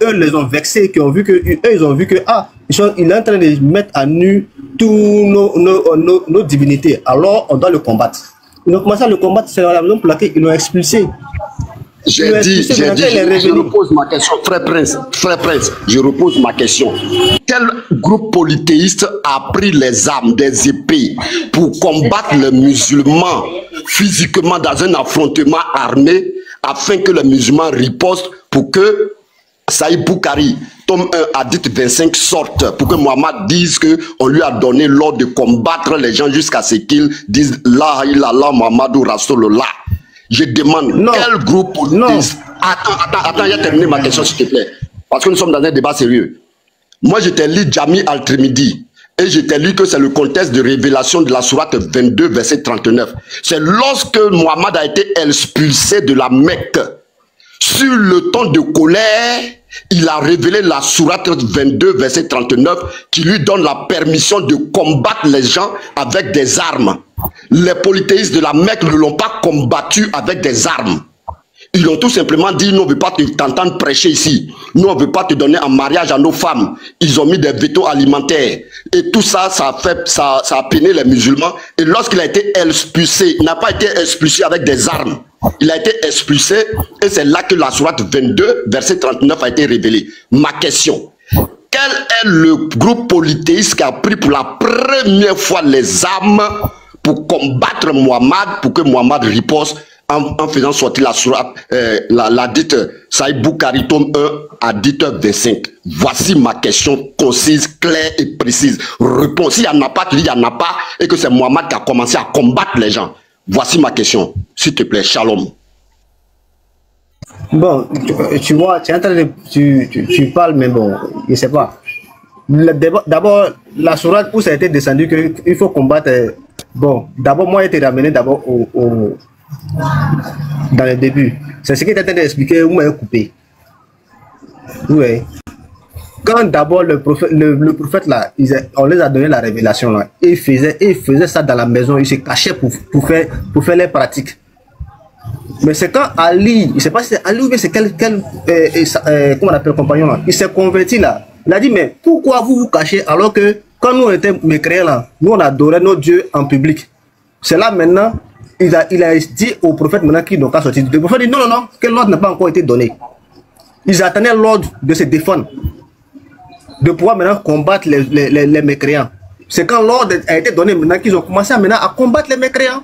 eux les ont vexés, qui ont vu que eux ils ont vu que il est en train de mettre à nu tous nos divinités. Alors on doit le combattre. Ils ont commencé à le combattre, c'est la raison pour laquelle ils l'ont expulsé. J'ai dit, je repose ma question, frère Prince, je repose ma question. Quel groupe polythéiste a pris les armes, des épées pour combattre les musulmans physiquement dans un affrontement armé afin que les musulmans ripostent pour que Saïd Boukari, tome 1, hadith 25, sorte, pour que Muhammad dise qu'on lui a donné l'ordre de combattre les gens jusqu'à ce qu'ils disent La ilaha illallah Muhammadou Rasulullah. Je demande quel groupe polythéiste. Attends, j'ai terminé ma question s'il te plaît. Parce que nous sommes dans un débat sérieux. Moi je t'ai lu Jami al-Trimidi et je t'ai lu que c'est le contexte de révélation de la sourate 22 verset 39. C'est lorsque Muhammad a été expulsé de la Mecque. Sur le ton de colère, il a révélé la sourate 22 verset 39 qui lui donne la permission de combattre les gens avec des armes. Les polythéistes de la Mecque ne l'ont pas combattu avec des armes. Ils ont tout simplement dit, nous on ne veut pas t'entendre prêcher ici. Nous on ne veut pas te donner en mariage à nos femmes. Ils ont mis des vétos alimentaires. Et tout ça, ça a peiné les musulmans. Et lorsqu'il a été expulsé, il n'a pas été expulsé avec des armes. Il a été expulsé et c'est là que la sourate 22, verset 39 a été révélée. Ma question, quel est le groupe polythéiste qui a pris pour la première fois les armes pour combattre Muhammad, pour que Muhammad riposte en faisant sortir la sourate, la dite Saïd Boukari, tome 1, hadith 25. Voici ma question concise, claire et précise. Réponse. S'il n'y en a pas, tu dis il n'y en a pas, et que c'est Muhammad qui a commencé à combattre les gens. Voici ma question. S'il te plaît, shalom. Bon, tu vois, tu es en train de, tu parles, mais bon, je ne sais pas. D'abord, la sourate où ça a été descendu, qu'il faut combattre. Bon, d'abord, moi, j'ai été ramené d'abord dans le début. C'est ce que tu es en train d'expliquer, vous m'avez coupé. Oui. Quand d'abord le prophète là, on les a donné la révélation là, et il faisait ça dans la maison, il se cachait pour faire les pratiques. Mais c'est quand Ali, je ne sais pas si c'est Ali ou bien c'est comment on appelle le compagnon là, il s'est converti là. Il a dit mais pourquoi vous vous cachez alors que quand nous on était mécréants là, nous on adorait nos dieux en public. C'est là maintenant, il a dit au prophète maintenant qu'ils n'ont qu'à sortir. Le prophète dit non, que l'ordre n'a pas encore été donné. Ils attendaient l'ordre de se défendre, de pouvoir maintenant combattre les mécréants. C'est quand l'ordre a été donné maintenant qu'ils ont commencé maintenant à combattre les mécréants.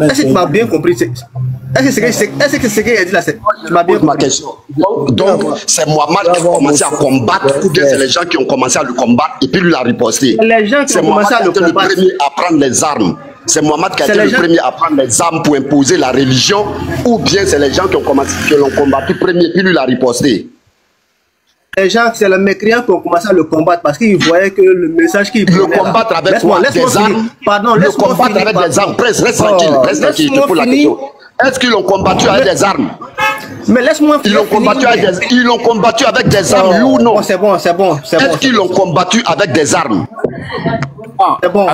Est-ce que tu m'as bien compris? Est-ce que ce qu'il a dit là, tu m'as bien ma question. Donc, c'est Mohamed qui a commencé à combattre, ou bien c'est les gens qui ont commencé à le combattre et puis lui a riposté? Les gens qui ont commencé à le combattre. C'est Mohamed qui a été le premier à prendre les armes. C'est Mohamed qui a été le premier à prendre les armes pour imposer la religion, ou bien c'est les gens qui ont commencé, qui l'ont combattu premier puis lui a riposté? Les gens, c'est les mécréants qui ont commencé à le combattre parce qu'ils voyaient que le message qu'ils le combattre avec quoi? Des armes? Pardon, le combattre avec des armes. Reste tranquille, reste tranquille, je te pose la question. Est-ce qu'ils l'ont combattu avec des armes? Mais laisse-moi Ils l'ont combattu avec des armes, oui ou non? C'est bon. Est-ce qu'ils l'ont combattu avec des armes? C'est bon.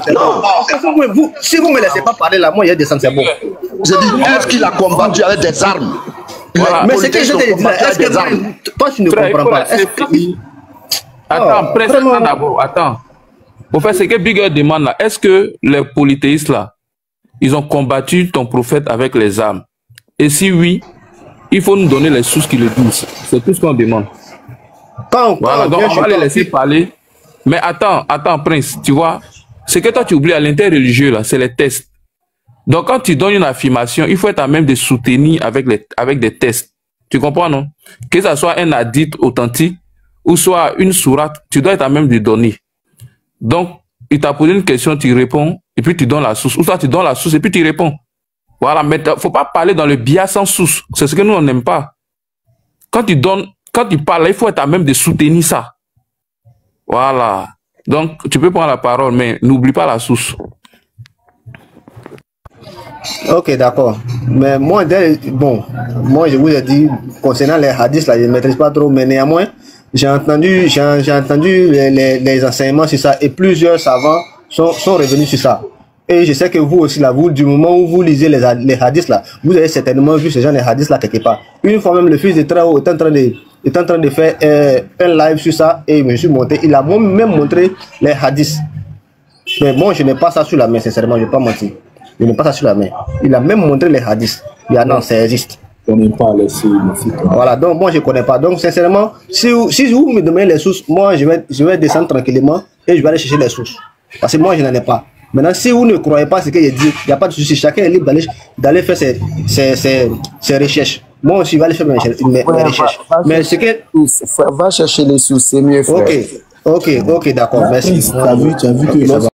Si vous ne me laissez pas parler là, moi, il y a des armes, c'est bon. Je dis, est-ce qu'il a combattu avec des armes? Voilà. Mais c'est que je te dis, est-ce que toi, tu ne comprends pas? Attends, précisément d'abord, attends. Au fait, c'est que Bigger demande là, est-ce que les polythéistes là, ils ont combattu ton prophète avec les armes? Et si oui, il faut nous donner les sources qui le disent. C'est tout ce qu'on demande. Voilà, donc on va les laisser parler. Mais attends, Prince, tu vois, ce que toi tu oublies à l'interreligieux là, c'est les tests. Donc quand tu donnes une affirmation, il faut être à même de soutenir avec des tests. Tu comprends, non? Que ça soit un hadith authentique ou soit une sourate, tu dois être à même de donner. Donc, il t'a posé une question, tu réponds, et puis tu donnes la source. Ou soit tu donnes la source et puis tu réponds. Voilà, mais il ne faut pas parler dans le biais sans source. C'est ce que nous, on n'aime pas. Quand tu parles, il faut être à même de soutenir ça. Voilà. Donc, tu peux prendre la parole, mais n'oublie pas la source. Ok, d'accord. Mais moi, je vous ai dit, concernant les hadiths, là, je ne maîtrise pas trop, mais néanmoins, j'ai entendu les enseignements sur ça, et plusieurs savants sont revenus sur ça. Et je sais que vous aussi, là, du moment où vous lisez les hadiths, là, vous avez certainement vu ce genre de hadiths, là, quelque part. Une fois même, le fils de Trao est en train de faire un live sur ça, et je me suis monté, il a même montré les hadiths. Mais bon, je n'ai pas ça sur la main, sincèrement, je ne vais pas mentir. Je n'ai pas ça sur la main. Il a même montré les hadiths. Il y a non, ça existe. Je ne connais pas les sources. Voilà, donc moi je ne connais pas. Donc sincèrement, si vous me donnez les sources, moi je vais descendre tranquillement et je vais aller chercher les sources. Parce que moi je n'en ai pas. Maintenant, si vous ne croyez pas ce que j'ai dit, il n'y a pas de souci. Chacun est libre d'aller faire ses recherches. Moi aussi, je vais aller faire mes recherches. Mais ce que... Va chercher les sources, c'est mieux. Frère. Ok, d'accord, merci. Tu as vu que